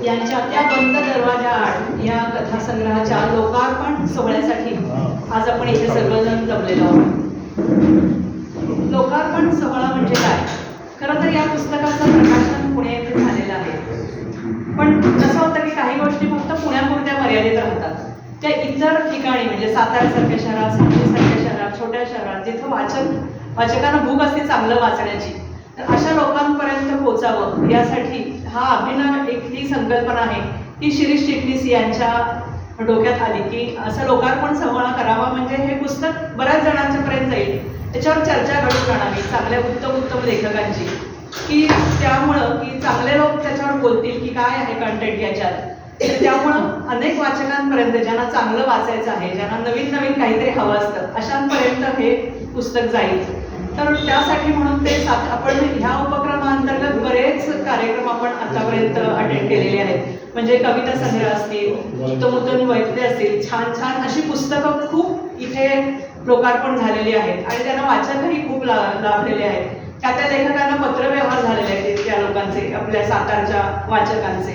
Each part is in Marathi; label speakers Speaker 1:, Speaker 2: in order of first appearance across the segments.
Speaker 1: यांच्या त्या बंद दरवाजा आड या कथासंग्रहाच्या लोकार्पण सोहळ्यासाठी आज आपण इथे सर्वजण जमलेलो आहोत. लोकार्पण सोहळा म्हणजे काय? खरं तर या पुस्तकाचं प्रकाशन पुणे येथे झालेलं आहे, पण कसं होतं की काही गोष्टी फक्त पुण्यापुरत्या मर्यादित राहतात. त्या इतर ठिकाणी म्हणजे साताऱ्यासारख्या शहरात, सांगलीसारख्या शहरात, छोट्या शहरात जिथं वाचकांना भूक असते चांगलं वाचण्याची, तर अशा लोकांपर्यंत पोचावं यासाठी हा अभिनव एक ही संकल्पना आहे की शिरीष चिटणीस यांच्या डोक्यात आली की असं लोकार्पण सोहळा करावा, म्हणजे हे पुस्तक बऱ्याच जणांच्या पर्यंत जाईल, त्याच्यावर चर्चा घडून राहणारी चांगल्या उत्तम लेखकांची, की त्यामुळं की चांगले लोक त्याच्यावर बोलतील की काय आहे कंटेंट याच्यात. तर त्यामुळं अनेक वाचकांपर्यंत ज्यांना चांगलं वाचायचं आहे, ज्यांना नवीन नवीन काहीतरी हवं असतं, अशांपर्यंत हे पुस्तक जाईल. तर त्यासाठी म्हणून ते आपण ह्या उपक्रमांतर्गत बरेच कार्यक्रम आपण आतापर्यंत अटेंड केलेले आहेत. म्हणजे कविता संग्रह असतील, उत्तमोत्तम वैद्य असतील, छान छान अशी पुस्तकं खूप इथे लोकार्पण झालेली आहेत आणि त्यांना वाचकही खूप लाभलेले आहेत. त्या लेखकांना पत्रव्यवहार झालेले आहेत त्या लोकांचे, आपल्या सातारच्या वाचकांचे,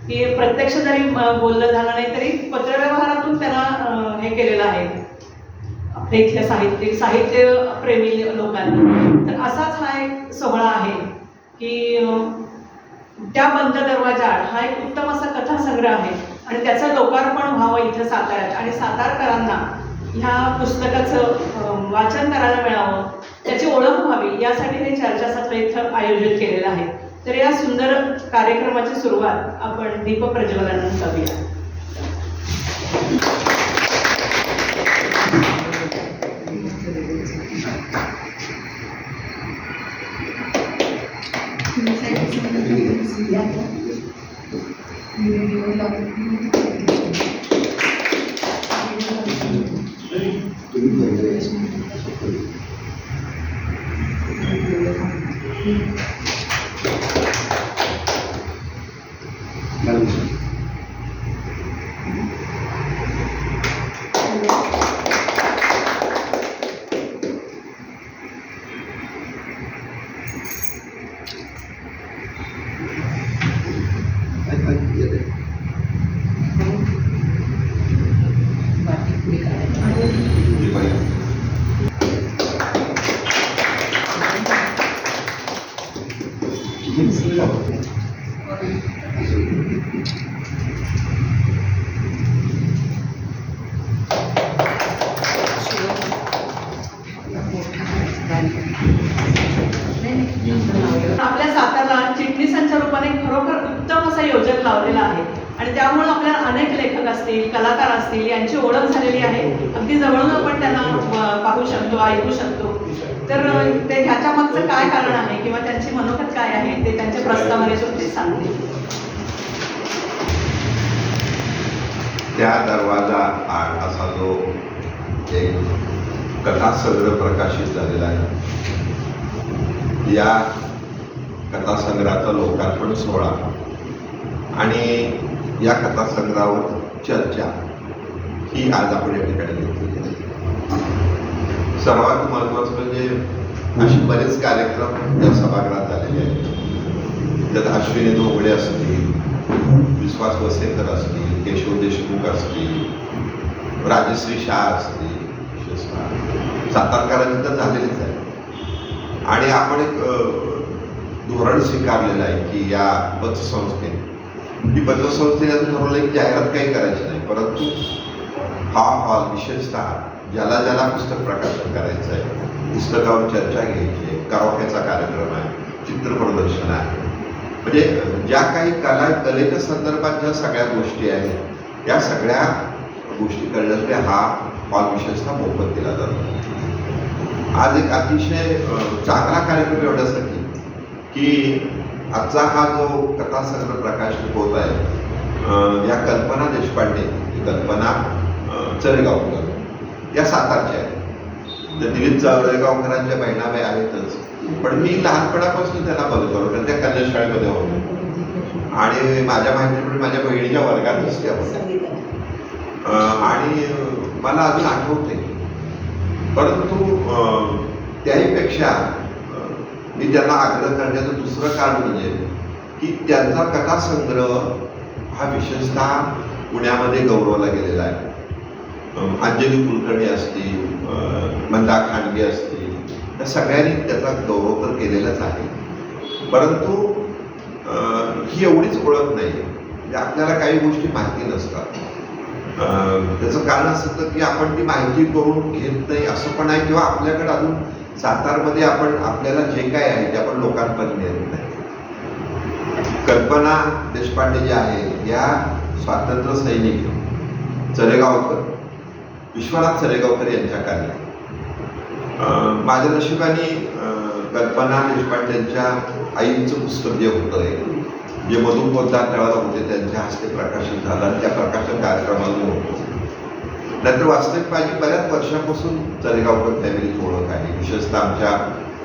Speaker 1: की प्रत्यक्ष जरी बोललं झालं नाही तरी पत्रव्यवहारातून त्यांना हे केलेलं आहे इथल्या साहित्य प्रेमी लोकांनी. तर असाच हा एक सोहळा आहे की त्या बंद दरवाजा आड हा एक उत्तम असा कथासंग्रह आहे आणि त्याचं लोकार्पण व्हावं इथं साताऱ्यात आणि सातारकरांना ह्या पुस्तकाचं वाचन करायला मिळावं, त्याची ओळख व्हावी यासाठी हे चर्चासत्र इथं आयोजित केलेलं आहे. तर या सुंदर कार्यक्रमाची सुरुवात आपण दीपप्रज्वलनानं करूया. आपल्या सातारला चिटणीसांच्या रूपाने खरोखर उत्तम असा योजक लावलेला आहे आणि त्यामुळे आपल्याला अनेक लेखक असतील, कलाकार असतील यांची ओळख झालेली आहे. अगदी जवळून आपण त्यांना पाहू शकतो, ऐकू शकतो. तर ते ह्याच्या मागचं काय कारण आहे किंवा त्यांची मनोगत काय आहे ते त्यांच्या प्रस्तावनेतून ते सांगतील.
Speaker 2: त्या दरवाजा आड असा जो एक कथासंग्रह प्रकाशित झालेला आहे, या कथासंग्रहाचा लोकार्पण सोहळा आणि या कथासंग्रहावर चर्चा ही आज आपण या ठिकाणी घेतलेली आहे. सर्वात महत्त्वाचं म्हणजे असे बरेच कार्यक्रम या सभागृहात झालेले आहेत. त्यात अश्विनी धोबळे असतील, विश्वास वसेकर असतील, केशव देशमुख असतील, राजश्री शाह असतील, सातारकरांनी तर झालेलीच आहे. आणि आपण एक धोरण स्वीकारलेलं आहे की या पतसंस्थेने ही पतसंस्थेने असं ठरवलं की जाहिरात काही करायची नाही, परंतु हा हॉल विशेषतः ज्याला पुस्तक प्रकाशन करायचं आहे, पुस्तकावर चर्चा घ्यायची आहे, कराओकेचा कार्यक्रम आहे, चित्र प्रदर्शन आहे, म्हणजे ज्या काही कलेच्या संदर्भात ज्या सगळ्या गोष्टी आहेत या सगळ्या गोष्टी करण्यासाठी हा हॉल विशेषतः मोफत दिला जातो. आज एक अतिशय चांगला कार्यक्रम एवढ्यासाठी की आजचा हा जो कथासंग्रह प्रकाशित होत आहे, या कल्पना देशपांडे, कल्पना चरेगावकर या सातारच्या आहेत. तर दिलीप चरेगावकरांच्या बहिणाबाई आहेतच, पण मी लहानपणापासून त्यांना बघतो, कारण त्या कन्या शाळेमध्ये होते आणि माझ्या माहितीप्रमाणे माझ्या बहिणीच्या वर्गातच त्या होत्या आणि मला अजून आठवते. परंतु त्याहीपेक्षा मी त्यांना आग्रह करण्याचं दुसरं कारण म्हणजे की त्यांचा कथासंग्रह हा विशेषतः पुण्यामध्ये गौरवला गेलेला आहे. अंजली कुलकर्णी असतील, मंदा खांडगे असतील, या सगळ्यांनी त्याचा गौरव तर केलेलाच आहे. परंतु ही एवढीच ओळख नाही, म्हणजे आपल्याला काही गोष्टी माहिती नसतात. त्याचं कारण असं होतं की आपण ती माहिती करून घेत नाही असं पण आहे, किंवा आपल्याकडे अजून सातारमध्ये आपल्याला जे काय आहे ते आपण लोकांपर्यंत नेत नाही. कल्पना देशपांडे जे आहेत या स्वातंत्र्य सैनिक चरेगावकर, विश्वनाथ चरेगावकर यांच्या कार्य. माझ्या नशिबाने कल्पना देशपांडेंच्या आईचं पुस्तक जे होतं, जे मधुर पोद्दार त्यावेळेला होते, त्यांच्या हस्ते प्रकाशन झालं आणि त्या प्रकाशन कार्यक्रमाला होतो. नंतर वास्तविक माझी बऱ्याच वर्षापासून चरेगावकर फॅमिलीची ओळख आहे. विशेषतः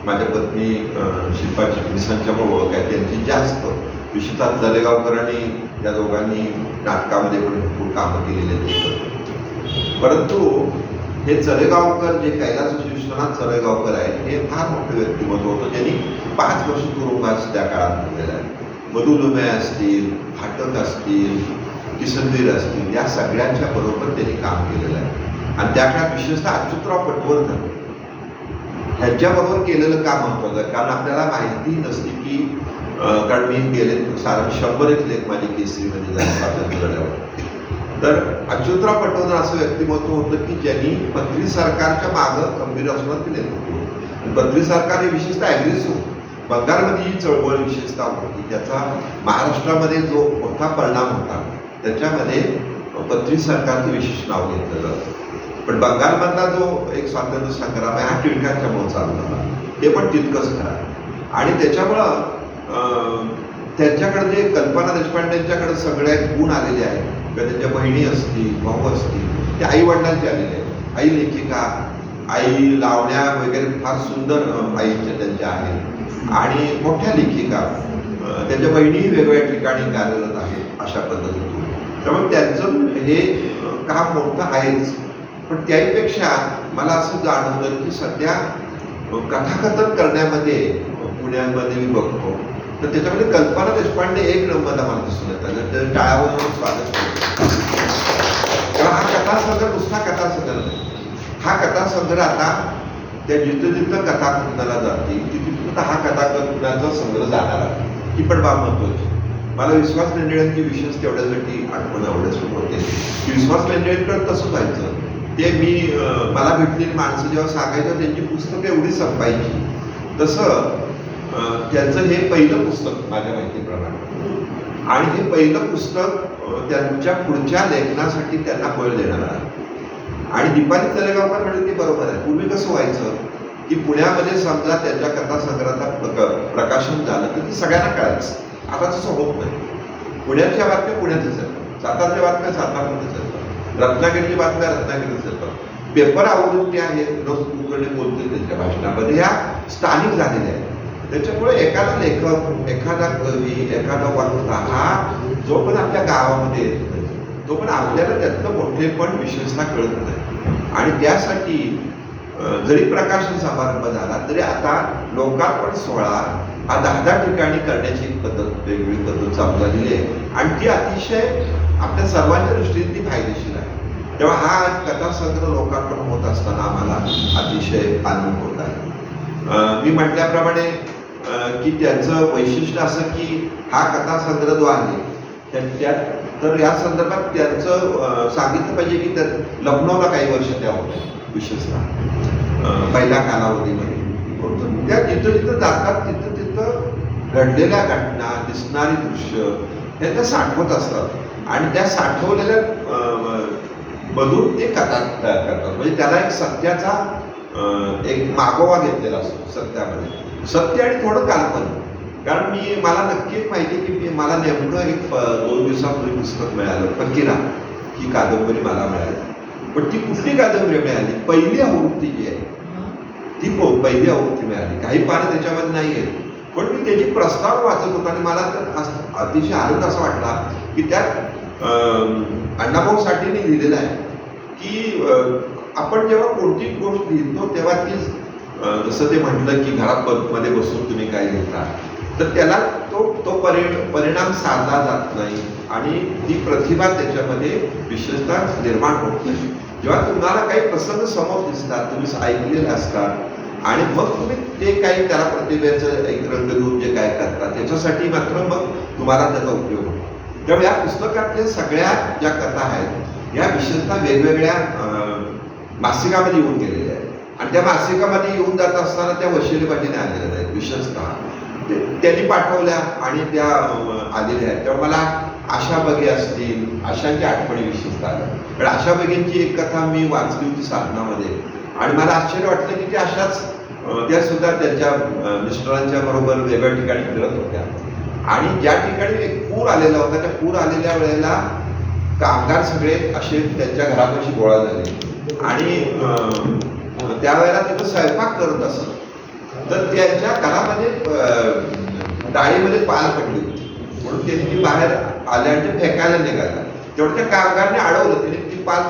Speaker 2: माझ्या पत्नी शिल्पा चिटणीसांच्यामुळे ओळख आहे त्यांची जास्त. विशेषतः चरेगावकरांनी त्या दोघांनी नाटकामध्ये पण भरपूर कामं केलेली आहेत. परंतु हे चरेगावकर जे कैलास विश्वनाथ चरेगावकर आहेत हे फार मोठे व्यक्तिमत्व होतं, ज्यांनी 5 वर्ष तुरुंगवास त्या काळात भरलेला आहे. मधुलुमे असतील, फाटक असतील, किसनवीर असतील, या सगळ्यांच्या बरोबर त्यांनी काम केलेलं आहे. आणि त्या काळात विशेषतः अच्युतराव पटवर्धन ह्यांच्याबरोबर केलेलं काम महत्वाचं आहे. कारण आपल्याला माहिती नसते की कारण मी गेले साधारण 100 लेख माझी केसरीमध्ये झाले स्वातंत्र्य लढ्यावर. तर अच्युतराव पटवर्धन असं व्यक्तिमत्व होतं की ज्यांनी पत्री सरकारच्या मागं गंभीर असणार केले. पत्री सरकार हे विशेषतः ॲग्रेसिव्ह, बंगालमध्ये ही चळवळ विशेषतः होती, त्याचा महाराष्ट्रामध्ये जो मोठा परिणाम होता त्याच्यामध्ये पत्री सरकारचं विशेष नाव घेतलं जातं. पण बंगालमधला जो एक स्वातंत्र्य संग्राम आहे हा टिळकांच्यामुळे चालू झाला, हे पण तितकंच खरं. आणि त्याच्यामुळं त्यांच्याकडे जे कल्पना देशपांडेंच्याकडे सगळे गुण आलेले आहेत, किंवा त्यांच्या बहिणी असतील, भाऊ असतील, ते आई वडिलांचे आलेले आहेत. आई लेखिका, आई लावण्या वगैरे फार सुंदर आईच्या त्यांच्या आहेत, आणि मोठ्या लेखिका, त्यांच्या बहिणीही वेगवेगळ्या ठिकाणी कार्यरत आहेत अशा पद्धतीने. त्यामुळे त्यांचं हे काम मोठं आहेच. पण त्याहीपेक्षा मला असं जाणवलं की सध्या कथाकथन करण्यामध्ये पुण्यामध्ये मी बघतो तर त्याच्यामध्ये कल्पना देशपांडे एक नंबरला मला दिसून येतात. तर टाळ्यावरून स्वागत करतो. कारण हा कथासंग्रह नुसता कथासंग्रह नाही, हा कथासंग्रह आता त्या जिथं जिथं कथाकथनाला जाते तिथं हा कथाकथनाचा संग्रह जाणार आहे. ही पण बाब महत्वाची. मला विश्वास मेंढळ्यांची विशेष तेवढ्यासाठी आठवण आवडत होते की विश्वास मेंढळ्यांकडे कसं जायचं ते मला भेटलेली माणसं जेव्हा सांगायचं त्यांची पुस्तकं एवढी संपायची. तसं त्यांचं हे पहिलं पुस्तक माझ्या माहितीप्रमाणे, आणि हे पहिलं पुस्तक त्यांच्या पुढच्या लेखनासाठी त्यांना बळ देणार आहे. आणि दीपाली चरेगावकर म्हणजे ते बरोबर आहे. पूर्वी कसं व्हायचं की पुण्यामध्ये समजा त्यांच्या कथासंग्रहाचा प्रकाशन झालं तर ती सगळ्यांना कळायचं. आता तसं होत नाही. पुण्याच्या बातम्या पुण्यातच येतात, सातारच्या बातम्या सातारमध्येच येतात, रत्नागिरीच्या बातम्या रत्नागिरीच येतात. पेपर आवृत्ती आहे रोज कुलकर्णी बोलते त्यांच्या भाषणामध्ये, ह्या स्थानिक झालेल्या आहेत. त्याच्यामुळे एखादा लेखक, एखादा कवी, एखादा वक्ता हा जो पण आपल्या गावामध्ये येत नाही तो पण आपल्याला त्यातलं मोठेपण विशेषतः कळत नाही. आणि त्यासाठी जरी प्रकाशन समारंभ झाला तरी आता लोकार्पण सोहळा हा 10 ठिकाणी करण्याची एक पद्धत, वेगवेगळी पद्धत चालू झालेली आहे. आणि ती अतिशय आपल्या सर्वांच्या दृष्टीने ती फायदेशीर आहे. तेव्हा हा कथासंग्रह लोकार्पण होत असताना आम्हाला अतिशय आनंद होत आहे. मी म्हटल्याप्रमाणे की त्याचं वैशिष्ट्य असं की हा कथासंग्रह जो आहे त्यात तर या संदर्भात त्यांचं सांगितलं पाहिजे की त्यात लखनौला काही वर्ष त्या होत्या विशेषतः पहिल्या कालावधीमध्ये. त्या जिथं जिथं जातात तिथं तिथं घडलेल्या घटना, दिसणारी दृश्य हे त्या साठवत असतात आणि त्या साठवलेल्या मधून ते कथा तयार करतात. म्हणजे त्याला एक सत्याचा एक मागोवा घेतलेला असतो. सत्यामध्ये सत्य आणि थोडं काल्पनिक. कारण मला नक्की एक माहिती की मला नेमकं एक 2 दिवसापूर्वी पुस्तक मिळालं, फकीरा ही कादंबरी मला मिळाली. पण ती कुठली कादंबरी मिळाली? पहिली आवृत्ती जी आहे ती पहिली आवृत्ती मिळाली. काही पानं त्याच्यामध्ये नाही आहेत, पण मी त्याची प्रस्ताव वाचत होता आणि मला तर अतिशय आनंद असा वाटला की त्यात अण्णाभाऊ साठेंनी लिहिलेलं आहे की आपण जेव्हा कोणती गोष्ट लिहितो तेव्हा ती जसं ते म्हटलं की घरात मध्ये बसून तुम्ही काय लिहिता तर त्याला तो परिणाम साधला जात नाही आणि ती प्रतिभा त्याच्यामध्ये विशेषतः निर्माण होत नाही. जेव्हा तुम्हाला काही प्रसंग समोर दिसतात, तुम्ही ऐकलेले असतात आणि मग तुम्ही ते काही त्याला प्रतिभेचं एक रंग देऊन जे काय करता त्याच्यासाठी मात्र मग तुम्हाला त्याचा उपयोग होतो. त्यामुळे या पुस्तकातल्या सगळ्या ज्या कथा आहेत या विशेषतः वेगवेगळ्या मासिकामध्ये येऊन गेलेल्या आहेत आणि त्या मासिकामध्ये येऊन जात असताना त्या वशिले पाटीने आलेल्या आहेत. विशेषतः त्यांनी पाठवल्या आणि त्या आलेल्या आहेत. तेव्हा मला आशा बगे असतील, आशांच्या आठवणी विशेषतः आल्या. पण आशा बगेंची एक कथा मी वाचली होती साधनामध्ये आणि मला आश्चर्य वाटलं की त्या अशाच त्या सुद्धा त्यांच्या मिस्टरांच्या बरोबर वेगळ्या ठिकाणी फिरत होत्या आणि ज्या ठिकाणी एक पूर आलेला होता त्या पूर आलेल्या वेळेला कामगार सगळे असे त्यांच्या घरापाशी गोळा झाले आणि त्यावेळेला तिथं स्वयंपाक करत असत तर त्यांच्या घरामध्ये डाळीमध्ये पाल पडली होती म्हणून त्यांनी ती बाहेर आल्या आणि ते फेकायला निघाला. तेवढं त्या कामगारने अडवलं, त्याने ती पाल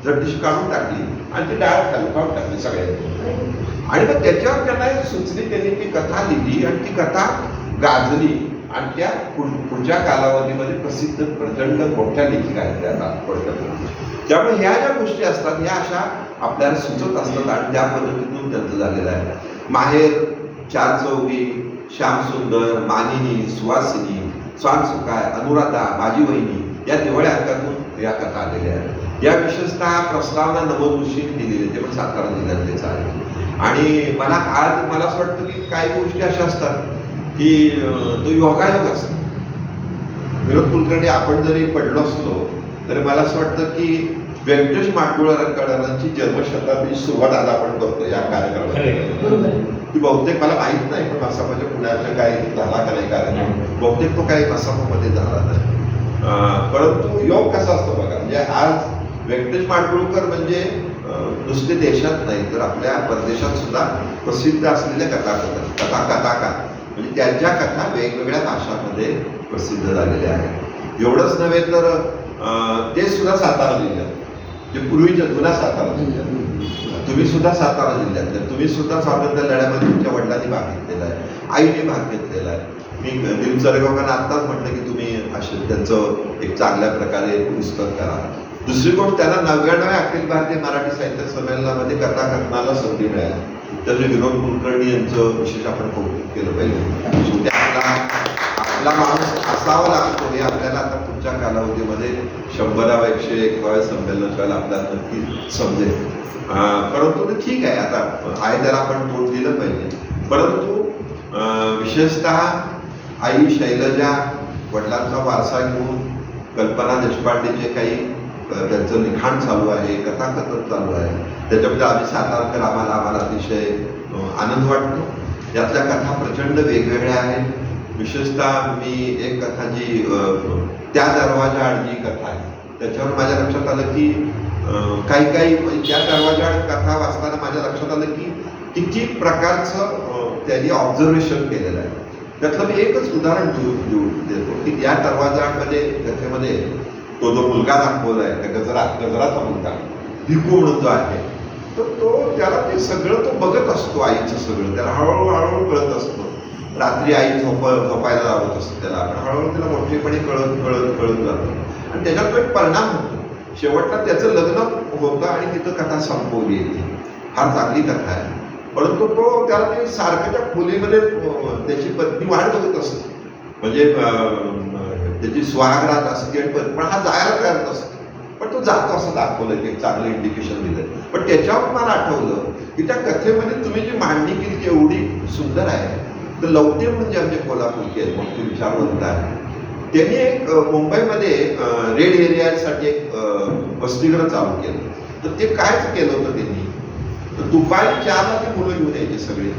Speaker 2: झटदिश काढून टाकली आणि ती डाळ खाली काढून टाकली सगळ्यांनी आणि मग त्याच्यावर त्यांना सुचली. त्यांनी ती कथा लिहिली आणि ती कथा गाजली आणि त्या पुढच्या कालावधीमध्ये प्रसिद्ध प्रचंड मोठ्या लेखिका आहेत त्या तात्पुरत्या. त्यामुळे ह्या ज्या गोष्टी असतात ह्या अशा आपल्याला सुचत असतात आणि त्या पद्धतीतून त्यांचं झालेलं आहे. माहेर, चार चौघी, श्यामसुंदर, मानिनी, सुवासिनी, स्वानसुकाय, अनुराधा, माझी वहिनी या दिवाळी अंकातून या कथा आलेल्या आहेत. या विशेषतः प्रस्तावना नमोद ऋषींनी दिलेली ते पण सातारा जिल्ह्यातलेच आहे आणि मला असं वाटतं की काही गोष्टी अशा असतात की तो योगायोग असतो. विनोद कुलकर्णी आपण जरी पडलो असलो तरी मला असं वाटतं की व्यंकटेश माडगुळकरांची जन्मशताब्दी सुरुवात आज आपण करतो या कार्यक्रमात. ती बहुतेक मला माहित नाही पण मसापाच्या पुण्याच्या काही झाला का नाही कार्यक्रम, बहुतेक तो काही मसापामध्ये झाला नाही. परंतु योग कसा असतो बघा, म्हणजे आज व्यंकटेश माडगुळकर म्हणजे नुसते देशात नाही तर आपल्या परदेशात सुद्धा प्रसिद्ध असलेल्या कथाकार म्हणजे त्यांच्या कथा वेगवेगळ्या भाषांमध्ये प्रसिद्ध झालेल्या आहेत. एवढंच नव्हे तर ते सुद्धा सातारा जिल्ह्यात जे पूर्वीच्या जुन्या सातारा जिल्ह्यात, तुम्ही सुद्धा सातारा जिल्ह्यातले, तुम्ही सुद्धा स्वातंत्र्य लढ्यामध्ये तुमच्या वडिलांनी भाग घेतलेला आहे, आईने भाग घेतलेला आहे. मी दिलीप चरेगावकरांना आत्ताच म्हटलं की तुम्ही असे त्यांचं एक चांगल्या प्रकारे पुस्तक करा. दुसरी गोष्ट त्यांना 99व्या अखिल भारतीय मराठी साहित्य संमेलनामध्ये कथाकथनाला संधी मिळाली. त्याचे विनोद कुलकर्णी यांचं विशेष आपण कौतुक केलं पाहिजे. आपला माणूस असावा लागतो हे आपल्याला आता पुढच्या कालावधीमध्ये 100व्या 101व्या संमेलनाच्या आपल्याला नक्की समजेल. परंतु ठीक आहे, आता आहे त्याला आपण तोड दिलं पाहिजे. परंतु विशेषतः आई शैलजा वडिलांचा वारसा घेऊन कल्पना देशपांडेचे काही त्यांचं लिखाण चालू आहे, कथाकथन चालू आहे, त्याच्यामध्ये आम्ही सातारकर आम्हाला अतिशय आनंद वाटतो. यातल्या कथा प्रचंड वेगवेगळ्या आहेत. विशेषतः मी एक कथा जी त्या दरवाजा आड जी कथा आहे त्याच्यावर माझ्या लक्षात आलं की काही त्या दरवाजा कथा वाचताना माझ्या लक्षात आलं की किती प्रकारचं त्यांनी ऑब्झर्वेशन केलेलं आहे. त्यातलं मी एकच उदाहरण देतो की या दरवाजामध्ये कथेमध्ये तो जो मुलगा दाखवला आहे त्या गजराचा मुलगा भिकू म्हणून जो आहे तर तो त्याला ते सगळं तो बघत असतो, आईचं सगळं त्याला हळूहळू कळत असतं. रात्री आई झोपायला लावत असते त्याला, पण हळूहळू त्याला मोठेपणी कळत जातं आणि त्याच्यात तो एक परिणाम होतो. शेवटला त्याचं लग्न होतं आणि तिथं कथा संपवली येते. फार चांगली कथा आहे. परंतु तो त्याला ते सारखं त्या खोलीमध्ये त्याची पत्नी वाट बघत असते, म्हणजे त्याची स्वागरात असते पण हा जायला करत असतो, पण तो जातो असं दाखवलं की एक चांगलं इंडिकेशन दिलं. पण त्याच्यावर मला आठवलं की त्या कथेमध्ये तुम्ही जी मांडणी केली ती एवढी सुंदर आहे. तर लवटे म्हणजे आमचे कोल्हापूरचे आहेत, मोठे विचारवंत आहे, त्यांनी एक मुंबईमध्ये रेड एरियासाठी एक वसतिगृह चालू केलं. तर ते कायच केलं होतं त्यांनी, तर दुपारी 4ला ती मुलं घेऊन यायची सगळी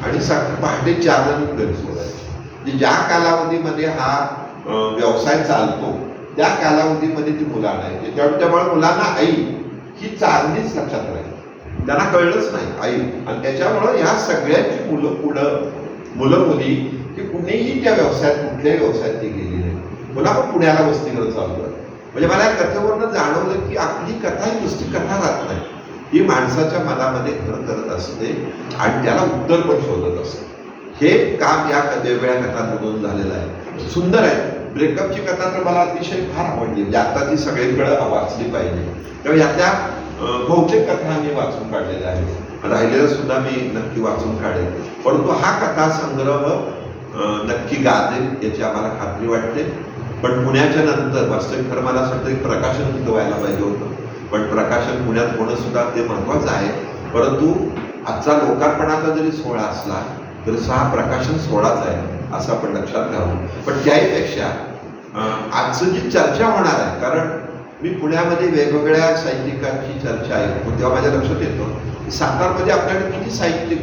Speaker 2: आणि पहाटे 4ला घरी सोडायची. ज्या कालावधीमध्ये हा व्यवसाय चालतो त्या कालावधीमध्ये ती मुलं आणायची. त्यामुळे मुलांना आई ही चांगलीच लक्षात राहील, त्यांना कळलंच नाही आई. आणि त्याच्यामुळं ह्या सगळ्यांची मुलं मुली की कुणीही त्या व्यवसायात कुठल्याही व्यवसायात ती गेली नाही. पुन्हा पण पुण्याला वसतिगृह चालू आहे. म्हणजे मला या कथेवरनं जाणवलं की आपली कथा ही नुसती कथा राहत नाही, ही माणसाच्या मनामध्ये खरं करत असते आणि त्याला उत्तर पण शोधत असते. हे काम या वेगवेगळ्या कथांमधून झालेलं आहे. सुंदर आहे. ब्रेकअपची कथा तर मला अतिशय फार आवडली, म्हणजे आता ती सगळीकडे वाचली पाहिजे. तेव्हा यातल्या बहुतेक कथा मी वाचून काढलेल्या आहेत. राहिलेलं सुद्धा मी नक्की वाचून काढेन. परंतु हा कथा संग्रह नक्की गाजेल याची आम्हाला खात्री वाटते. पण पुण्याच्या नंतर वास्तविक खरं मला असं वाटतं की प्रकाशन तिथं व्हायला पाहिजे होतं, पण प्रकाशन पुण्यात होणं सुद्धा ते महत्वाचं आहे. परंतु आजचा लोकार्पणाचा जरी सोहळा असला तरी हा प्रकाशन सोहळाच आहे असं आपण लक्षात घ्यावं. पण त्याहीपेक्षा आजचं जी चर्चा होणार आहे, कारण मी पुण्यामध्ये वेगवेगळ्या साहित्यिकांची चर्चा ऐकतो तेव्हा माझ्या लक्षात येतं की सातारमध्ये आपल्याकडे किती साहित्यिक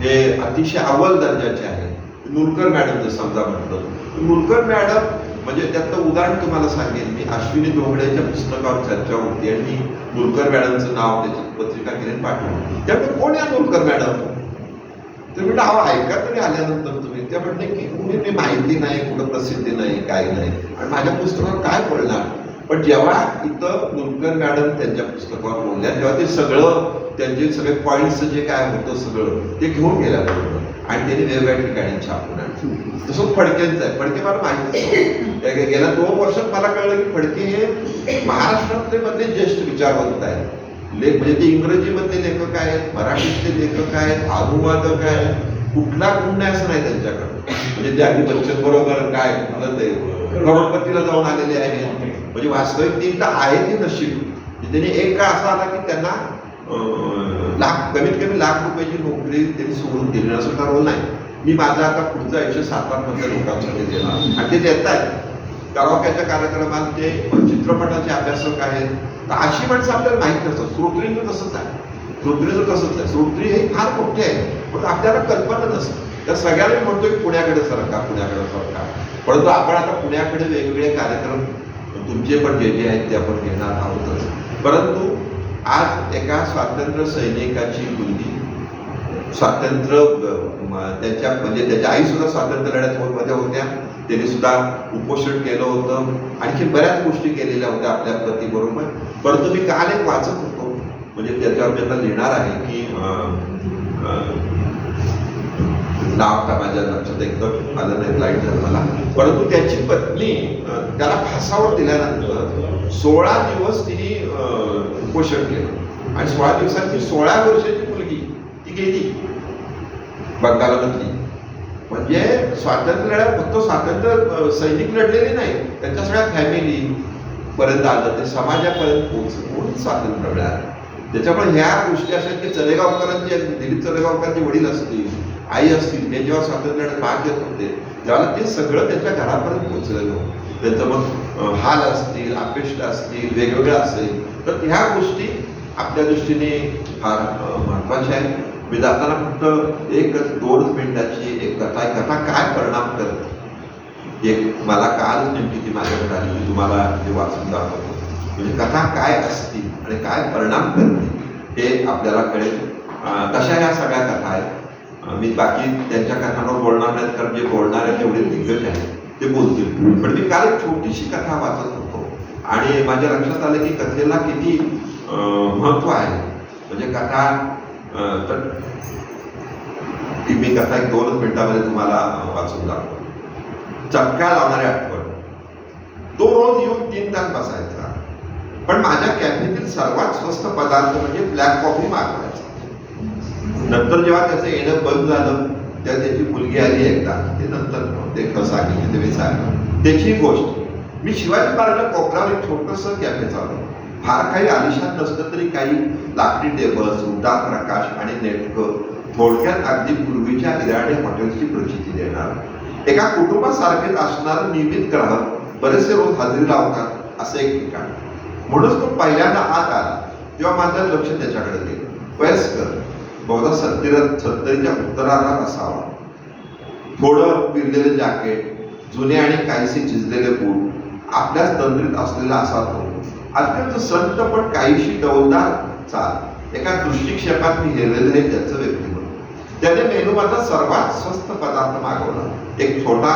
Speaker 2: हे अतिशय अव्वल दर्जाचे आहेत. नुरकर मॅडम जर समजा म्हटलं, नुरकर मॅडम म्हणजे त्यातलं उदाहरण तुम्हाला सांगेन मी. अश्विनी डोंगड्याच्या पुस्तकावर चर्चा होती आणि मी नुरकर मॅडमचं नाव त्याची पत्रिका केली पाठवली. त्यामुळे कोण या नुरकर मॅडम? तर म्हटलं अहो ऐका तरी आल्यानंतर तुम्ही. त्या म्हटले की कुठे माहिती नाही, कुठं प्रसिद्धी नाही, काही नाही, आणि माझ्या पुस्तकावर काय बोलणार. पण जेव्हा इथं नुरकर मॅडम त्यांच्या पुस्तकावर बोलल्या तेव्हा ते सगळं त्यांचे सगळे पॉईंट्स जे काय होतं सगळं ते घेऊन गेल्या बरोबर, आणि त्यांनी वेगवेगळ्या ठिकाणी छापून आणलं. तसं फडकेंचं आहे. फडके मला माहिती गेल्या 2 वर्षात मला कळलं की फडके हे महाराष्ट्रातले मधले ज्येष्ठ विचारवंत आहेत. लेख म्हणजे ते इंग्रजीमधले लेखक आहेत, मराठीतले लेखक आहेत, अनुवादक आहेत. कुठला गुण नाही असं नाही त्यांच्याकडे. म्हणजे ते अगदी बच्चन बरोबर काय झालं ते करोडपतीला जाऊन आलेले आहेत. म्हणजे वास्तविक ती तर आहे ती नशीब. त्यांनी एक काळ असा आला की त्यांना कमीत कमी ₹1,00,000 नोकरी त्यांनी सोडून दिली असं ठरवलं नाही. मी माझं आता पुढचं आयुष्य सातारमधल्या लोकांसाठी देणार, आणि ते देत आहेत. करावक्याच्या कार्यक्रमात ते चित्रपटाचे अभ्यासक आहेत. तर अशी माणसं आपल्याला माहीत नसतात. श्रोत्रींचं तसंच आहे. श्रोत्रीचं तसंच आहे. श्रोत्री हे फार मोठे आहे, पण आपल्याला कल्पना नसते. तर सगळ्यांना म्हणतोय पुण्याकडे सरकार, पुण्याकडे सरकार. परंतु आपण आता पुण्याकडे वेगवेगळे कार्यक्रम तुमचे पण जे आहेत ते आपण घेणार आहोतच. परंतु आज एका स्वातंत्र्य सैनिकाची मुलगी स्वातंत्र्य त्यांच्या म्हणजे त्याच्या आई सुद्धा स्वातंत्र्य लढ्यात होत्या. त्यांनी सुद्धा उपोषण केलं होतं, आणखी बऱ्याच गोष्टी केलेल्या होत्या आपल्या पतीबरोबर. परंतु मी काल एक वाचत होतो, म्हणजे त्याच्यावर त्यांना लिहिणार आहे की नाव का माझ्या लक्षात एकदम माझं नाही लाईट झालं मला. परंतु त्याची पत्नी त्याला फासावर दिल्यानंतर 16 दिवस तिने उपोषण केलं, आणि 16 दिवसांची 16 वर्षाची मुलगी ती गेली बंगालातली. म्हणजे स्वातंत्र्य लढ्यात फक्त स्वातंत्र्य सैनिक लढलेले नाही, त्यांच्या सगळ्या फॅमिली पर्यंत आलं, ते समाजापर्यंत पोहोचलं म्हणून स्वातंत्र्य मिळालं. त्याच्यामुळे ह्या गोष्टी अशा की चलेगावकरांचे दिलीप चलेगावकरांचे वडील असतील, आई असतील, हे जेव्हा स्वातंत्र्य लढ्यात भाग घेत होते तेव्हा ते सगळं त्यांच्या घरापर्यंत पोहोचलेलं होतं. त्यांचं मग हाल असतील, अपेष्ट असतील, वेगवेगळं असेल, तर ह्या गोष्टी आपल्या दृष्टीने फार महत्वाच्या आहेत. मी जाताना फक्त 1-2 मिनिटाची एक कथा काय परिणाम करते एक मला काल नेमकी ती माझ्याकडे आली, मी तुम्हाला ते वाचून दाखवतो. म्हणजे कथा काय असती आणि काय परिणाम करते हे आपल्याला कळेल. तशा ह्या सगळ्या कथा आहेत. मी बाकी त्यांच्या कथांवर बोलणार नाहीत, कारण जे बोलणार आहेत तेवढे दिग्गज आहेत, ते बोलतील. पण मी काल एक छोटीशी कथा वाचत होतो आणि माझ्या लक्षात आलं की कथेला किती महत्व आहे. म्हणजे कथा तर मी कथा 1-2 मिनिटांमध्ये तुम्हाला वाचून दाखवतो. चटका लावणारी आठवण. तो रोज येऊन 3 तास बसायचा, पण माझ्या कॅफेतील सर्वात स्वस्त पदार्थ म्हणजे ब्लॅक कॉफी मागवायचा. नंतर जेव्हा त्याचं येणं बंद झालं तेव्हा त्याची मुलगी आली एकदा, ते नंतर ते कसं सांगितलं ते मी सांगितलं. त्याची गोष्ट, मी शिवाजी महाराजांच्या कोपऱ्यावर एक छोटंसं कॅफे चालवलं. फार काही आलिशान नसलं तरी काही लाकडी टेबल्स, उड्डाण प्रकाश आणि नेटकं, थोडक्यात अगदी पूर्वीच्या इराणी हॉटेल्सची प्रचिती देणार. एका कुटुंबासारखेच असणारं नियमित ग्राहक, बरेचसे रोज हजेरी लावतात असं एक ठिकाण. म्हणूनच तो पहिल्यांदा आत आला तेव्हा माझं लक्ष त्याच्याकडे गेलं. वयस्कर, बहुधा 70च्या उत्तरार्धात असावा. थोडं पिरलेलं जॅकेट, जुने आणि काहीसे झिजलेले बूट, आपल्याच तंद्रीत असलेला असा तो. अत्यंत संत पण काहीशी डौलदार चाल एका दृष्टिक्षेपात मी हेरलेलं हे त्याचं व्यक्तिमत्व. त्याने मेनूमधला सर्वात स्वस्त पदार्थ मागवला, एक छोटा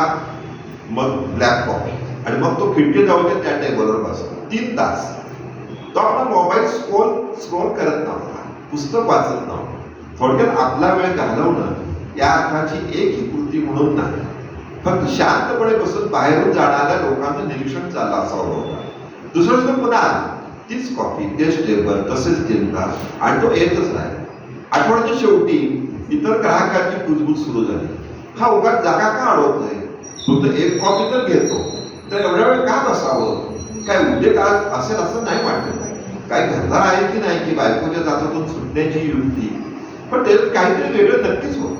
Speaker 2: मग ब्लॅक कॉफी, आणि मग तो खिडकी जाऊन त्या टेबलवर बसला. 3 तास तो आपला मोबाईल स्क्रोल करत नव्हता, पुस्तक वाचत नव्हता. थोडक्यात आपला वेळ घालवणं या अर्थाची एक ही कृती म्हणून नाही, फक्त शांतपणे बसून बाहेरून जाणाऱ्या लोकांचं निरीक्षण चाललं असावं होता. दुसरं दिवशी पुन्हा तीच कॉफी, तेच टेबल, तसेच चिंता, आणि तो येतच नाही. आठवड्याच्या शेवटी इतर ग्राहकांची कुजबूज सुरू झाली. हा उगाच जागा का अडवतोय, फक्त एक कॉफी तर घेतो, तर एवढ्या वेळ का बसावं, काय उद्योग असेल असं नाही वाटत. काय घरदार आहे की नाही की बायकोच्या जातातून सुटण्याची युक्ती, पण त्याच्यात काहीतरी वेगळं नक्कीच होत.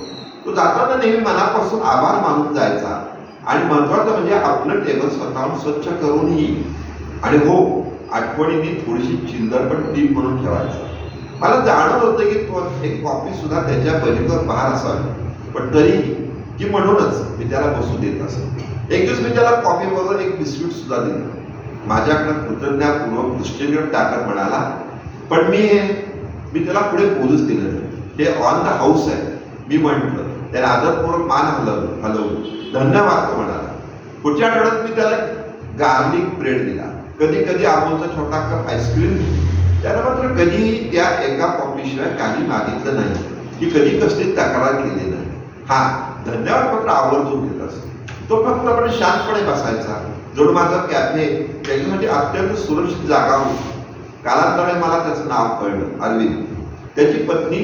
Speaker 2: तो जाताना नेहमी मनापासून आभार मानून जायचा, आणि महत्वाचं म्हणजे आपलं टेबल स्वतःहून स्वच्छ करूनही, आणि हो, आठवणीने थोडीशी चिल्लर पण टीप म्हणून ठेवायचा. मला जाणवत होतं की तो एक कॉफी सुद्धा त्याच्या बजेटवर बाहेर असावी, पण तरीही की म्हणूनच मी त्याला बसू देत असत. एक दिवस मी त्याला कॉफी बरोबर एक बिस्किट सुद्धा दिलं. माझ्याकडे कृतज्ञतापूर्वक दृष्टीकडे टाकत म्हणाला, पण मी त्याला पुढे बोलूच दिलं नाही. हे ऑन द हाऊस आहे, मी म्हटलं. त्याने आदरपूर्वक मान हलवून धन्यवाद तो म्हणाला. पुढच्या आठवड्यात मी त्याला गार्लिक ब्रेड दिला, कधी कधी अमूलचा छोटा कप आईस्क्रीम. त्यानं मात्र कधीही त्या एका कॉफीशिवाय काही मागितलं नाही, की कधी कसली तक्रार केली नाही. हा धन्यवाद पत्र आवर्जून देत असतो. तो फक्त आपण शांतपणे बसायचा, जणू माझा कॅफे त्याच्यासाठी अत्यंत सुरक्षित जागा होती. कालांतराने मला त्याचं नाव कळलं, अरविंद. त्याची पत्नी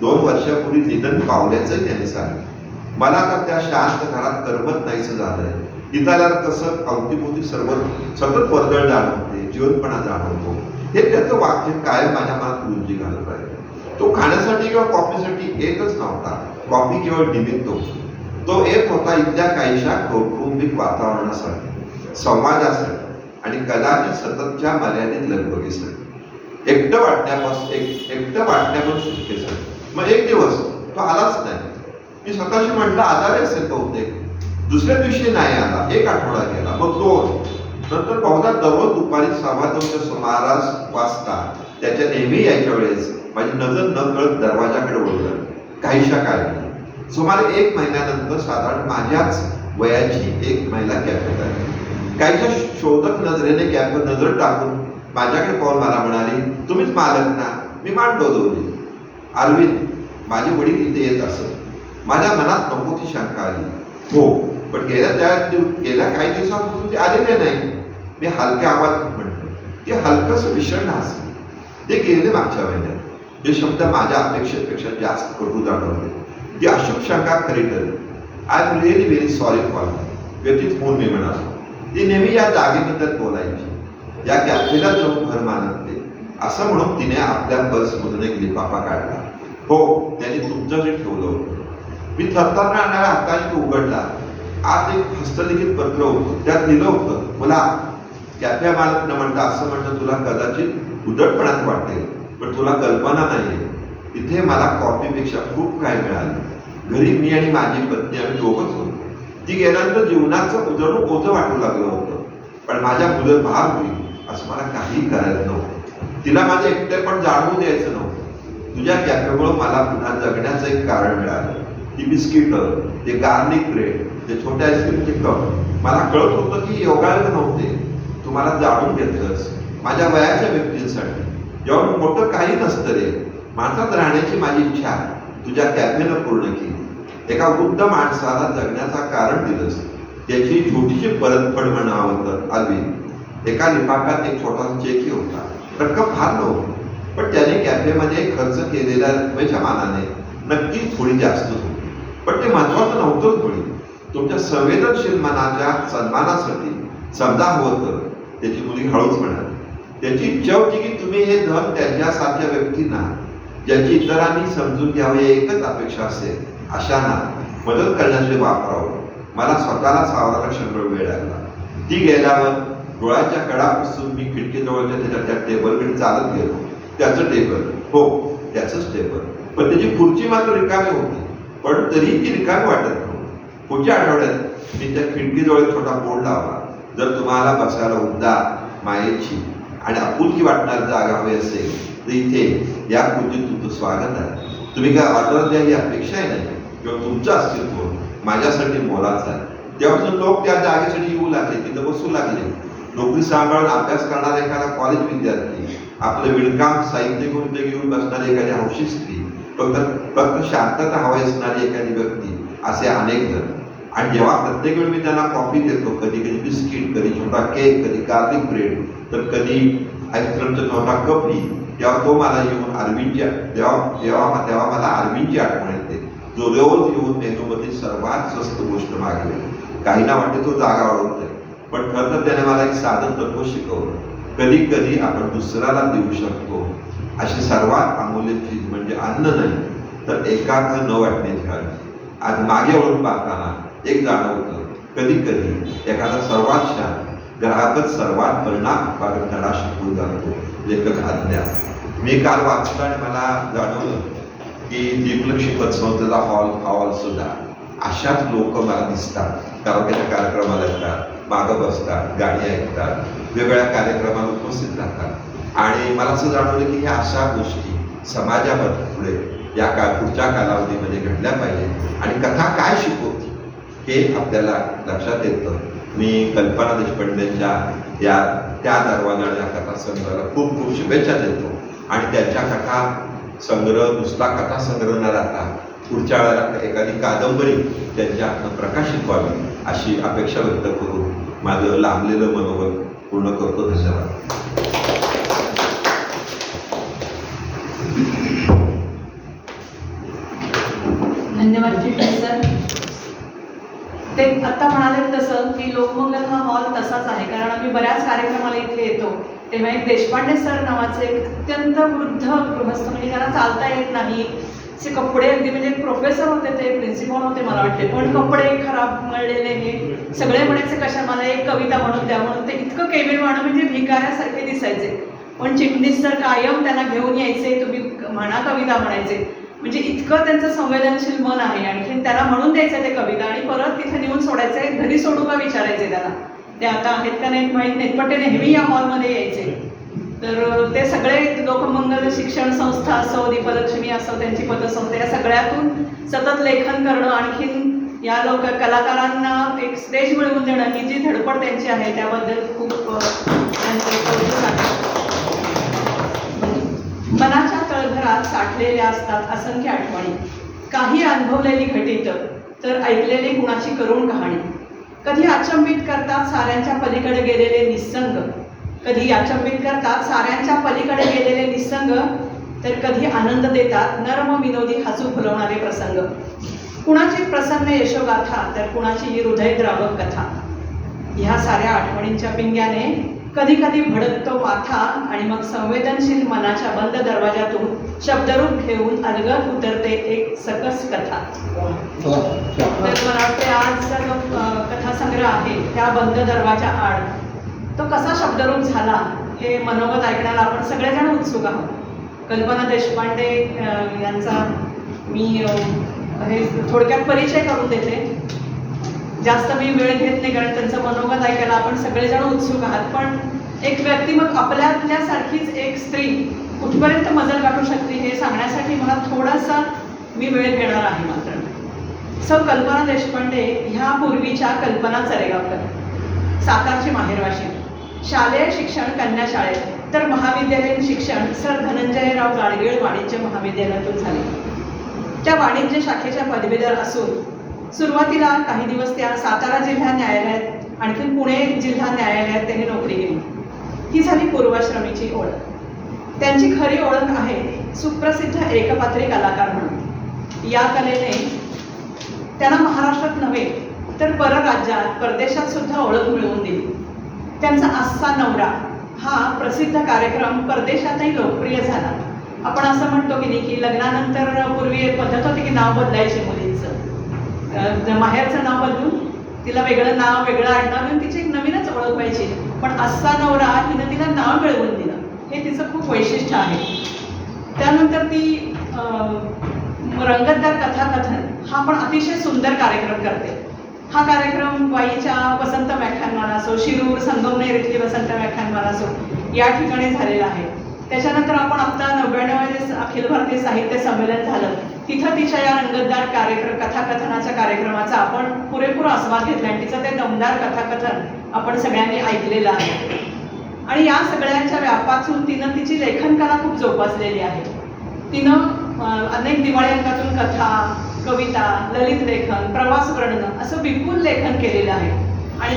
Speaker 2: 2 वर्षापूर्वी निधन पावल्याचंही त्याने सांगितलं. मला आता त्या शांत घरात करमत नाहीसं झालंय. इथं आल्यावर कसं अवतीभोवती सर्व सतत वर्दळ जाणवते, जीवनपणा जाणवतो. हे त्याचं वाक्य कायम माझ्या मनात रुंजी घालत आहे. तो खाण्यासाठी किंवा कॉफीसाठी येतच नव्हता. कॉफी केवळ निमित्त होती. तो येत होता इथल्या काहीशा कौटुंबिक वातावरणासाठी, संवादासाठी, आणि कदाचित सततच्या मर्यादित लगबगीसाठी, एकटं वाटण्यापासून सुटकेसाठी. मग एक दिवस तो आलाच नाही. मी स्वतःशी म्हटलं आजारी असेल बहुतेक. दुसऱ्या दिवशी नाही आला. एक आठवडा गेला, मग 2. नंतर बहुधा दररोज दुपारी 2:15च्या सुमारास वाजता त्याच्या नेहमी यायच्या वेळेस माझी नजर न कळत दरवाजाकडे वळली. काहीशा काळजी. सुमारे 1 महिन्यानंतर साधारण माझ्याच वयाची एक महिला कॅफेत आली. काहीशा शोधक नजरेने कॅफेत नजर टाकून माझ्याकडे पाहून मला म्हणाली, तुम्हीच मालक ना? मी मान डोलवली. अरविंद, माझे वडील इथे येत असत. माझ्या मनात नको ती शंका आली. हो, पण गेल्या काही दिवसांपासून ते आलेले नाही. मी हलक्या आवाजात म्हटलं. ते हलकंसं विषण हसले. ते गेले मागच्या महिन्यात. हे शब्द माझ्या अपेक्षेपेक्षा जास्त कटू जाणवले. ती अशुभ शंका खरी ठरली. I am really very sorry for व्यतीत होऊन मी म्हणालो. ती नेहमी या जागेबद्दल बोलायची, या कॅफेला जाऊन घर मानते, असं म्हणून तिने आपल्या पर्समधून एक लिफाफा काढला. हो, त्यांनी तुमच्यासाठी ठेवलं होतं. मी थरथरणाऱ्या हाताने तो उघडला. आत एक हस्तलिखित पत्र होतं. त्यात लिहिलं होतं, मला कॅफे मालक न म्हणता असं म्हणणं तुला कदाचित उद्धटपणात वाटेल, पण तुला कल्पना नाहीये, इथे मला कॉफीपेक्षा खूप काय मिळालं. घरी मी आणि माझी पत्नी आम्ही दोघंच होतो. ती गेल्यानंतर जीवनाचं उजळून ओझं वाटू लागलं होतं, पण माझ्या मुलं भाग होईल असं मला काही करायचं नव्हतं. तिला माझं एकटेपण जाणवू द्यायचं नव्हतं. तुझ्या कॅफेमुळे मला पुन्हा जगण्याचं एक कारण मिळालं. ती बिस्किटं, ते गार्लिक ब्रेड, ते छोट्या आईस्क्रीमचे कप. मला कळत होतं की योगायोग नव्हते. तू मला जाणून घेतलंस. माझ्या वयाच्या व्यक्तींसाठी जेव्हा मोठं काही नसतं रे, माणसात राहण्याची माझी इच्छा तुझ्या कॅफेनं पूर्ण केली. एका वृद्ध माणसाला जगण्याचा कारण दिलंस. त्याची छोटीशी परतफेड म्हणावं तर अरविंद. एका लिफाफ्यात एक छोटासा चेकही होता. रक्कम फार नव्हती, पण त्याने कॅफेमध्ये खर्च केलेल्या रकमेच्या मानाने नक्की थोडी जास्त होती. पण ते महत्वाचं नव्हतंच थोडी. तुमच्या संवेदनशील मनाच्या सन्मानासाठी समजा हवं तर, त्याची मुलगी हळूच म्हणाली. त्याची इच्छा होती की तुम्ही हे धन त्यांच्यासारख्या व्यक्तींना, ज्यांची इतरांनी समजून घ्यावे एकच अपेक्षा असेल, अशांना मदत करण्यासाठी वापरावं. मला स्वतःला सावरायला क्षणभर वेळ लागला. ती गेल्यावर डोळ्याच्या कडा पुसून मी खिडकीजवळच्या त्या टेबलकडे चालत गेलो. त्याचं टेबल, हो त्याचंच टेबल, पण त्याची खुर्ची मात्र रिकामी होती. पण तरीही ती रिकामी वाटत नव्हती. पुढच्या आठवड्यात मी त्या खिडकीजवळ छोटा बोर्ड लावला. जर तुम्हाला बसायला उबदार, मायेची आणि आपुलकी वाटणारी जागा हवी असेल तर इथे या खुर्चीत तुमचं स्वागत आहे. तुम्ही काय ऑर्डर द्या ही अपेक्षाही नाही, किंवा तुमचं अस्तित्व माझ्यासाठी मोलाचं आहे. तेव्हापासून लोक त्या जागेसाठी येऊ लागले, तिथं बसू लागले. नोकरी सांभाळून अभ्यास करणारा एखादा कॉलेज विद्यार्थी, आपलं विणकाम साहित्य घेऊन बसणारी एखादी हौशी स्त्री, फक्त शांतता हवी असणारी एखादी व्यक्ती, असे अनेक जण. आणि जेव्हा प्रत्येक वेळी मी त्यांना कॉफी देतो, कधी कधी बिस्किट, कधी छोटा केक, कधी गार्लिक ब्रेड, तर कधी आईस्क्रीमचा छोटा कपी, तेव्हा तो मला येऊन अरविंदच्या तेव्हा मला अरविंदची आठवण येते, जो रोज येऊन मेनूमध्ये सर्वात स्वस्त गोष्ट मागेल. काहींना वाटते तो जागा वाढवतोय, पण खरं तर त्याने मला एक साधन तत्व शिकवलं. कधी कधी आपण दुसऱ्याला देऊ शकतो अशी सर्वात अमूल्य चीज म्हणजे अन्न नाही, तर एकाग्र न वाटण्याची काळजी. आज मागे वळून पाहताना एक जाणवतं, कधी कधी एखादा सर्वात छान ग्राहकच सर्वात परिणामकारक धडा शिकवून जातो. लेखक अज्ञात. मी काल वाचलं आणि मला जाणवलं की दीपलक्ष्मी पतसंस्थेचा हॉल सुद्धा अशाच लोक मला दिसतात. त्याच्या कार्यक्रमाला येतात, मागं बसतात, गाणी ऐकतात, वेगवेगळ्या कार्यक्रमाला उपस्थित राहतात. आणि मला असं जाणवलं की ह्या अशा गोष्टी समाजामध्ये पुढे पुढच्या कालावधीमध्ये घडल्या पाहिजे. आणि कथा काय शिकवते हे आपल्याला लक्षात येतं. मी कल्पना देशपांडेंच्या त्या दरवाजाने या कथा संग्रहाला खूप खूप शुभेच्छा देतो. आणि त्यांच्या कथा संग्रह नुसता कथा संग्रह न राहता पुढच्या वेळेला एखादी कादंबरी त्यांच्या हातून प्रकाशित व्हावी अशी अपेक्षा व्यक्त करून माझं लांबलेलं मनोबल पूर्ण करतो. धन्यवाद.
Speaker 1: धन्यवाद सर. ते आता म्हणाले तसं की लोकमंगल हा हॉल तसाच आहे, कारण आम्ही बऱ्याच कार्यक्रमाला इथे येतो तेव्हा एक देशपांडे सर नावाचे एक अत्यंत वृद्ध गृहस्थ, म्हणजे त्यांना चालता येत नाही, असे कपडे अगदी म्हणजे प्रोफेसर होते, ते प्रिन्सिपल होते मला वाटते, पण कपडे खराब मळलेले, हे सगळे म्हणायचे कशा मला एक कविता म्हणून द्या म्हणून. ते इतकं केविलवाणं म्हणजे भिकाऱ्यासारखे दिसायचे, पण चिटणीस सर कायम त्यांना घेऊन यायचे, तुम्ही म्हणा कविता म्हणायचे. म्हणजे इतकं त्यांचं संवेदनशील मन आहे. आणखी त्याला म्हणून द्यायचं ते कविता आणि परत तिथे नेऊन सोडायचे. घरी सोडू का विचारायचे त्याला, ते आता आहेत का नाही माहीत नाहीत, पण ते नेहमी या हॉलमध्ये यायचे. तर ते सगळे लोकमंगल शिक्षण संस्था असो, दीपलक्ष्मी असो, त्यांची पतसंस्था, या सगळ्यातून सतत लेखन करणं, आणखीन या कलाकारांना एक स्टेज मिळवून देणं, ही जी धडपड त्यांची आहे त्याबद्दल खूप त्यांचे कौतुक आहे. मनाच्या तळघरात साठलेल्या असतात असंख्य आठवणी, काही अनुभवलेली घटित तर ऐकलेली कुणाची करुण कहाणी. कधी अचंबित करतात साऱ्यांच्या पलीकडे गेलेले निसंग, कधी अचंबित करतात साऱ्यांच्या पलीकडे गेलेले निसंग, तर कधी आनंद देतात नर्म विनोदी हसू फुलवणारे प्रसंग. कुणाची प्रसन्न यशोगाथा तर कुणाची हृदयद्रावक कथा. ह्या साऱ्या आठवणींच्या पिंग्याने कधी कधी भडकतो माथा आणि मग संवेदनशील मनाच्या बंद दरवाजातून शब्दरूप घेऊन अलगद उतरते एक सकस कथा. तर मला वाटते आजचा जो कथासंग्रह आहे त्या बंद दरवाजा आड तो कसा शब्दरूप झाला हे मनोगत ऐकण्याला आपण सगळेजण उत्सुक आहोत. कल्पना देशपांडे यांचा मी हे थोडक्यात परिचय करून देते, जास्त मी वेळ घेत नाही, कारण त्यांचं मनोगत ऐकायला आपण सगळेजण उत्सुक आहात. पण एक व्यक्ती मग आपल्यासारखीच एक स्त्री कुठपर्यंत मजल गाठू शकते हे सांगण्यासाठी मला थोडासा मी वेळ घेणार आहे. मात्र सौ कल्पना देशपांडे ह्या पूर्वीच्या कल्पना चरेगावकर, सातारची माहेरवाशी, शालेय शिक्षण कन्या शाळेत, तर महाविद्यालयीन शिक्षण सर धनंजयराव गाडगीळ वाणिज्य महाविद्यालयातून झाले. त्या वाणिज्य शाखेच्या पदवीधर असून सुरुवातीला काही दिवस त्या सातारा जिल्हा न्यायालयात आणखी पुणे जिल्हा न्यायालयात त्यांनी नोकरी केली. ही झाली पूर्वाश्रमीची ओळख. त्यांची खरी ओळख आहे सुप्रसिद्ध एकपात्री कलाकार म्हणून. या कलेने त्यांना महाराष्ट्रात नव्हे तर परराज्यात परदेशात सुद्धा ओळख मिळवून दिली. त्यांचा आस्सा नवरा हा प्रसिद्ध कार्यक्रम परदेशातही लोकप्रिय झाला. आपण असं म्हणतो की नाही की लग्नानंतर पूर्वी एक पद्धत होती की नाव बदलायचे मुलींचं, माहेरचं नाव बदलून तिला वेगळं नाव वेगळं आडनाव देऊन तिची एक नवीनच ओळख व्हायची. पण आस्सा नवरा हिनं तिला नाव मिळवून दिलं, हे तिचं खूप वैशिष्ट्य आहे. त्यानंतर ती रंगतदार कथाकथन हा पण अतिशय सुंदर कार्यक्रम करते. हा कार्यक्रम वाईच्या वसंत व्याख्यानमाला असो, शिरूर संगमनेर इथली वसंत व्याख्यानमाला असो, या ठिकाणी झालेला आहे. त्याच्यानंतर आपण आता 99 अखिल भारतीय साहित्य संमेलन झालं, तिथं तिच्या या रंगतदार कथाकथनाच्या कार्यक्रमाचा आपण पुरेपूर आस्वाद घेतला आणि तिचं ते दमदार कथाकथन आपण सगळ्यांनी ऐकलेलं आहे. आणि या सगळ्यांच्या व्यापातून तिनं तिची लेखन कला खूप जोपासलेली आहे. तिनं अनेक दिवाळी अंकातून कथा, कविता, ललित लेखन, प्रवास वर्णन असं विपुल लेखन केलेलं आहे. आणि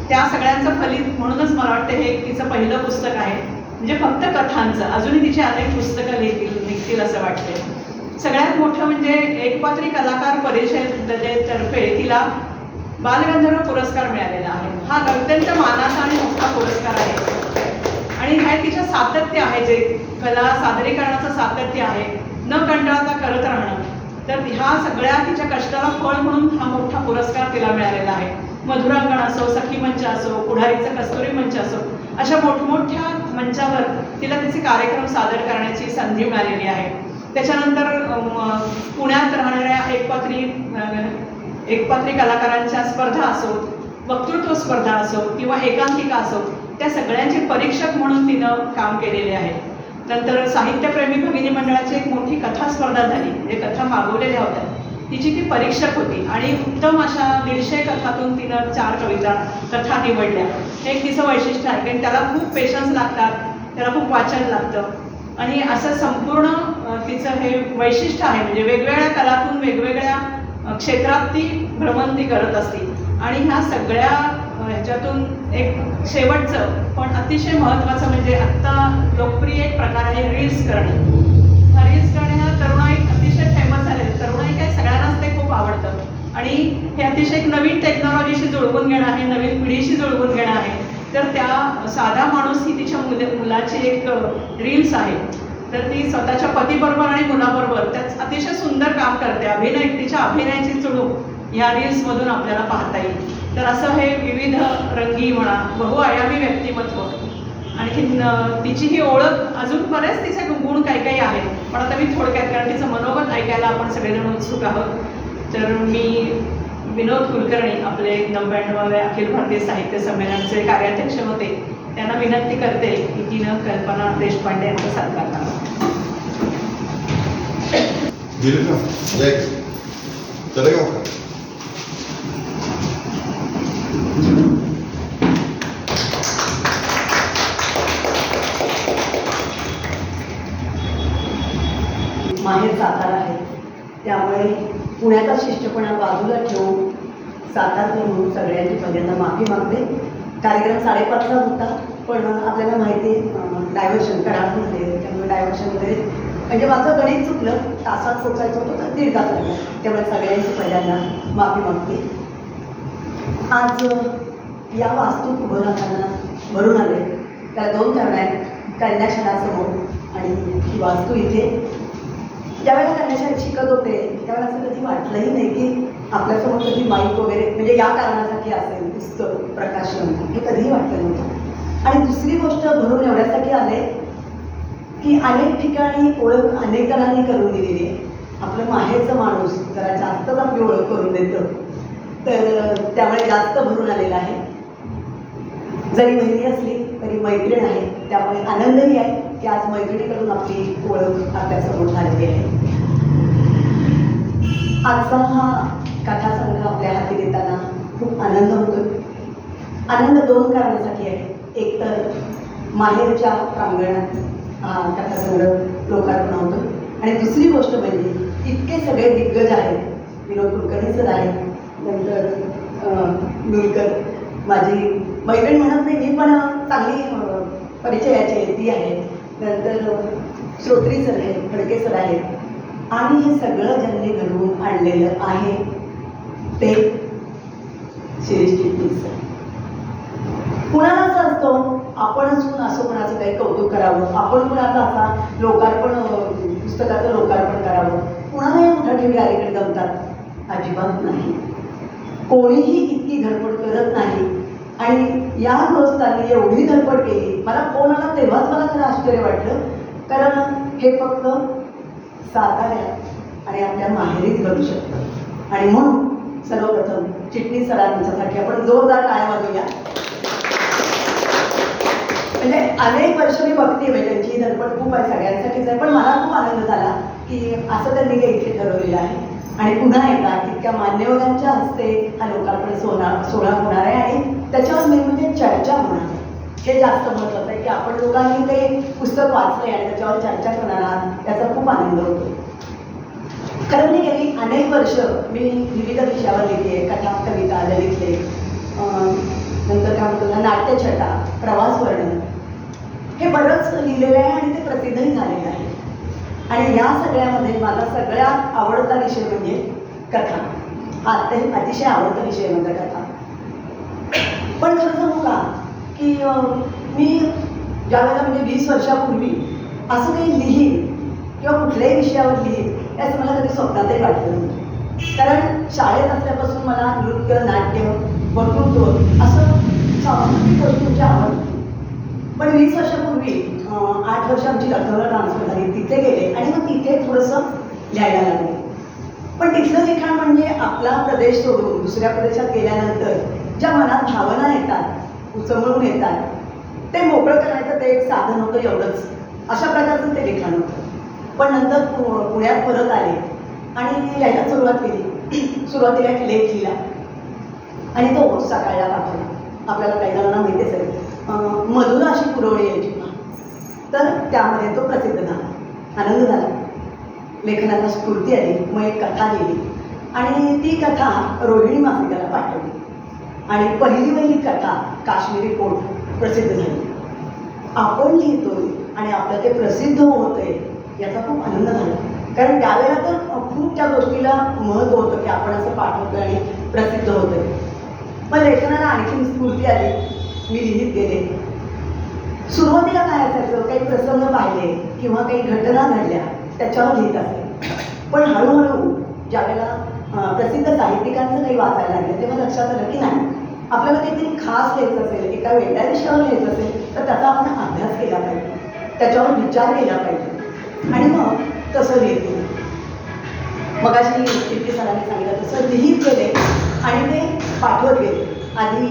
Speaker 1: त्या सगळ्यांचं फलित म्हणूनच मला वाटतं हे तिचं पहिलं पुस्तक आहे. म्हणजे फक्त कथांचं, अजूनही तिची अनेक पुस्तकं निघतील असं वाटते. सगळ्यात मोठं म्हणजे एकपात्री कलाकार परिषदेतर्फे तिला बालगंधर्व पुरस्कार मिळालेला आहे. हा अत्यंत मानाचा आणि मोठा पुरस्कार आहे. आणि हे तिचं सातत्य आहे, जे कला सादरीकरणाचं सातत्य आहे, न कंटाळता करत राहणं. तर ह्या सगळ्या तिच्या कष्टाला फळ म्हणून हा मोठा पुरस्कार तिला मिळालेला आहे. मधुरांगण असो, सखी मंच असो, पुढारीचा कस्तुरी मंच असो, अशा मोठमोठ्या मंचावर तिला तिचे कार्यक्रम सादर करण्याची संधी मिळालेली आहे. त्याच्यानंतर पुण्यात राहणाऱ्या एकपात्री कलाकारांच्या स्पर्धा असो, वक्तृत्व स्पर्धा असो किंवा एकांकिका असो, त्या सगळ्यांचे परीक्षक म्हणून तिनं काम केलेले आहे. नंतर साहित्यप्रेमी भगिनी मंडळाची एक मोठी कथा स्पर्धा झाली, म्हणजे कथा मागवलेल्या होत्या, तिची ती परीक्षक होती. आणि उत्तम अशा 150 कथातून तिनं 4 कथा निवडल्या. हे एक तिचं वैशिष्ट्य आहे, कारण त्याला खूप पेशन्स लागतात, त्याला खूप वाचन लागतं. आणि असं संपूर्ण तिचं हे वैशिष्ट्य आहे. म्हणजे वेगवेगळ्या कलातून वेगवेगळ्या क्षेत्रात ती भ्रमंती करत असते. आणि ह्या सगळ्या ह्याच्यातून एक शेवटचं पण अतिशय महत्त्वाचं म्हणजे आत्ता लोकप्रिय एक प्रकार आहे रील्स करणं. रील्स करणे हा तरुणाई अतिशय फेमस झाले. तरुणाई काय सगळ्यांनाच ते खूप आवडतं. आणि हे अतिशय एक नवीन टेक्नॉलॉजीशी जुळवून घेणं आहे, नवीन पिढीशी जुळवून घेणं आहे. तर त्या साधा माणूस ही तिच्या मुलाची एक रील्स आहे. तर ती स्वतःच्या पतीबरोबर आणि मुलाबरोबर त्याच अतिशय सुंदर काम करते. तिच्या अभिनयाची चुळूक ह्या रील्समधून आपल्याला पाहता येईल. तर असं हे विविध रंगी म्हणा, बहुआयामी व्यक्तिमत्व. आणखी तिची ही ओळख, अजून बरेच तिचे गुण काही आहेत, पण आता मी थोडक्यात, कारण तिचं मनोगत ऐकायला आपण सगळेजण उत्सुक आहोत. तर मी विनोद कुलकर्णी, आपले 99व्या अखिल भारतीय साहित्य संमेलनाचे कार्याध्यक्ष होते, त्यांना विनंती करते की तिनं कल्पना देशपांडे यांचा सत्कार करावा.
Speaker 3: माहेर सातारा आहे, त्यामुळे पुण्याचा शिष्टपणा बाजूला ठेवून सातारा म्हणून सगळ्यांची पहिल्यांदा माफी मागते. कार्यक्रम 5:30चा होता, पण आपल्याला माहिती आहे डायव्हर्शन करायला झाले, त्यामुळे डायव्हर्शनमध्ये म्हणजे माझं गणित चुकलं. तासात पोचायचं होतं तर 1.5 तास लागला, त्यामुळे सगळ्यांची पहिल्यांदा माफी मागते. आज या वास्तूत उभं राहताना भरून आले, त्याला 2 कारणं आहेत. कन्याशाळासमोर आणि ही वास्तू इथे. ज्यावेळेला कन्याशाळेत शिकत होते त्यावेळेला असं कधी वाटलंही नाही की आपल्यासमोर कधी माईक वगैरे म्हणजे या कारणासाठी असेल, पुस्तक प्रकाशन, हे कधीही वाटलं नव्हतं. आणि दुसरी गोष्ट भरून एवढ्यासाठी आले की अनेक ठिकाणी ओळख अनेक जणांनी करून दिलेली आहे. आपलं माहेरचं माणूस जरा जास्तच आपली ओळख करून देतं, तर त्यामुळे जास्त भरून आलेला आहे. जरी महिनी असली तरी मैत्रीण आहे, त्यामुळे आनंदही आहे की आज मैत्रिणीकडून आपली ओळख आपल्यासमोर झालेली आहे. आजचा हा कथासंग्रह आपल्या हाती देताना खूप आनंद होतो. आनंद 2 कारणासाठी आहे. एक तर माहेरच्या प्रांगणात हा कथासंग्रह लोकार्पण होतो, आणि दुसरी गोष्ट म्हणजे इतके सगळे दिग्गज आहेत. विनोद कुलकर्णी सर आहेत, नंतर नुलकर माझी मैत्रीण म्हणत नाही मी, पण चांगली परिचयाची आहे ती आहे. नंतर श्रोत्री सर आहेत, फडके सर आहेत. आणि हे सगळं ज्यांनी घडवून आणलेलं आहे ते शिरीष चिटणीस सर. कुणाला असं असतो आपणच असं कुणाचं काही कौतुक करावं, आपण कुणाचं असा लोकार्पण पुस्तकाचं लोकार्पण करावं, कुणालाही मोठ्या ठेवी अलीकडे जमतात? अजिबात नाही. कोणीही इतकी धडपड करत नाही. आणि या गृहस्थांनी एवढी धडपड केली. मला फोन आला तेव्हाच मला खरं आश्चर्य वाटलं, कारण हे फक्त साताऱ्यात आणि आपल्या माहेरीच घडू शकतं. आणि म्हणून सर्वप्रथम चिटणीस सरांच्यासाठी आपण जोरदार टाळ्या वाजवूया. म्हणजे अनेक वर्ष मी बघते, म्हणजे त्यांची धडपड खूप आहे, सगळ्यांसाठीच आहे, पण मला खूप आनंद झाला की असं त्यांनी काही इथे ठरवलेलं आहे. आणि पुन्हा एकदा इतक्या मान्यवरांच्या हस्ते हा लोकार्पण सोहळा होणार आहे, आणि त्याच्यावर मेन म्हणजे चर्चा होणार आहे. हे जास्त महत्त्वाचं आहे की आपण लोकांनी ते पुस्तक वाचलंय आणि त्याच्यावर चर्चा करणार आहात, त्याचा खूप आनंद होतो. खरं म्हणजे गेली अनेक वर्ष मी विविध विषयावर लिहिते, कथा, कविता, ललित लेख, नंतर काय म्हणतो नाट्यछटा, प्रवास वर्णन, हे बरंच लिहिलेलं आहे आणि ते प्रसिद्धही झालेलं आहे. आणि या सगळ्यामध्ये माझा सगळ्यात आवडता विषय म्हणजे कथा. हा अतिशय आवडता विषय म्हणजे कथा. पण खरं सांगू का की मी ज्यावेळेला म्हणजे 20 वर्षापूर्वी असं काही लिहीन किंवा कुठल्याही विषयावर लिहीन याचं मला कधी स्वप्नातही वाटलं नव्हतं. कारण शाळेत असल्यापासून मला नृत्य, नाट्य, वक्तृत्व असं सांस्कृतिक गोष्टींची आवड होती. पण 20 वर्षापूर्वी 8 वर्ष आमची लखनौला ट्रान्सफर झाली, तिथे गेले आणि मग तिथे थोडंसं लिहायला लागले. पण तिथलं लिखाण म्हणजे आपला प्रदेश सोडून दुसऱ्या प्रदेशात गेल्यानंतर ज्या मनात भावना येतात, उचमळून येतात, ते मोकळं करण्याचं ते एक साधन होतं, एवढंच. अशा प्रकारचं ते लिखाण होतं. पण नंतर पुण्यात परत आले आणि लिहायला सुरुवात केली. सुरुवातीला एक लेख लिहिला आणि तो सकाळला पाठवला. आपल्याला काही जणांना माहितीच आहे, मधुरा अशी पुरवणी यायची ना, तर त्यामध्ये तो प्रसिद्ध झाला. आनंद झाला, लेखनाला स्फूर्ती आली. मग एक कथा लिहिली आणि ती कथा रोहिणी मासिकाला पाठवली आणि पहिली कथा काश्मीरी कोट प्रसिद्ध झाली. आपण लिहितोय आणि आपलं ते प्रसिद्ध होतंय याचा खूप आनंद झाला. कारण त्यावेळेला तर खूप त्या गोष्टीला महत्त्व होतं की आपण असं पाठवतोय आणि प्रसिद्ध होतोय. मग लेखनाला आणखी स्फूर्ती आली, मी लिहित गेले. सुरुवातीला काय असायचं, काही प्रसंग पाहिले किंवा काही घटना घडल्या त्याच्यावर लिहित असेल. पण हळूहळू ज्यावेळेला प्रसिद्ध साहित्यिकांचं काही वाचायला लागलं तेव्हा लक्षात आलं की नाही, आपल्याला काहीतरी खास लिहायचं असेल, एका वेगळ्या विषयावर लिहायचं असेल तर त्याचा आपण अभ्यास केला पाहिजे, त्याच्यावर विचार केला पाहिजे आणि मग तसं लिहिते. मगाशी चित्ती सरांनी सांगितलं तसं लिहित गेले आणि ते पाठवत गेले. आधी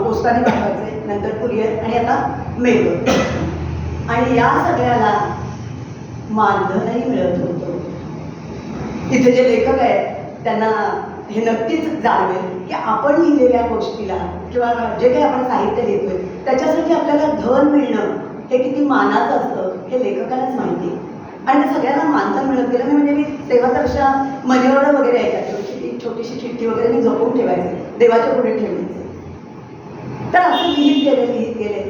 Speaker 3: पोस्टाने पाठवायचे, नंतर कुरिअर आणि आता मेलवर. आणि या सगळ्याला मानधनही मिळत होतं. इथे जे लेखक आहेत त्यांना हे नक्कीच जाणवेल की आपण लिहिलेल्या गोष्टीला किंवा जे काही आपण साहित्य लिहितोय त्याच्यासाठी आपल्याला धन मिळणं हे किती मानाचं असतं हे लेखकालाच माहिती. आणि त्या सगळ्यांना मानधन मिळत गेलं. म्हणजे मी तेव्हा तर अशा मनीऑर्डर वगैरे यायच्या, छोटीशी चिठ्ठी वगैरे मी जपून ठेवायचे, देवाच्या पुढे ठेवायचे. तर असं लिहित गेले,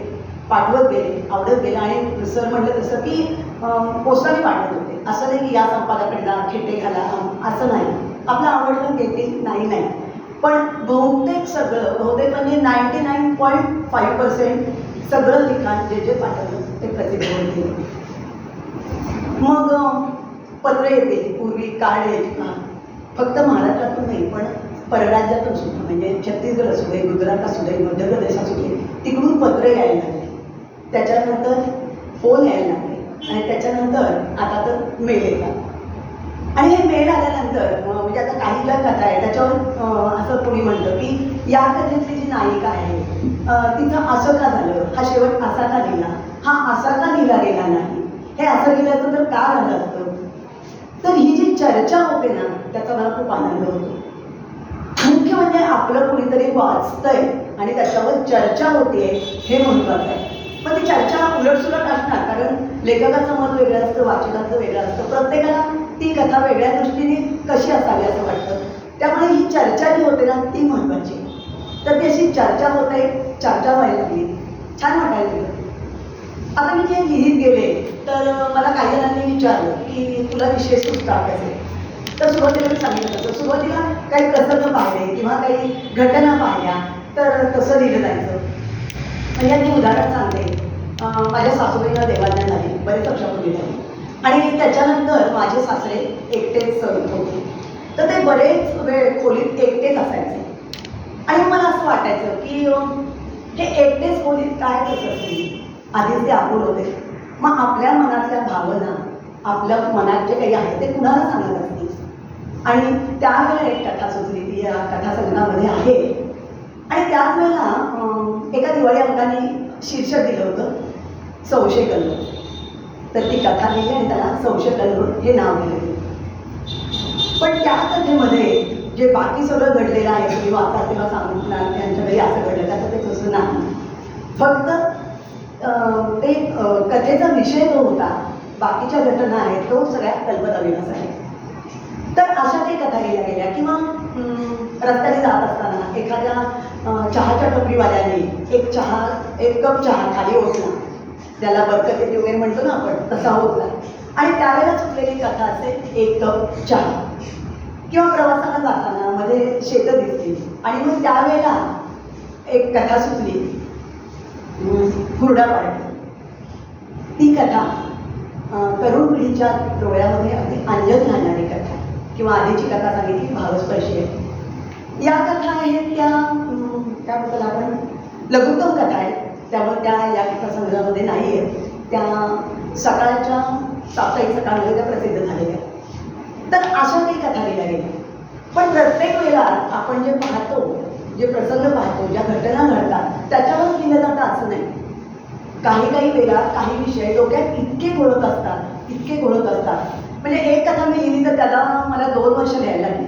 Speaker 3: पाठवत गेले, आवडत गेलं. आणि सर म्हटलं तसं की पोस्टाने पाठवत होते. असं नाही की या संपादकाकडे जा, खेटे घाला, असं नाही. आपलं आवडलं घेतील, नाही. पण बहुतेक म्हणजे 99.5% सगळं लिखाण जे पाठवलं ते प्रसिद्ध होत गेलं. मग पत्र येते, पूर्वी कार्ड यायची का, फक्त महाराष्ट्रातून नाही पण परराज्यातून सुद्धा, म्हणजे छत्तीसगड असू दे, गुजरात असू दे, मध्य प्रदेश असू दे, तिकडून पत्र यायला लागले. त्याच्यानंतर फोन यायला लागले आणि त्याच्यानंतर आता तर मेल येतात. आणि हे मेल आल्यानंतर म्हणजे आता काही ज्या कथा आहे त्याच्यावर असं कोणी म्हणतं की या कथेतली जी नायिका आहे तिचं असं का झालं, हा शेवट असा का लिहिला, हा असा का लिहिला गेला नाही, हे असं लिहिल्याचं तर का झालं असतं. तर ही जी चर्चा होते ना त्याचा मला खूप आनंद होतो. मुख्य म्हणजे आपलं कुणीतरी वाचतंय आणि त्याच्यावर चर्चा होते हे महत्त्वाचं आहे. पण ती चर्चा उलटसुलट असणार, कारण लेखकाचं मत वेगळं असतं, वाचकाचं वेगळं असतं. प्रत्येकाला ती कथा वेगळ्या दृष्टीने कशी असावी असं वाटतं. त्यामुळे ही चर्चा जी होते ना ती महत्त्वाची. तर ती अशी चर्चा होते, चर्चा व्हायला लागली, छान वाटायला लागलं. आता मी जे लिहित गेले तर मला काही जणांनी विचारलं की तुला विषय सुचतात कसे. तर सुरुवातीला मी सांगितलं तसं, सुरुवातीला काही प्रसंग पाहिले किंवा काही घटना पाहिल्या तर तसं लिहिलं जायचं. म्हणजे मी उदाहरण सांगते. माझ्या सासूबाईंना देवाज्ञा झाली, बरेच वर्षापूर्वी झाली. आणि त्याच्यानंतर माझे सासरे एकटेच होते. तर ते बरेच वेळ खोलीत एकटेच असायचे. आणि मला असं वाटायचं की हे एकटेच खोलीत काय करत असतील. आधीच ते आपूल होते, मग आपल्या मनातल्या भावना, आपल्या मनात जे काही आहे ते कुणाला सांगत असतील. आणि त्यावेळेला एक कथा सुचली, ती या कथासंग्रहामध्ये आहे. आणि त्याच वेळेला एका दिवाळी अंकाने शीर्षक दिलं होतं संशयकल्लोळ. तर ती कथा लिहिली आणि त्याला संशयकल्लोळ हे नाव दिलं. पण त्या कथेमध्ये जे बाकी सगळं घडलेलं आहे, तुम्ही वाचा तेव्हा सांगणार त्यांच्या घरी असं घडलं, त्याचं ते तसं नाही. फक्त ते कथेचा विषय जो होता, बाकीच्या घटना आहेत तो सगळ्या कल्पनाविलास आहे. तर अशा काही कथा लिहिल्या गेल्या. किंवा रस्त्याने जात असताना एखाद्या चहाच्या टपरीवाल्याने एक कप चहा खाली ओतला, ज्याला बरकती वगैरे म्हणतो ना आपण, तसा ओतला, आणि त्यावेळेला सुटलेली कथा असेल एक कप चहा. किंवा प्रवासाला जाताना मध्ये शेतं दिसली आणि मग त्यावेळेला एक कथा सुचली, हुरडा पार्टी. ती कथा तरुण पिढीच्या डोळ्यामध्ये अगदी अंजन घालणारी कथा. किंवा आधीची कथा सांगितली भावस्पर्शी आहे. या कथा आहेत त्या काय म्हणतात आपण लघुत्तम कथा आहेत, त्यामुळे त्या या कथा संग्रहामध्ये नाही आहेत. त्या सकाळच्या साप्ताहिक सकाळमध्ये त्या प्रसिद्ध झालेल्या. तर अशा काही कथा लिहिल्या गेल्या. पण प्रत्येक वेळेला आपण जे पाहतो, जे प्रसंग पाहतो, ज्या घटना घडतात त्याच्यावर लिहिलं जातं असं नाही. काही वेळेला काही विषय डोक्यात इतके घोळत असतात म्हणजे एक कथा मी लिहिली तर त्याला मला 2 वर्ष लिहायला लागली.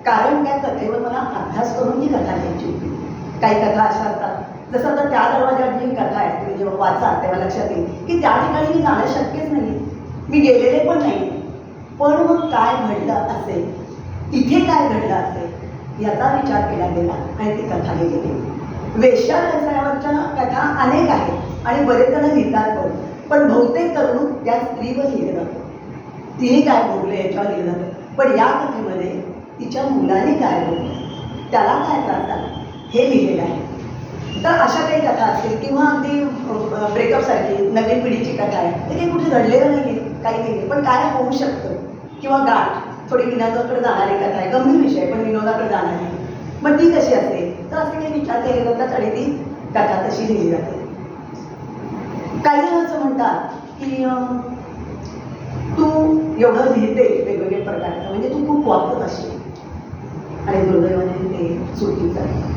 Speaker 3: कारण त्या कथेवर मला अभ्यास करून ही कथा लिहायची होती. काही कथा अशा असतात, जसं आता त्या दरवाजात जी कथा आहे तुम्ही जेव्हा वाचा तेव्हा लक्षात येईल की त्या ठिकाणी मी जाणं शक्यच नाही, मी गेलेले पण नाही. पण मग काय घडलं असेल, इथे काय घडलं असेल याचा विचार केला गेला आणि ती कथा लिहिली गेली. वेश्या व्यवसायावरच्या कथा अनेक आहेत आणि बरेच जण लिहितात पण बहुतेक करून त्या स्त्रीवर लिहिलं जातं. तिने काय भोगलं याच्यावर लिहिलं जातं. पण या कथेमध्ये तिच्या मुलाने काय भोगलं, त्याला काय त्रास झाला हे लिहिलेलं आहे. तर अशा काही कथा असतील किंवा अगदी ब्रेकअपसारखी नवीन पिढीची कथा आहे, ते काही कुठे घडलेलं नाही आहे, काही नाही, पण काय होऊ शकतं. किंवा गाठ थोडी विनोदाकडे जाणारी कथा आहे, गंभीर विषय पण विनोदाकडे जाणारी, मग ती कशी असेल. तर असे काही विचार केले जातात आणि ती कथा तशी लिहिली जाते. काही जण असं म्हणतात की तू एवढं लिहिते वेगवेगळ्या प्रकारचं म्हणजे तू खूप वाचत असेल, आणि दुर्दैवाने ते चुकीचं आहे.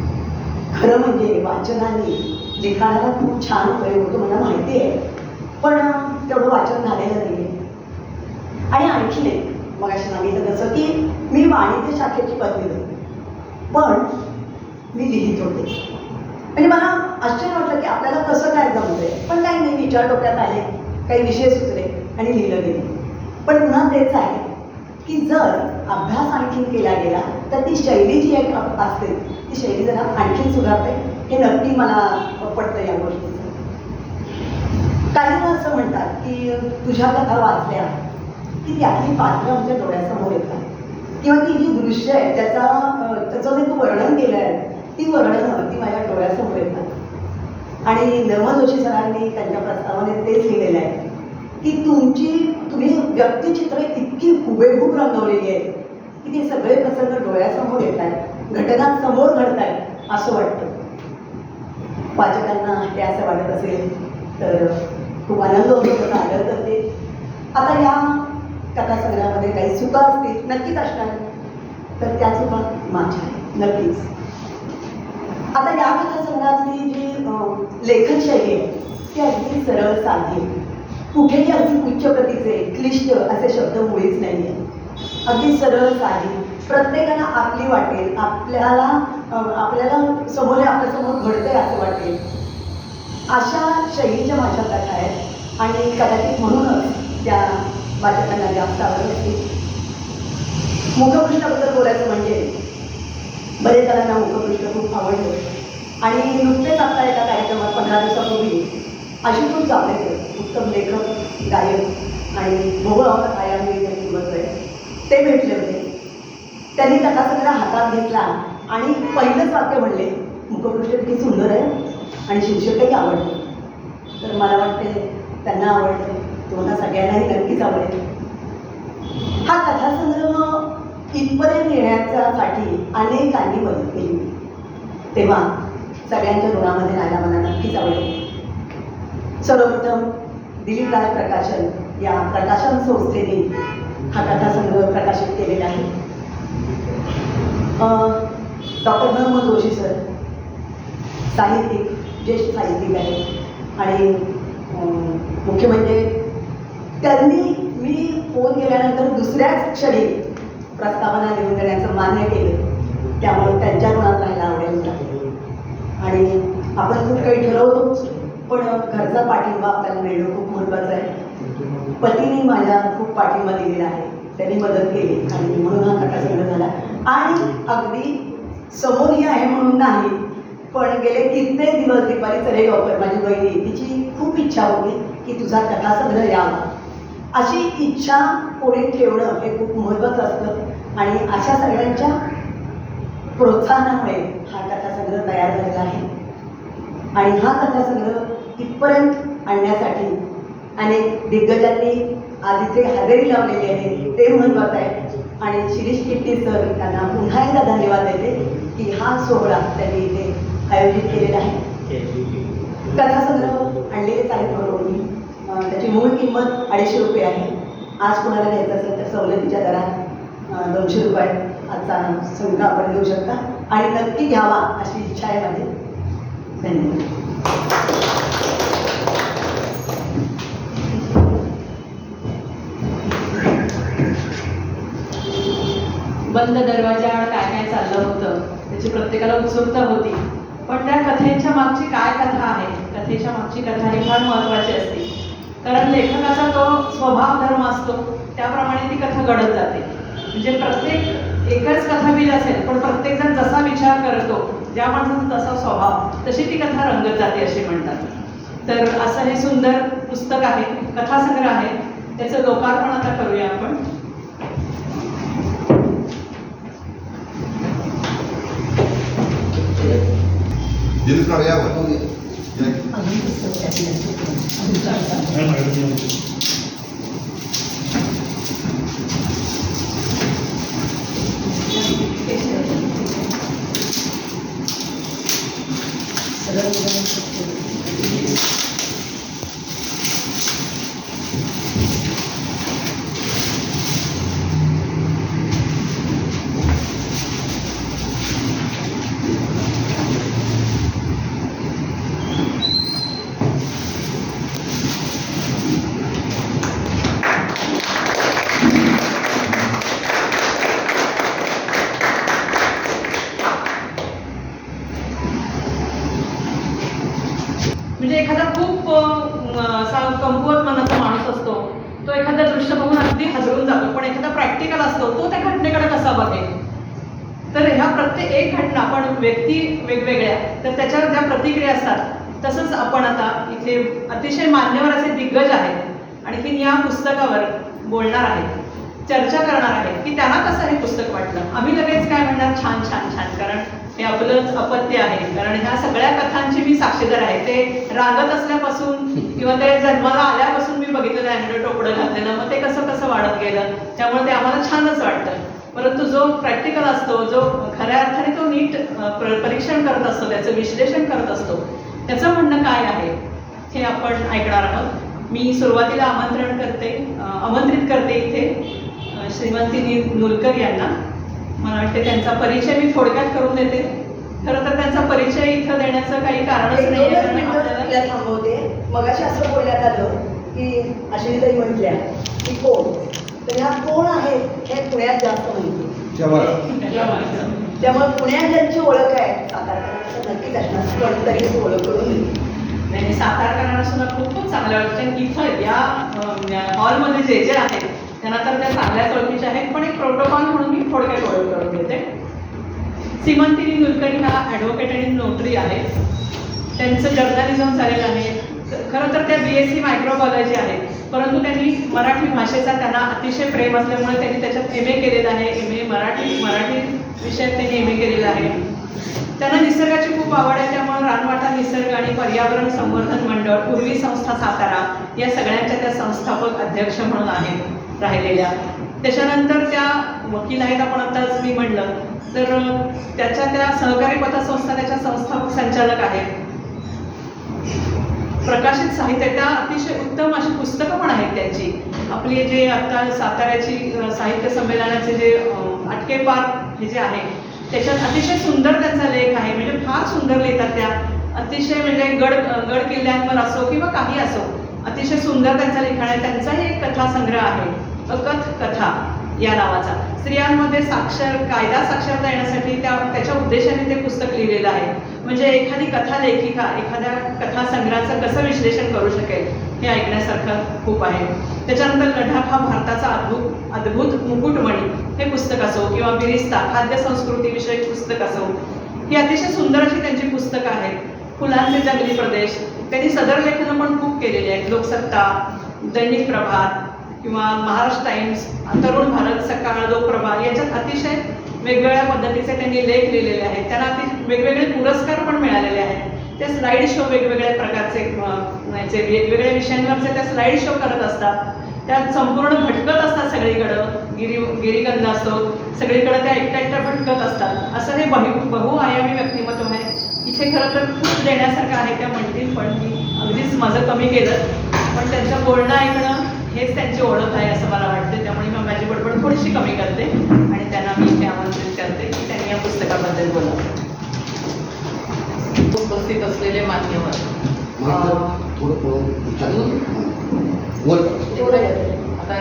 Speaker 3: खरं म्हणजे वाचनाने लिखाणाला खूप छान उपयोग होतो मला माहिती आहे, पण तेवढं वाचन झालेलं नाही आहे. आणि आणखी नाही, मग अशी सांगितलं तसं की मी वाणिज्य शाखेची पदवी होती, पण मी लिहित होते. म्हणजे मला आश्चर्य वाटलं की आपल्याला कसं काय जमतंय. पण काही नाही, विचार डोक्यात आले, काही विषय सुचले आणि लिहिलं गेलं. पण पुन्हा तेच आहे की जर अभ्यास आणखीन केला गेला तर ती शैली जी एक असते ती शैली जरा आणखीन सुधारते. हे नक्की मला पटतं या गोष्टीचं. काही जण असं म्हणतात की तुझ्या कथा वाचल्या की त्यातली पात्रं आमच्या डोळ्यासमोर येतात, किंवा ती जी दृश्य आहे त्याचं जे तू वर्णन केलं आहे ती वर्णनं ती माझ्या डोळ्यासमोर येतात. आणि नर्मद जोशी सरांनी त्यांच्या प्रस्तावाने तेच लिहिलेलं आहे की तुम्ही व्यक्तिचित्र इतकी हुबेहूब रंगवलेली आहे की ते सगळे प्रसंग डोळ्यासमोर येत आहेत, घटना समोर घडत आहेत असं वाटतं. वाचकांना ते असं वाटत असेल तर खूप आनंद होतो, त्याचा आदर करते. आता या कथासंग्रहामध्ये काही चुका असतील, नक्कीच असणार, तर त्या चुका माझ्या आहेत नक्कीच. आता या कथासंग्रहातली जी लेखन शैली आहे ती अगदी सरळ साधी, कुठेही अगदी उच्च प्रतीचे क्लिष्ट असे शब्द मुळीच नाही आहे. अगदी सरळ साधी, प्रत्येकाला आपली वाटेल, आपल्याला समोर आपल्यासमोर घडतंय असं वाटेल अशा शैलीच्या माझ्या कथा आहेत. आणि कदाचित म्हणूनच त्या वाचकांना जास्त आवडत असतील. मुखपृष्ठाबद्दल बोलायचं म्हणजे बरेच जणांना मुखपृष्ठ खूप आवडलं. आणि नुकतेच आता एका कार्यक्रमात 15 दिवसापूर्वी आशुतोष जावडेकर, उत्तम लेखक, गायक आणि भोगळावर आयामी आहे, ते भेटले होते. त्यांनी कथासंग्रह हातात घेतला आणि पहिलंच वाक्य म्हणले, मुखपृष्ठ किती सुंदर आहे आणि शीर्षकही आवडलं. तर मला वाटते त्यांना आवडलं, तुम्हाला सगळ्यांनाही नक्कीच आवडेल. हा कथासंग्रह इथपर्यंत येण्यासाठी अनेकांनी मदत केली, तेव्हा सगळ्यांच्या ऋणामध्ये राहायला मला नक्कीच आवडेल. सर्वप्रथम दिलीप राज प्रकाशन या प्रकाशन संस्थेने हा कथासंग्रह प्रकाशित केलेला आहे. डॉक्टर नर्मद जोशी सर साहित्यिक, ज्येष्ठ साहित्यिक आहेत. आणि मुख्य म्हणजे त्यांनी मी फोन केल्यानंतर दुसऱ्याच क्षणी प्रस्तावना लिहून देण्याचं मान्य केलं, त्यामुळे त्यांच्या ऋणात राहायला आवडेल मला. आणि आपण खूप काही ठरवतो, पण घरचा पाठिंबा आपल्याला मिळणं खूप महत्त्वाचं आहे. पतीने माझ्या खूप पाठिंबा दिलेला आहे. त्यांनी मदत केली आणि म्हणून हा कथासंग्रह झाला. आणि अगदी समोरही आहे म्हणून नाही, पण गेले कित्येक दिवस दीपाली तरेगावकर माझी बहिणी तिची खूप इच्छा होती की तुझा कथासंग्रह यावा. अशी इच्छा कोणी ठेवणं हे खूप महत्त्वाचं असतं आणि अशा सगळ्यांच्या प्रोत्साहनामुळे हा कथासंग्रह तयार झालेला आहे. आणि हा कथासंग्रह इथपर्यंत आणण्यासाठी अनेक दिग्गजांनी आज इथे हजेरी लावलेली आहे, ते महत्त्वाचं आहे. आणि शिरीष किट्टी सर त्यांना पुन्हा एकदा धन्यवाद देते की हा सोहळा त्यांनी इथे आयोजित केलेला आहे. कथासंग्रह आणलेलेच आहेत बरोबर. त्याची मूळ किंमत 250 रुपये आहे. आज कोणाला घ्यायचं असेल तर सवलतीच्या दरात 200 रुपये आजचा संग्रह आपण घेऊ शकता आणि नक्की घ्यावा अशी इच्छा आहे माझी. धन्यवाद.
Speaker 1: बंद दरवाजाआड काय काय चाललं होतं त्याची प्रत्येकाला उत्सुकता होती. पण त्या कथेच्या मागची काय कथा आहे, कथेच्या मागची कथा ही फार महत्त्वाची असते. कारण लेखकाचा तो स्वभाव धर्म असतो त्याप्रमाणे ती कथा घडत जाते. म्हणजे प्रत्येक एकच कथा बीज असेल पण प्रत्येकजण जसा विचार करतो, ज्या माणसाचा तसा स्वभाव, तशी ती कथा रंगत जाते असे म्हणतात. तर असं हे सुंदर पुस्तक आहे, कथासंग्रह आहे. त्याचं लोकार्पण आता करूया आपण.
Speaker 2: दिल करूया म्हणजे एखादा खूप असा कमकुवत मनाचा माणूस असतो, तो एखाद्या दृश्य बघून अगदी हादरून जातो. पण एखादा प्रॅक्टिकल असतो, तो त्या घटनेकडे कसा बघेल. तर ह्या प्रत्येक एक घटना आपण व्यक्ती वेगवेगळ्या, तर त्याच्यावर ज्या प्रतिक्रिया असतात तसंच आपण आता इथे अतिशय मान्यवर असे दिग्गज आहेत आणखीन या पुस्तकावर बोलणार आहेत, चर्चा करणार आहेत की त्यांना कसं हे पुस्तक वाटलं. आम्ही लगेच काय म्हणणार, छान छान छान, कारण हे आपलंच अपत्य आहे. कारण ह्या सगळ्या कथांची मी साक्षीदार आहे. ते रागत असल्यापासून किंवा ते जन्माला आल्यापासून मी बघितलेलं आहे टोपडं घातलेलं, मग ते कसं कसं वाढत गेलं. त्यामुळे ते आम्हाला छानच वाटतं. परंतु जो प्रॅक्टिकल असतो, जो खऱ्या अर्थाने तो नीट परीक्षण करत असतो, त्याचं विश्लेषण करत असतो, त्याचं म्हणणं काय आहे हे आपण ऐकणार आहोत. मी सुरुवातीला आमंत्रित करते इथे श्रीमंती नुलकर यांना. मला वाटते त्यांचा परिचय मी थोडक्यात करून देते. खरं तर त्यांचा परिचय इथं देण्याचं काही कारणच नाही आहे.
Speaker 3: थांबवते. मगाशी असं बोलण्यात आलं की अश्विनीताई म्हटल्या की कोण, तर ह्या कोण आहेत हे पुण्यात जास्त माहिती. त्यामुळे पुण्यात ज्यांची ओळख आहे सातारकरांचं नक्कीच असणार, पण तरी ओळख करून दिली.
Speaker 1: नाही, सातारकरांना सुद्धा खूपच चांगलं वाटतं. इथं या हॉलमध्ये जे जे आहेत त्यांना तर त्या चांगल्याच ओळखीच्या आहेत, पण एक प्रोटोकॉल म्हणून मी थोडक्यात ओळख करून देते. सीमंतिनी नुलकर्णी हा ॲडव्होकेट आणि नोटरी आहे. त्यांचं जर्नलिझम झालेलं आहे. खरं तर त्या BSc मायक्रोबायोलॉजी आहे, परंतु त्यांनी मराठी भाषेचा त्यांना अतिशय प्रेम असल्यामुळे त्यांनी त्याच्यात MA केलेलं आहे. MA मराठी विषयात त्यांनी MA केलेलं आहे. त्यांना निसर्गाची खूप आवड आहे, त्यामुळे रानवाटा निसर्ग आणि पर्यावरण संवर्धन मंडळ, पूर्वी संस्था सातारा या सगळ्यांच्या त्या संस्थापक अध्यक्ष म्हणून आहेत राहिलेल्या. त्याच्यानंतर त्या वकील आहेत. आपण आताच मी म्हणलं तर त्याच्या त्या सहकारी पतसंस्था त्याच्या संस्थापक संचालक आहेत. प्रकाशित साहित्य त्या अतिशय उत्तम अशी पुस्तकं पण आहेत त्यांची. आपली जे आता साताऱ्याची साहित्य संमेलनाचे जे अटके पार हे जे आहे त्याच्यात अतिशय सुंदर त्यांचा लेख आहे. म्हणजे फार सुंदर लिहितात त्या. अतिशय म्हणजे गड किल्ल्यांवर असो किंवा काही असो, अतिशय सुंदर त्यांचा लिखाण आहे. त्यांचाही एक कथासंग्रह आहे, अकथ कथा या नावाचा. स्त्रियांमध्ये कायदा साक्षरता येण्यासाठी त्याच्या उद्देशाने ते पुस्तक लिहिलेलं आहे. म्हणजे एखादी कथा लेखिका एखाद्या कथासंग्रहाचं कसं विश्लेषण करू शकेल हे ऐकण्यासारखं खूप आहे. त्याच्यानंतर लडाख हा भारताचा अद्भुत मुकुटमणी हे पुस्तक असो किंवा बिरिस्ता खाद्य संस्कृतीविषयक पुस्तक असो, ही अतिशय सुंदर अशी त्यांची पुस्तकं आहेत. फुलांचे जंगली प्रदेश, त्यांनी सदर लेखनं पण खूप केलेली आहेत. लोकसत्ता, दैनिक प्रभात किंवा महाराष्ट्र टाइम्स, तरुण भारत, सकाळ, लोकप्रभा याच्यात अतिशय वेगवेगळ्या पद्धतीचे त्यांनी लेख लिहिलेले आहेत. त्यांना वेगवेगळे पुरस्कार पण मिळालेले आहेत. ते स्लाईड शो वेगवेगळ्या प्रकारचे वेगवेगळ्या विषयांवरचे त्या स्लाईड शो करत असतात. त्या संपूर्ण भटकत असतात सगळीकडं, गिरिगंध असतो, सगळीकडे त्या एकट्या भटकत असतात. असं हे बहुआयामी व्यक्तिमत्व आहे. इथे खरं तर खूप देण्यासारखं आहे. त्या म्हणतील पण मी अगदीच माझं कमी केलं, पण त्यांचं बोलणं ऐकणं हेच त्यांची ओळख आहे असं मला वाटते. त्यामुळे मी माझी बडबड थोडीशी कमी करते आणि त्यांना मी इथे आमंत्रित करते की त्यांनी या पुस्तकाबद्दल बोलावं.
Speaker 4: उपस्थित असलेले मान्यवर, आता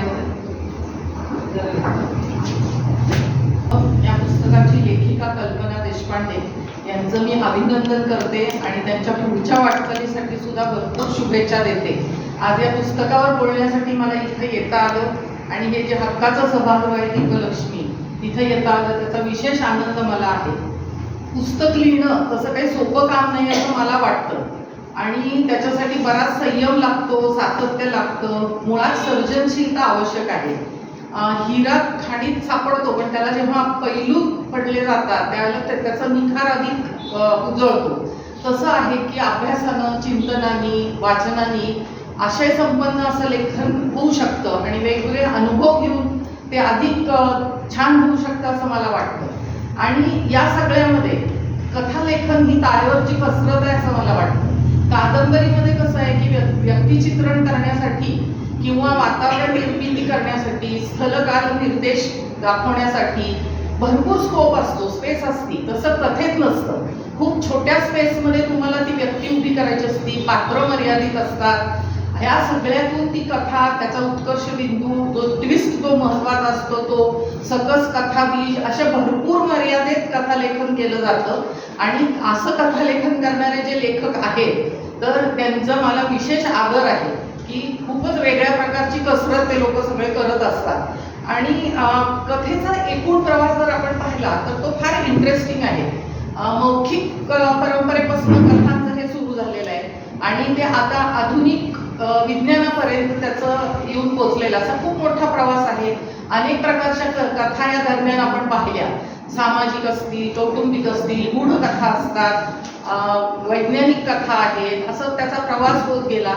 Speaker 4: या पुस्तकाची लेखिका कल्पना देशपांडे यांचं मी अभिनंदन करते आणि त्यांच्या पुढच्या वाटचालीसाठी सुद्धा भरपूर शुभेच्छा देते. आज या पुस्तकावर बोलण्यासाठी मला इथे येता आलं आणि हे जे हक्काचं सभागृह आहे दीपलक्ष्मी, तिथे येता आलं त्याचा विशेष आनंद मला आहे. पुस्तक लिहिणं तसं काही सोपं काम नाही असं मला वाटतं आणि त्याच्यासाठी बराच संयम लागतो, सातत्य लागतं, मुळात सर्जनशीलता आवश्यक आहे. हिरा खाणीत सापडतो पण त्याला जेव्हा पैलू पडले जातात त्यावेळेला त्याचा निखार अधिक उजळतो. तसं आहे की अभ्यासानं, चिंतनानी, वाचनानी आशय संपन्न असं लेखन होऊ शकतं आणि वेगवेगळे अनुभव घेऊन ते अधिक छान होऊ शकतं असं मला वाटतं. आणि या सगळ्यामध्ये कथालेखन ही तारेवरची कसरत आहे असं मला वाटतं. कादंबरीमध्ये कसं आहे की व्यक्तिचित्रण करण्यासाठी किंवा वातावरण निर्मिती करण्यासाठी, स्थलकाल निर्देश दाखवण्यासाठी भरपूर स्कोप असतो, स्पेस असती. तसं कथेत नसतं. खूप छोट्या स्पेसमध्ये तुम्हाला ती व्यक्ती उभी करायची असती, पात्र मर्यादित असतात. ह्या सगळ्यातून ती कथा, त्याचा उत्कर्ष बिंदू, जो ट्विस्ट जो महत्त्वाचा असतो, तो सकस कथाबीज, अशा भरपूर मर्यादेत कथालेखन केलं जातं. आणि असं कथालेखन करणारे जे लेखक आहेत तर त्यांचा मला विशेष आदर आहे की खूपच वेगळ्या प्रकारची कसरत ते लोक सगळे करत असतात. आणि कथेचा एकूण प्रवास जर आपण पाहिला तर तो फार इंटरेस्टिंग आहे. मौखिक परंपरेपासून कथांचं हे सुरू झालेलं आहे आणि ते आता आधुनिक विज्ञानापर्यंत त्याचं येऊन पोचलेला असा खूप मोठा प्रवास आहे. अनेक प्रकारच्या कथा या दरम्यान आपण पाहिल्या. सामाजिक असतील, कौटुंबिक असतील, गूढ कथा असतात, वैज्ञानिक कथा आहेत, असं त्याचा प्रवास होत गेला.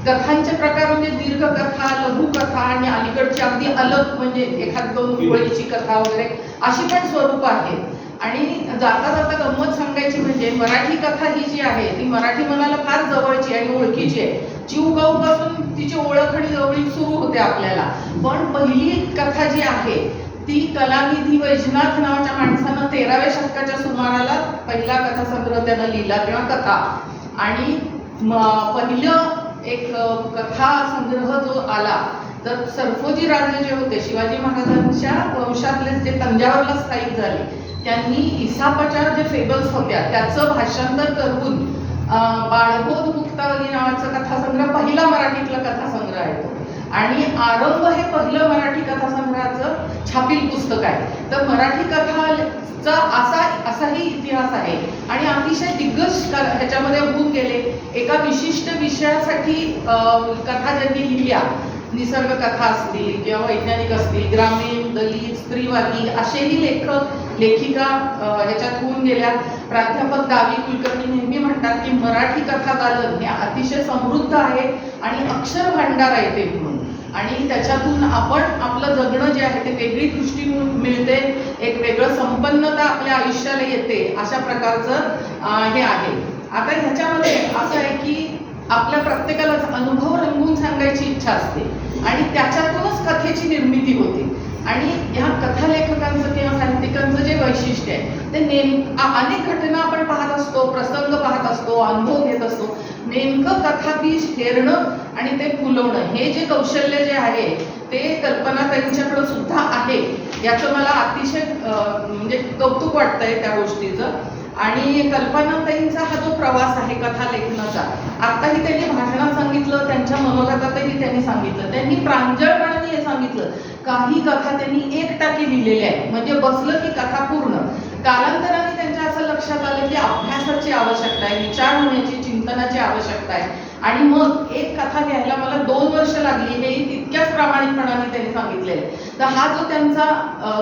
Speaker 4: कथांचे प्रकार म्हणजे दीर्घकथा, लघुकथा आणि अलीकडची अगदी अलग म्हणजे एखाद दोन ओळीची कथा वगैरे अशी पण स्वरूप आहेत. आणि जाता जाता गंमत सांगायची म्हणजे मराठी कथा ही जी आहे ती मराठी मनाला फार जवळची आणि ओळखीची आहे. चिवगाव पासून तिची ओळख आणि जवळीक सुरू होते आपल्याला. पण पहिली कथा जी आहे ती कलानिधी वैजनाथ नावाच्या माणसानं 13व्या शतकाच्या सुमाराला पहिला कथासंग्रह त्यानं लिहिला किंवा कथा. आणि पहिलं एक कथा संग्रह जो आला तर सरफोजी राजे जे होते शिवाजी महाराजांच्या वंशातले जे तंजावरला स्थायिक झाले त्यांनी इसापच्या जे फेबल्स होत्या त्याचं भाषांतर करून बाळबोध मुक्तावली नावाचा कथासंग्रह पहिला मराठीतला कथासंग्रह आहे तो. आणि आरंभ हे पहिलं मराठी कथासंग्रहाचं छापील पुस्तक आहे. तर मराठी कथाचा असाही इतिहास आहे आणि अतिशय दिग्गज ह्याच्यामध्ये होऊन गेले. एका विशिष्ट विषयासाठी कथा ज्यांनी लिहिल्या, निसर्ग कथा असतील किंवा वैज्ञानिक असतील, ग्रामीण, दलित, स्त्रीवादी असेही लेखक लेखिका ह्याच्यात होऊन गेल्या. प्राध्यापक दावी कुलकर्णी नेहमी म्हणतात की मराठी कथादालन हे अतिशय समृद्ध आहे आणि अक्षर भांडार आहे ते म्हणून. आणि त्याच्यातून आपण आपलं जगणं जे आहे ते वेगळी दृष्टी मिळते, एक वेगळं संपन्नता आपल्या आयुष्याला येते, अशा प्रकारचं हे आहे. आता ह्याच्यामध्ये असं आहे की आपल्या प्रत्येकालाच अनुभव रंगवून सांगायची इच्छा असते आणि त्याच्यातूनच कथेची निर्मिती होते. आणि ह्या कथालेखकांचं किंवा साहित्यिकांचं जे वैशिष्ट्य आहे ते अनेक घटना आपण पाहत असतो, प्रसंग पाहत असतो, अनुभव घेत असतो. नेमकं कथाबीज हेरणं आणि ते फुलवणं हे जे कौशल्य जे आहे ते कल्पना त्यांच्याकडं सुद्धा आहे. याचं मला अतिशय म्हणजे कौतुक वाटतंय त्या गोष्टीचं. आणि कल्पनाताईंचा हा जो प्रवास आहे कथा लेखनाचा, आत्ताही त्यांनी भाषणात सांगितलं, त्यांच्या मनोगतातही त्यांनी सांगितलं, त्यांनी प्रांजळपणाने हे सांगितलं, काही कथा त्यांनी 1% लिहिलेल्या आहे, म्हणजे बसलं की कथा पूर्ण. कालांतराने त्यांच्या असं लक्षात आलं की अभ्यासाची आवश्यकता आहे, विचार होण्याची, चिंतनाची आवश्यकता आहे, आणि मग एक कथा लिहायला मला 2 वर्ष लागली, हेही तितक्याच प्रामाणिकपणाने त्यांनी सांगितलेलं आहे. तर हा जो त्यांचा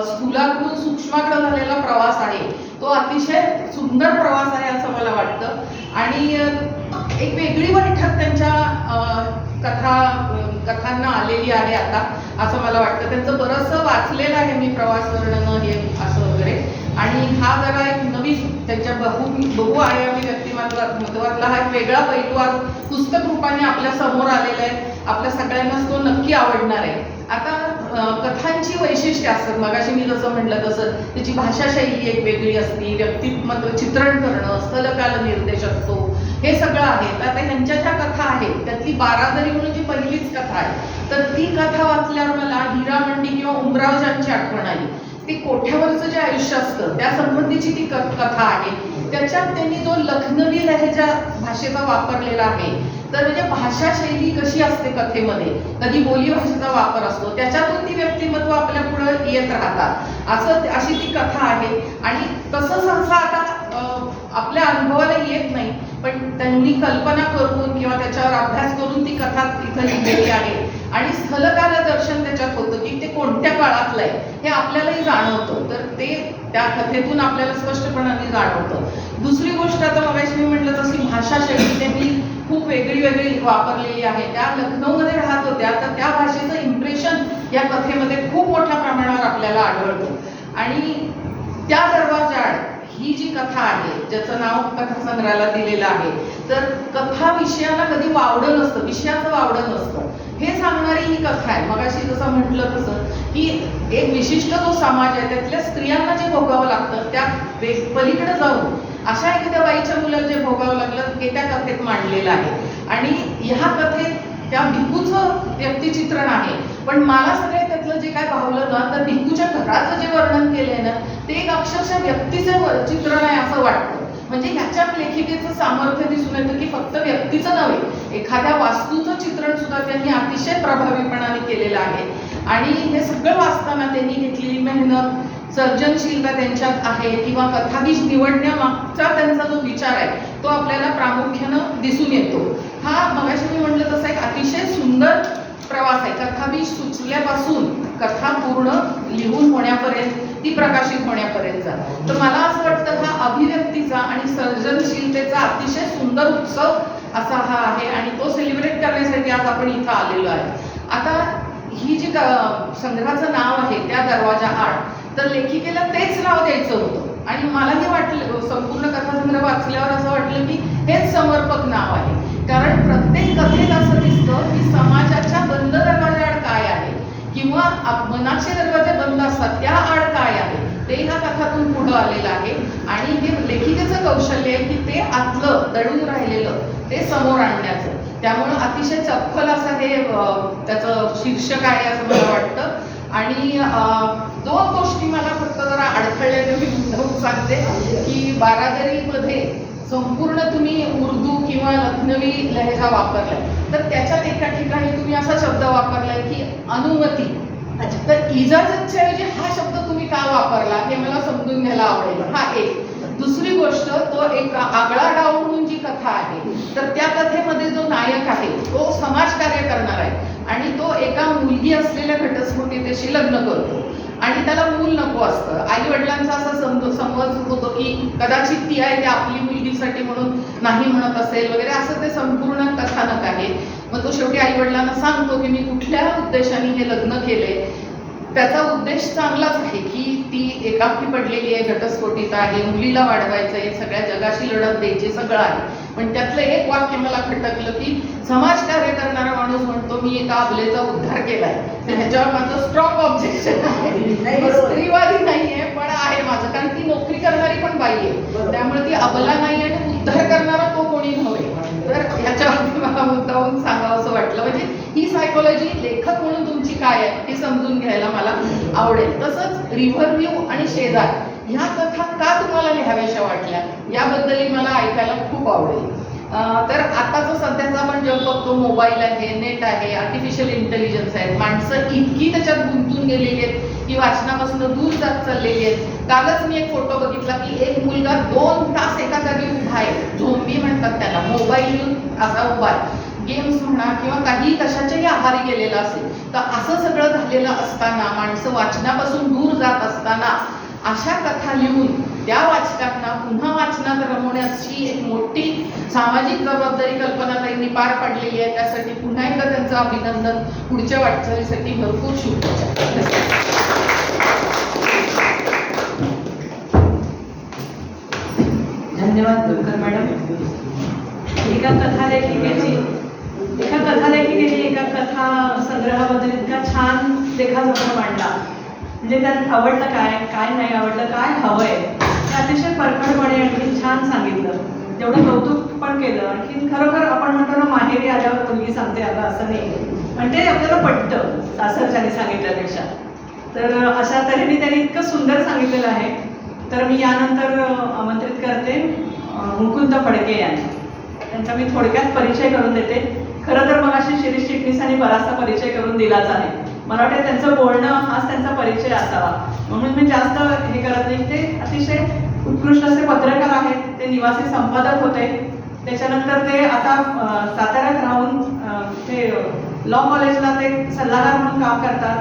Speaker 4: स्थूलाकडून सूक्ष्माकडे झालेला प्रवास आहे, तो अतिशय सुंदर प्रवास आहे असं मला वाटतं. आणि एक वेगळी बैठक त्यांच्या कथांना आलेली आहे आता, असं मला वाटतं. त्यांचं बरंचसं वाचलेलं आहे मी, प्रवास वर्णनं हे असं वगैरे. आणि हा जरा एक नवीन त्यांच्या बहुआयामी व्यक्तिमत्वातला हा एक वेगळा पैलू आज पुस्तक रूपाने आपल्या समोर आलेला आहे. आपल्या सगळ्यांनाच तो नक्की आवडणार आहे. आता कथांची वैशिष्ट्य असतात, मगाशी मी जसं म्हटलं तसं त्याची भाषाशैली एक वेगळी असते, व्यक्तिमत्व चित्रण करणं, स्थलकाल निर्देश असतो, हे सगळं आहे. आता ह्यांच्या ज्या कथा आहेत त्यातली बारादरी म्हणून जी पहिलीच कथा आहे, तर ती कथा वाचल्यावर मला हिरामंडी किंवा उमरावजांची आठवण आली. ते कोठ्यावरचं जे आयुष्य असतं त्या संबंधीची ती कथा आहे. त्याच्यात त्यांनी जो लखनवी लहेजा भाषेचा वापरलेला आहे, तर म्हणजे भाषा शैली कशी असते कथेमध्ये, कधी बोली भाषेचा वापर असतो, त्याच्यातून ती व्यक्तिमत्व आपल्या पुढे येत राहतात, अशी ती कथा आहे. आणि तसं सहसा आता आपल्या अनुभवाला येत नाही, पण त्यांनी कल्पना करून किंवा त्याच्यावर अभ्यास करून ती कथा इथं लिहिलेली आहे. आणि स्थलकाल दर्शन त्याच्यात होतं की ते कोणत्या काळातलं आहे हे आपल्यालाही जाणवतं, तर ते त्या कथेतून आपल्याला स्पष्टपणाने जाणवतं. दुसरी गोष्ट, आता मगाशी मी म्हटलं तशी भाषा शैली त्यांनी खूप वेगळी वापरलेली आहे. त्या लखनौमध्ये राहत होत्या, तर त्या भाषेचं इम्प्रेशन या कथेमध्ये खूप मोठ्या प्रमाणावर आपल्याला आढळतं. आणि त्या दरवाजाआड ही जी कथा आहे, ज्याचं नाव कथासंग्रहाला दिलेलं आहे, तर कथा विषयाला कधी वावडं नसतं, विषयाचं वावडं नसतं, हे सांगणारी ही कथा आहे. मगाशी जसं म्हटलं तसं की एक विशिष्ट जो समाज आहे त्यातल्या स्त्रियांना जे भोगावं लागतं त्या पलीकडे जाऊन अशा एखाद्या बाईच्या मुलाला जे भोगावं लागलं हे त्या कथेत मांडलेलं आहे. आणि ह्या कथेत त्या भिकूचं व्यक्तिचित्रण आहे, पण मला सगळ्यात त्यातलं जे काय भावलं ना, तर भिकूच्या घराचं जे वर्णन केलंय ना, ते एक अक्षरशः व्यक्तीचं चित्रण आहे असं वाटतं. म्हणजे ह्याच्यात लेखिकेचं सामर्थ्य दिसून येतं की फक्त व्यक्तीचं नव्हे, एखाद्या वास्तूचं चित्रण सुद्धा त्यांनी अतिशय प्रभावीपणाने केलेलं आहे. आणि हे सगळं वाचताना त्यांनी घेतलेली मेहनत, सर्जनशीलता त्यांच्यात आहे, किंवा कथाविष निवडण्यामागचा त्यांचा जो विचार आहे तो आपल्याला प्रामुख्यानं दिसून येतो. हा मगाशी मी म्हटलं तसा एक अतिशय सुंदर प्रवास आहे, कथाविष सुचल्यापासून कथा पूर्ण लिहून होण्यापर्यंत, ती प्रकाशित होण्यापर्यंतचा. तर मला असं वाटतं हा अभिव्यक्तीचा आणि सर्जनशीलतेचा अतिशय सुंदर उत्सव असा हा आहे, आणि तो सेलिब्रेट करण्यासाठी आज आपण इथं आलेलो आहे. आता ही जी संग्रहाचं नाव आहे त्या दरवाजा आड, तर लेखिकेला तेच नाव द्यायचं होतं. आणि मलाही वाटलं, संपूर्ण कथासंग्रह वाचल्यावर असं वाटलं की हेच समर्पक नाव आहे. कारण प्रत्येक कथेत असं दिसतं की समाजाच्या बंद दरवाजाआड काय आहे, किंवा मनाचे दरवाजे बंद असतात त्या आड काय आहे, ते ह्या कथातून पुढं आलेलं आहे. आणि हे लेखिकेचं कौशल्य आहे की ते आतलं दडून राहिलेलं ते समोर आणण्याचं. त्यामुळं अतिशय चपखल असं हे त्याचं शीर्षक आहे असं मला वाटतं. आणि 2 गोष्टी मला फक्त जरा अडखळल्या ते मी मुद्दाम सांगते की बारादरीमध्ये संपूर्ण तुम्ही उर्दू किंवा लखनवी लहेजा वापरलाय, तर त्याच्यात एका ठिकाणी तुम्ही असा शब्द वापरलाय की अनुमती. तर इजाजतच्या ऐवजी हा शब्द तुम्ही का वापरला हे मला समजून घ्यायला आवडेल. हा एक. दुसरी गोष्ट, तो एक आगळा डाव म्हणून जी कथा आहे, तर त्या कथेमध्ये जो नायक आहे तो समाजकार्य करणार आहे, आणि तो एका मुलगी असलेल्या घटस्फोटीशी लग्न करतो, आणि त्याला मूल नको असतं. आई वडिलांचा असा समज होतो की कदाचित ती आहे ते आपली मुलगीसाठी म्हणून नाही म्हणत असेल वगैरे, असं ते संपूर्ण कथानक आहे. मग तो शेवटी आई वडिलांना सांगतो की मी कुठल्या उद्देशाने हे लग्न केले. त्याचा उद्देश चांगलाच आहे की ती एकाकी पडलेली आहे, घटस्फोटीत आहे, मुलीला वाढवायचं आहे, सगळ्या जगाशी लढत द्यायची, सगळं आहे. पण त्यातलं एक वाक्य मला खटकलं की समाजकार्य करणारा माणूस म्हणतो मी एका अबलेचा उद्धार केलाय. ह्याच्यावर माझं स्ट्रॉंग ऑब्जेक्शन आहे. स्त्रीवादी नाहीये पण आहे माझं, कारण ती नोकरी करणारी पण बाई आहे, त्यामुळे ती अबला नाही आणि उद्धार करणारा तो कोणी नव्हे. तर ह्याच्यावरती मला मुद्दाहून सांगावं असं वाटलं. म्हणजे ही सायकोलॉजी लेखक म्हणून तुमची काय आहे हे समजून घ्यायला मला आवडेल. तसंच रिव्हर व्ह्यू आणि शेजार ह्या कथा का तुम्हाला लिहाव्याशा वाटल्या याबद्दलही मला ऐकायला खूप आवडेल. तर आताचं सध्याचा आपण जग बघतो, मोबाईल आहे, नेट आहे, आर्टिफिशियल इंटेलिजन्स आहे, माणसं इतकी त्याच्यात गुंतून गेलेली आहेत की वाचनापासून दूर जात चाललेली आहेत. कालच मी एक फोटो बघितला की एक मुलगा 2 तास एका जागी उभा आहे, झोंबी म्हणतात त्याला, मोबाईल घेऊन असा उभा आहे, गेम्स म्हणा किंवा काही कशाच्याही आहारी गेलेला असेल. तर असं सगळं झालेलं असताना, माणसं वाचनापासून दूर जात असताना अशा कथा लिहून त्या वाचकांना पुन्हा वाचनात रमवण्याची एक मोठी सामाजिक जबाबदारी कल्पनाताईंनी पार पाडलेली आहे. त्यासाठी पुन्हा एकदा त्यांचं अभिनंदन. पुढच्या वाटचालीसाठी भरपूर शुभेच्छा.
Speaker 1: धन्यवाद दुलकर मॅडम. एका कथालेखिकेने एका कथा संग्रहाबद्दल इतका छान लेखाजोखा मांडला. म्हणजे त्यात आवडलं काय, काय नाही आवडलं, काय हवंय हे अतिशय परखडपणे आणखी छान सांगितलं. तेवढं कौतुक पण केलं. आणखी खरोखर आपण म्हणतो ना, माहेरी आल्यावर मुलगी सांगते आता, असं नाही, पण ते आपल्याला पटतं सासरच्याने सांगितल्यापेक्षा. तर अशा तऱ्हेने त्यांनी इतकं सुंदर सांगितलेलं आहे. तर मी यानंतर आमंत्रित करते मुकुंद फडके यांना. त्यांचा मी थोडक्यात परिचय करून देते. खरं तर मग अशी शिरीष चिटणीसांनी बराचसा परिचय करून दिलाच आहे. मला वाटतं त्यांचं बोलणं हाच त्यांचा परिचय असावा, म्हणून मी जास्त हे करत नाही. ते अतिशय उत्कृष्ट असे पत्रकार आहेत. ते निवासी संपादक होते. त्याच्यानंतर ते आता साताऱ्यात राहून ते लॉ कॉलेजला ते सल्लागार म्हणून काम करतात.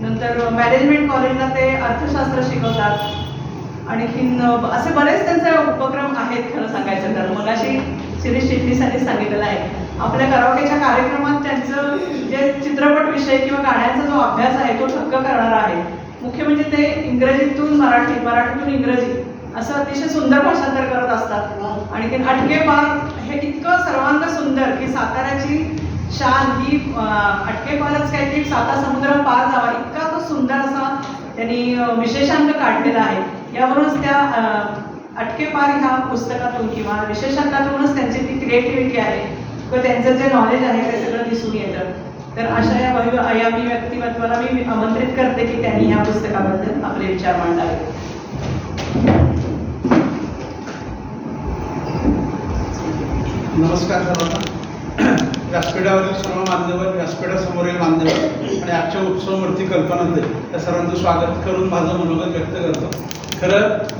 Speaker 1: नंतर मॅनेजमेंट कॉलेजला ते अर्थशास्त्र शिकवतात. आणखीन असे बरेच त्यांचे उपक्रम आहेत. खरं सांगायचं तर मग अशी शिरीष चिटणीसांनी सांगितलेलं आहे. आपल्या करावकेच्या कार्यक्रमात त्यांचं जे चित्रपट विषय किंवा गाण्याचा जो अभ्यास आहे तो थक्क करणारा आहे. मुख्य म्हणजे ते इंग्रजीतून मराठी, मराठीतून इंग्रजी असं अतिशय सुंदर भाषांतर करत असतात. आणि अटके पार हे इतकं सर्वांग सुंदर की साताऱ्याची शान ही अटके पारच काय की 7 समुद्र पार जावा, इतका तो सुंदर असा त्यांनी विशेषांक काढलेला आहे. यावरूनच त्या अटके पार ह्या पुस्तकातून किंवा विशेषांकातूनच त्यांची ती क्रिएटिव्हिटी आहे किंवा त्यांचं जे नॉलेज आहे ते सगळं दिसून येतं. तर अशा या मी व्यक्तिमत्वाला मी आमंत्रित करते की त्यांनी ह्या पुस्तकाबद्दल आपले विचार मांडावे.
Speaker 5: नमस्कार सर्वांना. व्यासपीठावरील सर्व मान्यवर, व्यासपीठासमोरील मान्यवर आणि आजच्या उत्सवमूर्ती कल्पनाताई त्या सर्वांचं स्वागत करून माझं मनोगत व्यक्त करतो. खरं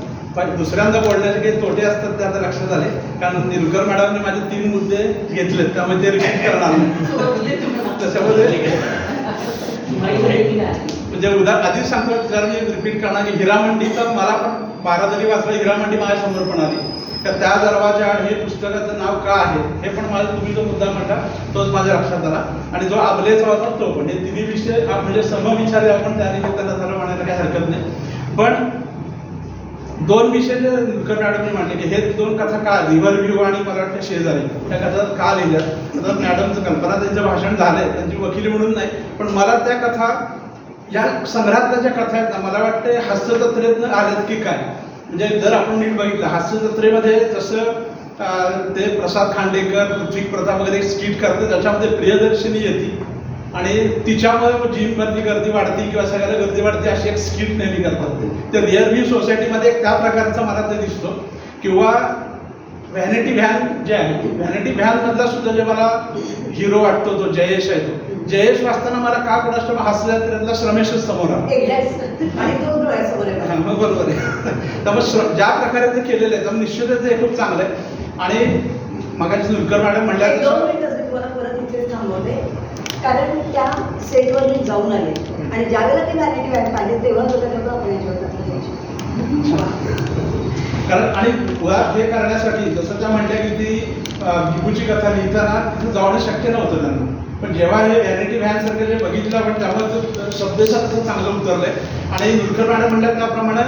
Speaker 5: दुसऱ्यांदा बोलण्याचे काही तोटे असतात ते आता लक्षात आले, कारण निलकर मॅडमने माझे 3 मुद्दे घेतलेत, त्यामुळे ते रिपीट करणार नाही. त्याच्यामध्ये म्हणजे आधीच सांगतो, जर मी रिपीट करणार की हिरामंडीचा मला पण 12 जरी वाचलं, हिरामंडी माझ्यासमोर पण आली. का त्या दरवाजा हे पुस्तकाचं नाव का आहे हे पण मला तुम्ही जो मुद्दा म्हणता तोच माझ्या लक्षात आला. आणि जो आबलेचा होता तो पण, हे तिन्ही विषय म्हणजे समविचारी आपण त्या निमित्तानं झालं म्हणायला काही हरकत नाही. पण 2 विषय जे निलकर मॅडमने मांडले की हे 2 कथा का, रिव्हर व्ह्यू आणि मला वाटतं शेजारी, त्या कथा का लिहिल्या. तर मॅडमचं कल्पना त्यांचं भाषण झालंय, त्यांची वकिली म्हणून नाही, पण मला त्या कथा या संग्रहातल्या ज्या कथा आहेत ना, मला वाटतं हास्यजत्रेतनं आल्यात की काय. म्हणजे जर आपण नीट बघितलं हास्यजत्रेमध्ये जसं ते प्रसाद खांडेकर, पृथ्वी प्रताप वगैरे स्किट करते, त्याच्यामध्ये प्रियदर्शिनी येते आणि तिच्यामुळे जिमवरती गर्दी वाढते किंवा सगळ्याला गर्दी वाढते अशी एक स्किट नेहमी करतात. ते रिअर व्ह्यू सोसायटीमध्ये एक त्या प्रकारचा मला ते दिसतो. किंवा व्हॅनिटी व्हॅन जे आहे, व्हॅनिटी व्हॅनमधला सुद्धा जे मला हिरो वाटतो तो जयेश आहे. तो जयेश वाचताना मला का कोणाष्ट हास्यजत्रेतला श्रमेशच समोर आला. बरोबर आहे. त्यामुळे ज्या प्रकारे ते केलेलं आहे त्यामुळे निश्चितच हे खूप चांगलं आहे. आणि मगाशी निलकर मॅडम म्हणल्या
Speaker 3: परत इथे थांबवते, कारण त्या सेटवर मी जाऊन आले आणि ज्यावेळेला ते व्हॅनिटी व्हॅन पाहिजे तेव्हा होतं आपण याच्यावर
Speaker 5: कारण. आणि हे करण्यासाठी जसं त्या म्हणल्या की ती भिकूची कथा लिहिताना तिथं जाणं शक्य नव्हतं त्यांना, पण जेव्हा हे व्हॅनिटी व्हॅन सारखं जे बघितलं आपण त्यामुळे शब्देशात तसं चांगलं उतरलंय. आणि निलकर मॅडम म्हणल्या त्याप्रमाणे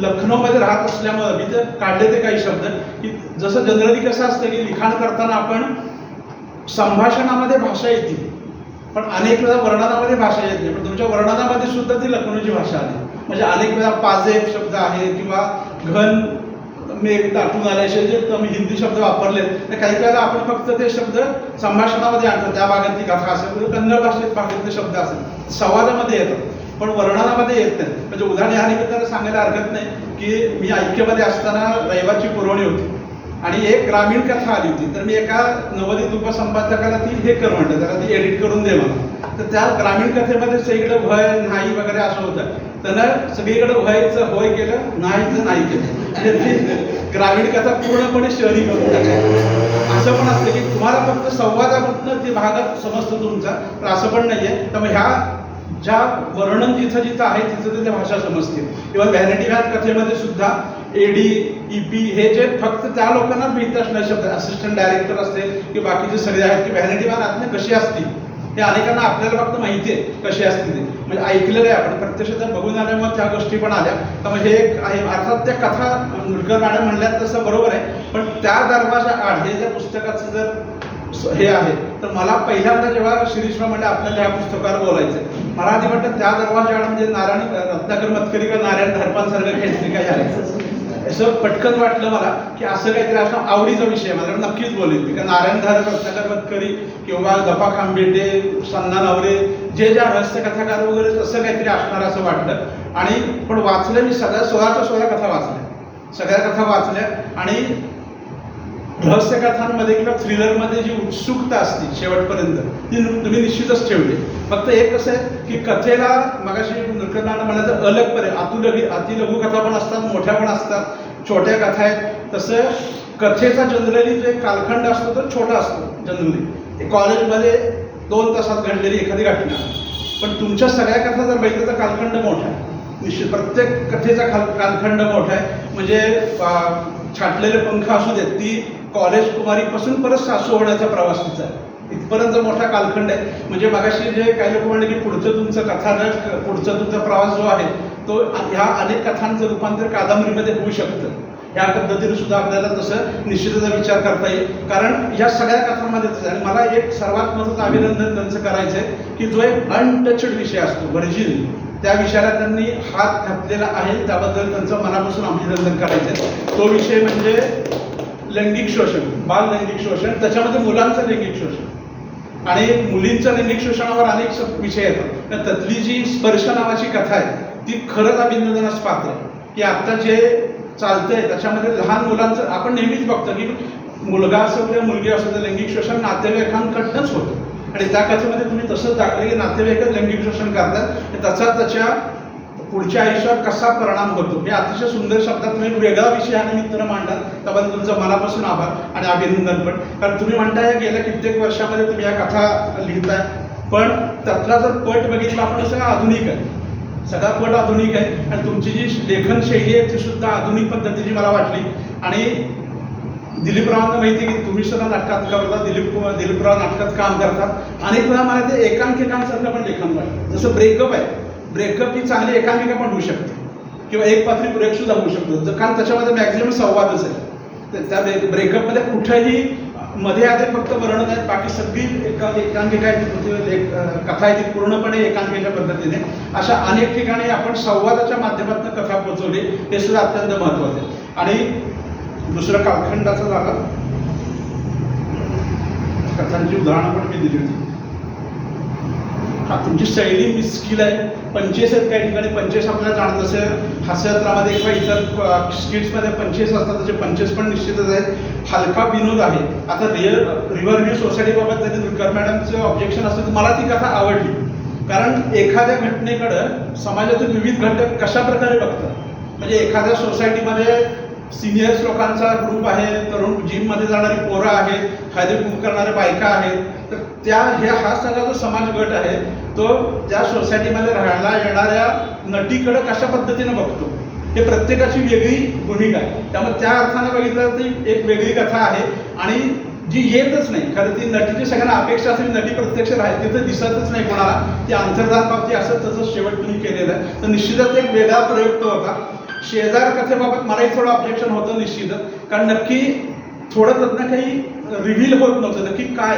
Speaker 5: लखनौमध्ये राहत असल्यामुळे मी ते काढले ते काही शब्द की जसं जनरली कसं असतं की लिखाण करताना आपण संभाषणामध्ये भाषा येते पण अनेक वेळा वर्णनामध्ये भाषा येत नाही, पण तुमच्या वर्णनामध्ये सुद्धा ती लखनौची भाषा आली. म्हणजे अनेक वेळा पाजेब शब्द आहे किंवा घन मेघ दाटून आले असे जे तुम्ही हिंदी शब्द वापरले, तर काही वेळेला आपण फक्त ते शब्द संभाषणामध्ये आणतो. त्या भागातली कथा असेल, कन्नड भाषेत भागातले शब्द असेल, संवादामध्ये येतात. पण वर्णनामध्ये येत नाही. म्हणजे उदाहरण या निमित्तानं सांगायला हरकत नाही की मी ऐक्यमध्ये असताना रविवारची पुरवणी होती आणि एक ग्रामीण कथा आली होती. तर मी एका नवोदित उपसंपादकाला ती हे कर म्हटलं, जरा ती एडिट करून दे मला. तर त्या ग्रामीण कथेमध्ये सगळीकडे भय नाही वगैरे असं होतं. त्यानं सगळीकडे व्हायचं होय केलं, नाहीचं नाही केलं. म्हणजे ती ग्रामीण कथा पूर्णपणे शहरी करून टाकली. असं पण असतं की तुम्हाला फक्त संवादामधनं ते भागात समजतं तुमचा, तर असं पण नाहीये. त्यामुळे ह्या ज्या वर्णन जिथं जिथं आहे तिथं तिथे भाषा समजते. किंवा व्हॅनिटी व्हॅन कथेमध्ये सुद्धा एडी ईपी हे जे फक्त त्या लोकांनाच माहिती असणारे शब्द, असिस्टंट डायरेक्टर असते की बाकीचे सगळे आहेत की व्हॅनिटी व्हॅन आतने कशी असतील हे अनेकांना आपल्याला फक्त माहिती आहे कशी असते ते, म्हणजे ऐकलेलं आहे आपण, प्रत्यक्षात बघून आल्यामुळे त्या गोष्टी पण आल्या. त्यामुळे हे एक आहे. अर्थात त्या कथा मुलकर मॅडम म्हणल्यात तसं बरोबर आहे, पण त्या दरवाजा आड हे ज्या पुस्तकाचं जर हे आहे तर मला पहिल्यांदा जेव्हा शिरीषराव म्हणजे आपल्याला ह्या पुस्तकावर बोलायचं, मला आधी वाटतं त्या दरवाजा आड म्हणजे नारायण रत्नाकर मतकरी का नारायण धर्पांसारखं काहीतरी काय झालं असं पटकन वाटलं मला की असं काहीतरी असं आवडीचा विषय मला नक्कीच बोलेल. की नारायण धार रत्नाकर मतकरी किंवा दफा खांबेटे, सन्ना नवरे जे ज्या रहस्य कथाकार वगैरे तसं काहीतरी असणार असं वाटलं. आणि पण वाचलं मी सगळ्या 16च्या कथा वाचल्या, सगळ्या कथा वाचल्या. आणि रहस्य कथांमध्ये किंवा थ्रिलरमध्ये जी उत्सुकता असते शेवटपर्यंत ती तुम्ही निश्चितच ठेवली. फक्त एक कसं आहे की कथेला मगाशी नृकरणानं म्हणायचं अलग पर्याय, अतिलघु कथा पण असतात, मोठ्या पण असतात, छोट्या कथा आहेत. तसं कथेचा जनरली जो एक कालखंड असतो तो छोटा असतो जनरली. कॉलेजमध्ये 2 तासात घडलेली एखादी घटना, पण तुमच्या सगळ्या कथा जर बघितलं तर कालखंड मोठा आहे. निश्चित प्रत्येक कथेचा कालखंड मोठा आहे. म्हणजे छाटलेले पंख असू देत, ती कॉलेज कुमारीपासून परत सासू होण्याचा प्रवास तिचा इथपर्यंत मोठा कालखंड आहे. म्हणजे मगाशी जे काही लोक म्हणले की पुढचं तुमचं कथानक, पुढचा तुमचा प्रवास जो आहे तो ह्या अनेक कथांचं रूपांतर कादंबरीमध्ये होऊ शकतं. ह्या पद्धतीने सुद्धा आपल्याला तसं निश्चितच विचार करता येईल. कारण या सगळ्या कथांमध्ये तसं आणि मला एक सर्वात महत्त्वाचं अभिनंदन त्यांचं करायचं आहे की जो एक अनटचड विषय असतो व्हर्जिन, त्या विषयाला त्यांनी हात घातलेला आहे, त्याबद्दल त्यांचं मनापासून अभिनंदन करायचं आहे. तो विषय म्हणजे लैंगिक शोषण, बाल लैंगिक शोषण, त्याच्यामध्ये मुलांचं लैंगिक शोषण आणि मुलींच्या लैंगिक शोषणावर अनेक विषय येतात. त्यातली जी स्पर्श नावाची कथा आहे ती खरंच अभिनंदनास पात्र आहे. की आता जे चालतंय त्याच्यामध्ये लहान मुलांचं आपण नेहमीच बघतो की मुलगा असो किंवा मुलगी असो तर लैंगिक शोषण नातेवाईकांकडनंच होतं. आणि त्या कथेमध्ये तुम्ही तसंच दाखवलं की नातेवाईकच लैंगिक शोषण करतात, त्याचा त्याच्या पुढच्या आयुष्यावर कसा परिणाम होतो हे अतिशय सुंदर शब्दात तुम्ही एक वेगळा विषय या निमित्तानं मांडला, त्याबद्दल तुमचं मनापासून आभार आणि अभिनंदन पण. कारण तुम्ही म्हणताय गेल्या कित्येक वर्षामध्ये तुम्ही या कथा लिहिताय, पण त्यातला जर पट बघितला आपण सगळं आधुनिक आहे, सगळा पट आधुनिक आहे. आणि तुमची जी लेखन शैली आहे ती सुद्धा आधुनिक पद्धतीची मला वाटली. आणि दिलीपरावांना माहिती आहे की तुम्ही सुद्धा नाटकात करता, दिलीपराव नाटकात काम करतात. अनेक वेळा मला ते एकांकिकांसारखं पण लेखन वाटतं. जसं ब्रेकअप आहे, ब्रेकअप ही चांगली एकांकिका पण होऊ शकते किंवा एक पात्री ब्रेक सुद्धा होऊ शकतो, कारण त्याच्यामध्ये मॅक्झिमम संवादच आहे. त्या ब्रेकअपमध्ये कुठेही मध्ये आधी फक्त वर्णन आहेत, बाकी सगळी एकांकिका आहे, कथा आहे ती पूर्णपणे एकांकिकेच्या पद्धतीने. अशा अनेक ठिकाणी आपण संवादाच्या माध्यमातून कथा पोहोचवली, हे सुद्धा अत्यंत महत्त्वाचं आहे. आणि दुसरं कालखंडाचं झालं, कथांची उदाहरणं पण मी दिली होती. हा तुमची शैली मिस्किल आहे. 25 आहेत काही ठिकाणी, 25 आपल्याला जाणत असेल हास्यचित्रामध्ये किंवा इतर स्किट्समध्ये 25 असतात, त्याचे 25 पण निश्चितच आहेत. हलका विनोद आहे. आता रिव्हरव्ह्यू सोसायटीबाबत जरी दुर्कर मॅडमचं ऑब्जेक्शन असतं तर मला ती कथा आवडली, कारण एखाद्या घटनेकडं समाजातील विविध घटक कशा प्रकारे बघतात. म्हणजे एखाद्या सोसायटीमध्ये सिनियर्स लोकांचा ग्रुप आहे, तरुण जिममध्ये जाणारी पोरं आहेत, हळदी कुंकू करणाऱ्या बायका आहेत, तर हा सगळा जो समाज गट आहे तो त्या सोसायटीमध्ये राहायला येणाऱ्या नटीकडे कशा पद्धतीने बघतो हे प्रत्येकाची वेगळी भूमिका आहे. त्यामुळे त्या अर्थानं बघितलं तर एक वेगळी कथा आहे. आणि जी येतच नाही, खरं ती नटीची सगळ्यांना अपेक्षा असेल नटी प्रत्यक्ष राहील तिथं दिसतच नाही कोणाला, ती अंतर्धान पावती असं तसं शेवट तुम्ही केलेलं आहे. तर निश्चितच एक वेगळा प्रयोग तो होता. शेजार कथेबाबत मलाही थोडं ऑब्जेक्शन होतं निश्चितच, कारण नक्की थोडं त्यातनं काही रिव्हील होत नव्हतं नक्की काय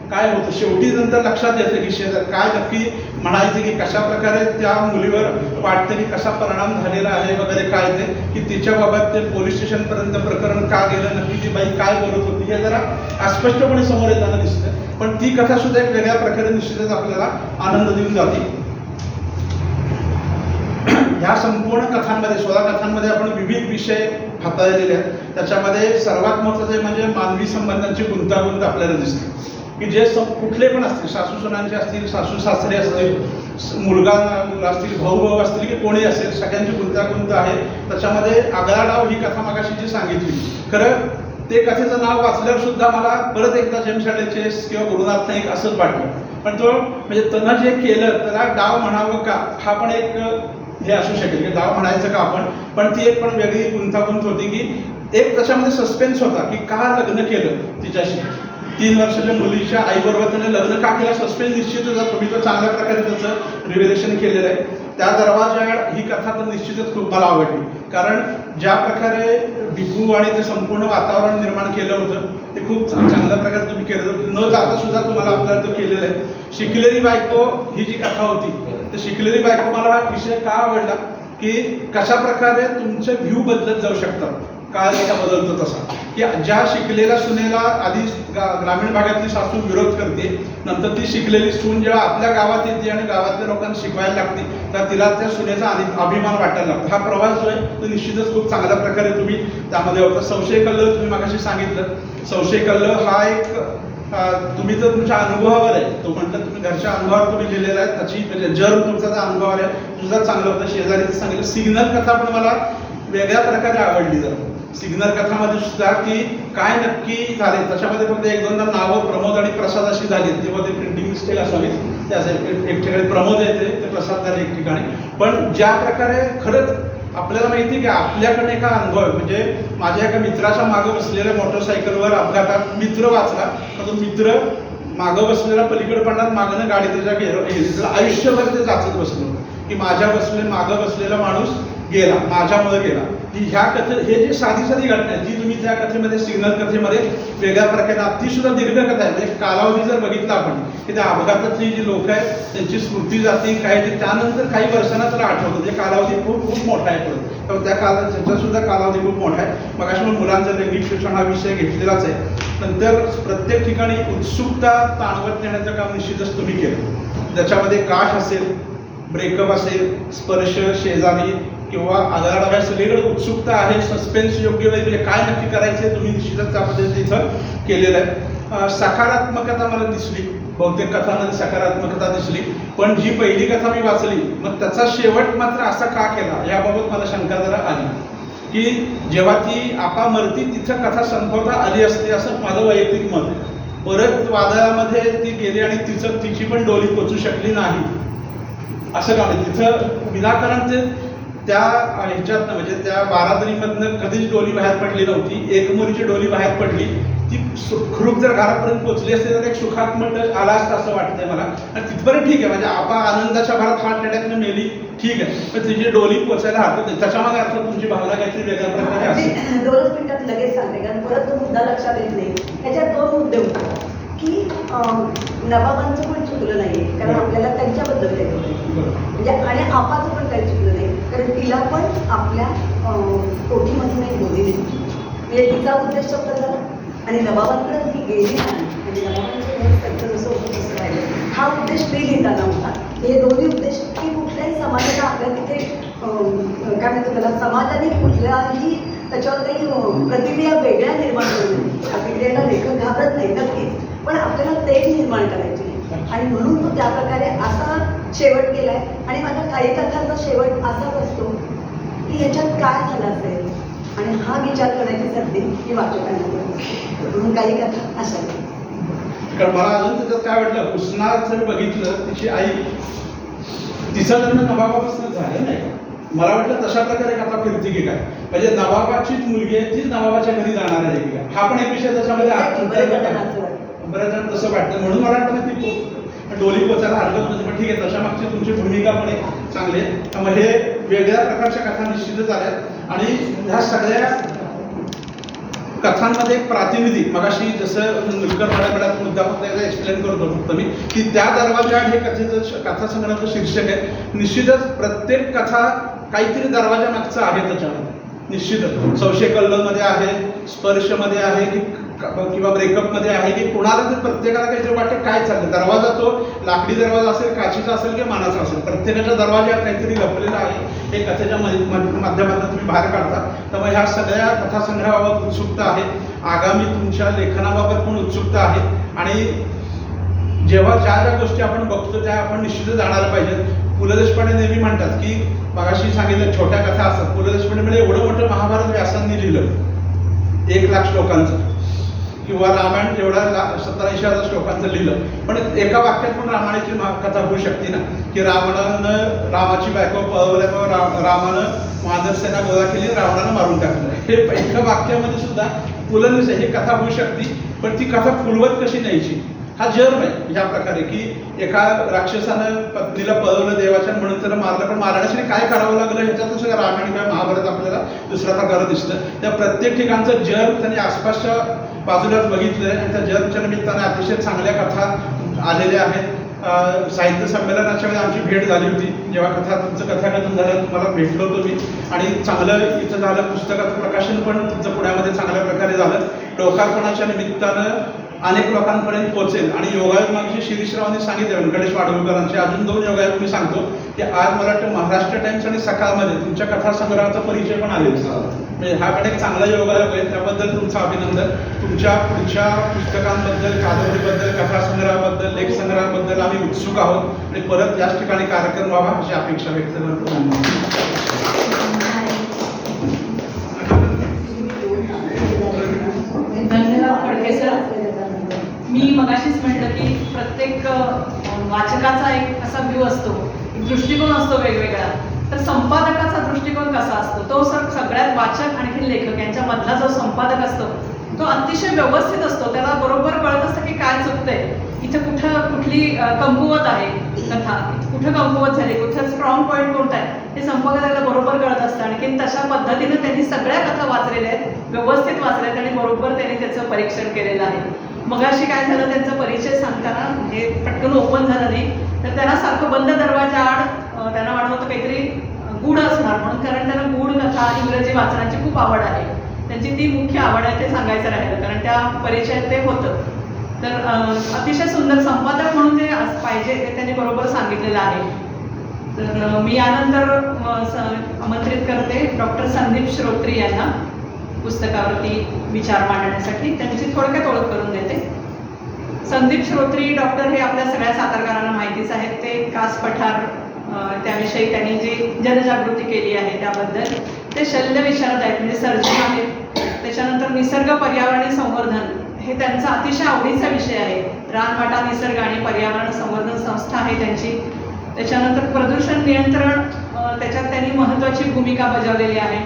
Speaker 5: होतं. शेवटी नंतर लक्षात येतं की शेजार काय नक्की म्हणायचं, की कशा प्रकारे त्या मुलीवर वाटतं की कसा परिणाम झालेला आहे वगैरे, काय ते की तिच्याबाबत ते पोलीस स्टेशनपर्यंत प्रकरण का गेलं, नक्की ती बाई काय बोलत होती हे जरा अस्पष्टपणे समोर येताना दिसतं. पण ती कथा सुद्धा एक वेगळ्या प्रकारे निश्चितच आपल्याला आनंद देऊन जाते. ह्या संपूर्ण कथांमध्ये 16 कथांमध्ये आपण विविध विषय हाताळलेले आहेत. त्याच्यामध्ये सर्वात महत्त्वाचे म्हणजे मानवी संबंधांची गुंतागुंत आपल्याला दिसते की जे कुठले पण असतील, सासू सुनांचे असतील, सासू सासरे असतील, मुलगा असतील, भाऊ भाऊ असतील की कोणी असेल, सगळ्यांची गुंतागुंत आहे. त्याच्यामध्ये आगळा डाव ही कथा मगाशी जी सांगितली, खरं ते कथेचं नाव वाचल्यावर सुद्धा मला परत एकदा जेम्स ॲडलेचेस किंवा गुरुनाथ नाईक असंच वाटलं. पण तो म्हणजे त्यानं जे केलं त्याला डाव म्हणावं का, हा पण एक हे असू शकेल की डाव म्हणायचं का आपण. पण ती एक पण वेगळी गुंतागुंत होती की एक त्याच्यामध्ये सस्पेन्स होता की का लग्न केलं तिच्याशी, 3 वर्षाच्या मुलीच्या आईबरोबर त्याने लग्न का केलं. सस्पेन्स निश्चितच होता. तुम्ही तो चांगल्या प्रकारे त्याचं रिव्हिलेशन केलेलं आहे. त्या दरवाजाआड ही कथा तर निश्चितच खूप मला आवडली, कारण ज्या प्रकारे भिकू आणि ते संपूर्ण वातावरण निर्माण केलं होतं ते खूप चांगल्या प्रकारे तुम्ही केलं होतं. न जाता सुद्धा तुम्हाला आपल्याला तो केलेलं आहे. शिकलेली बायको ही जी कथा होती, तर शिकलेली बायको मला हा विषय का आवडला की कशा प्रकारे तुमचे व्ह्यू बदलत जाऊ शकतात, काळ जसा बदलतो तसा. की ज्या शिकलेल्या सुनेला आधी ग्रामीण भागातली सासू विरोध करते, नंतर ती शिकलेली सून जेव्हा आपल्या गावात येते आणि गावातल्या लोकांना शिकवायला लागते तर तिला त्या सुनेचा अभिमान वाटायला लागतो. हा प्रवास जो आहे तो निश्चितच खूप चांगल्या प्रकारे तुम्ही त्यामध्ये होता. संशय कल्ल तुम्ही मगाशी सांगितलं, संशय कल्ल हा एक तुम्ही तर तुमच्या अनुभवावर आहे, तो म्हटलं तुम्ही घरच्या अनुभवावर तुम्ही लिहिलेला आहे, त्याची म्हणजे जर तुमचा जो अनुभवावर आहे तुझा चांगलं होतं. शेजारीचं सांगितलं. सिग्नल कथा पण मला वेगळ्या प्रकारे आवडली. जर सिग्नल कथामध्ये सुद्धा की काय नक्की झाले, त्याच्यामध्ये फक्त 1-2दा नावं प्रमोद आणि प्रसाद अशी झाली, तेव्हा ते प्रिंटिंग मिस्टेक असावी ते असेल. एक ठिकाणी प्रमोद येते, ते प्रसाद झाले एक ठिकाणी. पण ज्या प्रकारे खरंच आपल्याला माहिती आहे की आपल्याकडे एका अनुभव आहे. म्हणजे माझ्या एका मित्राच्या मागं बसलेल्या मोटरसायकलवर अपघातात मित्र वाचला, तर तो मित्र मागं बसलेला पलीकडे पडणार, मागणं गाडी त्याच्या गेली. आयुष्यभर ते जाचत बसलो की माझ्या मागं बसलेला माणूस गेला, माझ्यामुळे गेला. ही ह्या हे जे साधी साधी घटना आहे जी तुम्ही त्या कथेमध्ये सिग्नल कथेमध्ये वेगळ्या प्रकारे, ती सुद्धा दीर्घ कथा आहे. म्हणजे कालावधी जर बघितला आपण की त्या अपघातातली जी लोक आहेत त्यांची स्मृती जाती काय ते त्यानंतर काही वर्षांना त्याला आठवतं. म्हणजे कालावधी खूप मोठा आहे. तर त्या त्याचा सुद्धा कालावधी खूप मोठा आहे. मग अशा मुलांचं लैंगिक शोषण हा विषय घेतलेलाच आहे. नंतर प्रत्येक ठिकाणी उत्सुकता ताणवत नेण्याचं काम निश्चितच तुम्ही केलं. त्याच्यामध्ये काठ असेल, ब्रेकअप असेल, स्पर्श, शेजारी किंवा आगळाडाव्या सगळीकडे उत्सुकता आहे, सस्पेन्स योग्य वेळी म्हणजे काय नक्की करायचं तुम्ही निश्चितच त्या पद्धतीने इथं केलेलं आहे. सकारात्मकता मला दिसली, बहुतेक कथांमध्ये सकारात्मकता दिसली. पण जी पहिली कथा मी वाचली मग त्याचा शेवट मात्र असा का केला याबाबत मला शंका जरा आली की जेव्हा ती आपा मरती तिथं कथा संपवता आली असते असं माझं वैयक्तिक मत आहे. परत वादळामध्ये ती गेली आणि तिची पण डोली पोचू शकली नाही असं का नाही. तिथं विनाकारण ते त्या ह्याच्यातनं म्हणजे त्या बारादरीमधनं कधीच डोली बाहेर पडली नव्हती. एक मुलीची डोली बाहेर पडली, ती सुखरूप जर घरापर्यंत पोचली असते तर एक सुखात्मक आला असतं असं वाटतंय मला. आणि तिथपर्यंत ठीक आहे, म्हणजे आपण आनंदाच्या भरात हार्ट अटॅकनं मेली ठीक आहे, पण तिची डोली पोचायला हरकत नाही. त्याच्यामध्ये अर्थ तुमची भावना काहीतरी वेगळ्या प्रकारे असते.
Speaker 3: 2 मिनिटात लगेच सांगते, कारण परत तो मुद्दा लक्षात येत नाही. त्याच्यात 2 मुद्दे होते की नवाबांचं पण चुकलं नाही, कारण आपल्याला त्यांच्याबद्दल काही म्हणजे, आणि आपाचं पण काही चुकलं नाही, कारण तिला पण आपल्या पोटीमधून एक डोली दिली. म्हणजे तिचा उद्देश सफल झाला आणि नवाबांकडे ती गेली नाही. म्हणजे नवाबांचं त्यांचं जसं होतं तसं राहिलं. हा उद्देश मी लिहिताना होता. हे दोन्ही उद्देश की कुठल्याही समाजाला आपल्या तिथे काय म्हणतो त्याला, समाजाने कुठल्याही त्याच्यावर काही प्रतिक्रिया वेगळ्या निर्माण करू नये. प्रतिक्रियेला लेखक घाबरत नाही नक्कीच, पण आपल्याला ते निर्माण करायचे नाही. आणि म्हणून तो त्या प्रकारे असा शेवट केलाय. आणि माझ्या काही कथांचा शेवट असाच असतो की ह्याच्यात काय झालं असेल, आणि हा विचार करण्याची संधी ही वाचकांना मिळते. म्हणून काही कथा अशा.
Speaker 5: कारण मला अजून त्याच्यात काय वाटलं, उसना जर बघितलं तिची आई, तिचं लग्न नवाबापासून झालं नाही. मला वाटलं तशा प्रकारे कथा फिरती की काय, म्हणजे नवाबाचीच मुलगी आहे तीच नवाबाच्या घरी जाणार आहे की काय, हा पण एक विषय त्याच्यामध्ये बऱ्याच जण तसं वाटतं. म्हणून मला वाटतं ती डोली पोचायला हरकत नव्हती. पण ठीक आहे, तशा मागची तुमची भूमिका पण एक चांगली आहे. त्यामुळे हे वेगळ्या प्रकारच्या कथा निश्चितच आल्यात. आणि ह्या सगळ्या कथांमध्ये एक प्रातिनिधी, मगाशी जसं नुलकर मराठवाड्यात मुद्दा फक्त एकदा एक्सप्लेन करतो फक्त मी की त्या दरवाजा हे कथेचं कथासंग्रहाचं शीर्षक आहे. निश्चितच प्रत्येक कथा काहीतरी दरवाजा मागचं आहे त्याच्यामध्ये निश्चितच. संशय कल्लमध्ये आहे, स्पर्शमध्ये आहे की किंवा ब्रेकअपमध्ये आहे की कोणाला तर प्रत्येकाला काहीतरी वाटतं काय चाललं. दरवाजा तो लाकडी दरवाजा असेल, काचीचा असेल किंवा मानाचा असेल, प्रत्येकाच्या दरवाज्यात काहीतरी लपलेलं आहे. हे कथेच्या माध्यमातून तुम्ही बाहेर काढता. त्यामुळे ह्या सगळ्या कथासंग्रहाबाबत उत्सुकता आहे. आगामी तुमच्या लेखनाबाबत पण उत्सुकता आहे. आणि जेव्हा ज्या गोष्टी आपण बघतो त्या आपण निश्चितच जाणायला पाहिजेत. पु ल देशपांडे नेहमी म्हणतात की मगाशी सांगितलं छोट्या कथा असतात. पु ल देशपांडे म्हणजे एवढं मोठं महाभारत व्यासांनी लिहिलं 1,00,000 श्लोकांचं, किंवा रामायण एवढा 70-80,000 श्लोकांचं लिहिलं, पण एका वाक्यात पण रामायणाची कथा होऊ शकते ना, की रावणानं रामाची बायको पळवल्या, रामानं माधव सेना गोळा केली, रावणानं मारून टाकलं. हे एका वाक्यामध्ये सुद्धा पुलंनी ही कथा होऊ शकते. पण ती कथा फुलवत कशी न्यायची हा जर्म आहे ह्या प्रकारे, की एका राक्षसानं पत्नीला पळवलं देवाच्या म्हणून त्याला मारलं, पण मारण्यासाठी काय करावं लागलं ह्याच्यातून सगळं रामायण किंवा महाभारत आपल्याला दुसऱ्या प्रकारे दिसतं. त्या प्रत्येक ठिकाणचं जर्म त्यांनी आसपासच्या बाजूलाच बघितलंय आणि त्या जर्मच्या निमित्ताने अतिशय चांगल्या कथा आलेल्या आहेत. साहित्य संमेलनाच्या वेळी आमची भेट झाली होती, जेव्हा तुमचं कथाकथन झालं तुम्हाला भेटलो होतो मी, आणि चांगलं इथं झालं. पुस्तकाचं प्रकाशन पण तुमचं पुण्यामध्ये चांगल्या प्रकारे झालं. लोकार्पणाच्या निमित्तानं अनेक लोकांपर्यंत पोहोचेल. आणि योगायोग मागचे शिरीषरावांनी सांगितले, व्यंकटेश वाडवळकरांचे अजून 2 योगायोग मी सांगतो की आज मला वाटतं महाराष्ट्र टाइम्स आणि सकाळमध्ये तुमच्या कथासंग्रहाचा परिचय पण आलेला. म्हणजे हा पण एक चांगला योगायोग आहे. त्याबद्दल तुमचं अभिनंदन. तुमच्या पुढच्या पुस्तकांबद्दल, कादंबरीबद्दल, कथासंग्रहाबद्दल, लेखसंग्रहाबद्दल आम्ही उत्सुक आहोत आणि परत याच ठिकाणी कार्यक्रम व्हावा अशी अपेक्षा व्यक्त करतो.
Speaker 1: धन्यवाद फडके सर. मी मगाशीच म्हटलं की प्रत्येक वाचकाचा एक असा व्ह्यू असतो, एक दृष्टिकोन असतो वेगवेगळा. तर संपादकाचा दृष्टिकोन कसा असतो तो सगळ्यात वाचक आणि लेखक यांच्या मधला जो संपादक असतो तो अतिशय व्यवस्थित असतो. त्याला बरोबर कळत असतं की काय चुकतंय, इथं कुठली कमकुवत आहे कथा, कुठं कमकुवत झाली, कुठं स्ट्रॉंग पॉईंट कोणता आहे, हे संपादकाला बरोबर कळत असतं. आणखी तशा पद्धतीनं त्यांनी सगळ्या कथा वाचलेल्या आहेत, व्यवस्थित वाचल्या आहेत आणि बरोबर त्यांनी त्याचं परीक्षण केलेलं आहे. मगाशी काय झालं, त्यांचा परिचय सांगताना हे पटकन ओपन झालं नाही, तर त्यांना सारखं बंद दरवाजा आड त्यांना वाटत होतं काहीतरी गूढ असणार म्हणून, कारण त्यांना गूढ कथा इंग्रजी वाचनाची खूप आवड आहे. त्यांची ती मुख्य आवड आहे ते सांगायचं राहिलं, कारण त्या परिचयात ते होतं. तर अतिशय सुंदर संपादक म्हणून जे पाहिजे ते त्यांनी बरोबर सांगितलेलं आहे. तर मी यानंतर आमंत्रित करते डॉक्टर संदीप श्रोत्री यांना पुस्तकावरती विचार मांडण्यासाठी. त्यांची थोडक्यात ओळख करून देते. संदीप श्रोत्री डॉक्टर हे आपल्या सगळ्या सातारकरांना माहितीच आहेत. ते कास पठार त्याविषयी त्यांनी जी जनजागृती केली आहे त्याबद्दल ते शल्य विशारद आहेत, म्हणजे सर्जन आहेत. त्याच्यानंतर निसर्ग पर्यावरण आणि संवर्धन हे त्यांचा अतिशय आवडीचा विषय आहे. रानवाटा निसर्ग आणि पर्यावरण संवर्धन संस्था आहे त्यांची. त्याच्यानंतर प्रदूषण नियंत्रण त्याच्यात त्यांनी महत्त्वाची भूमिका बजावलेली आहे.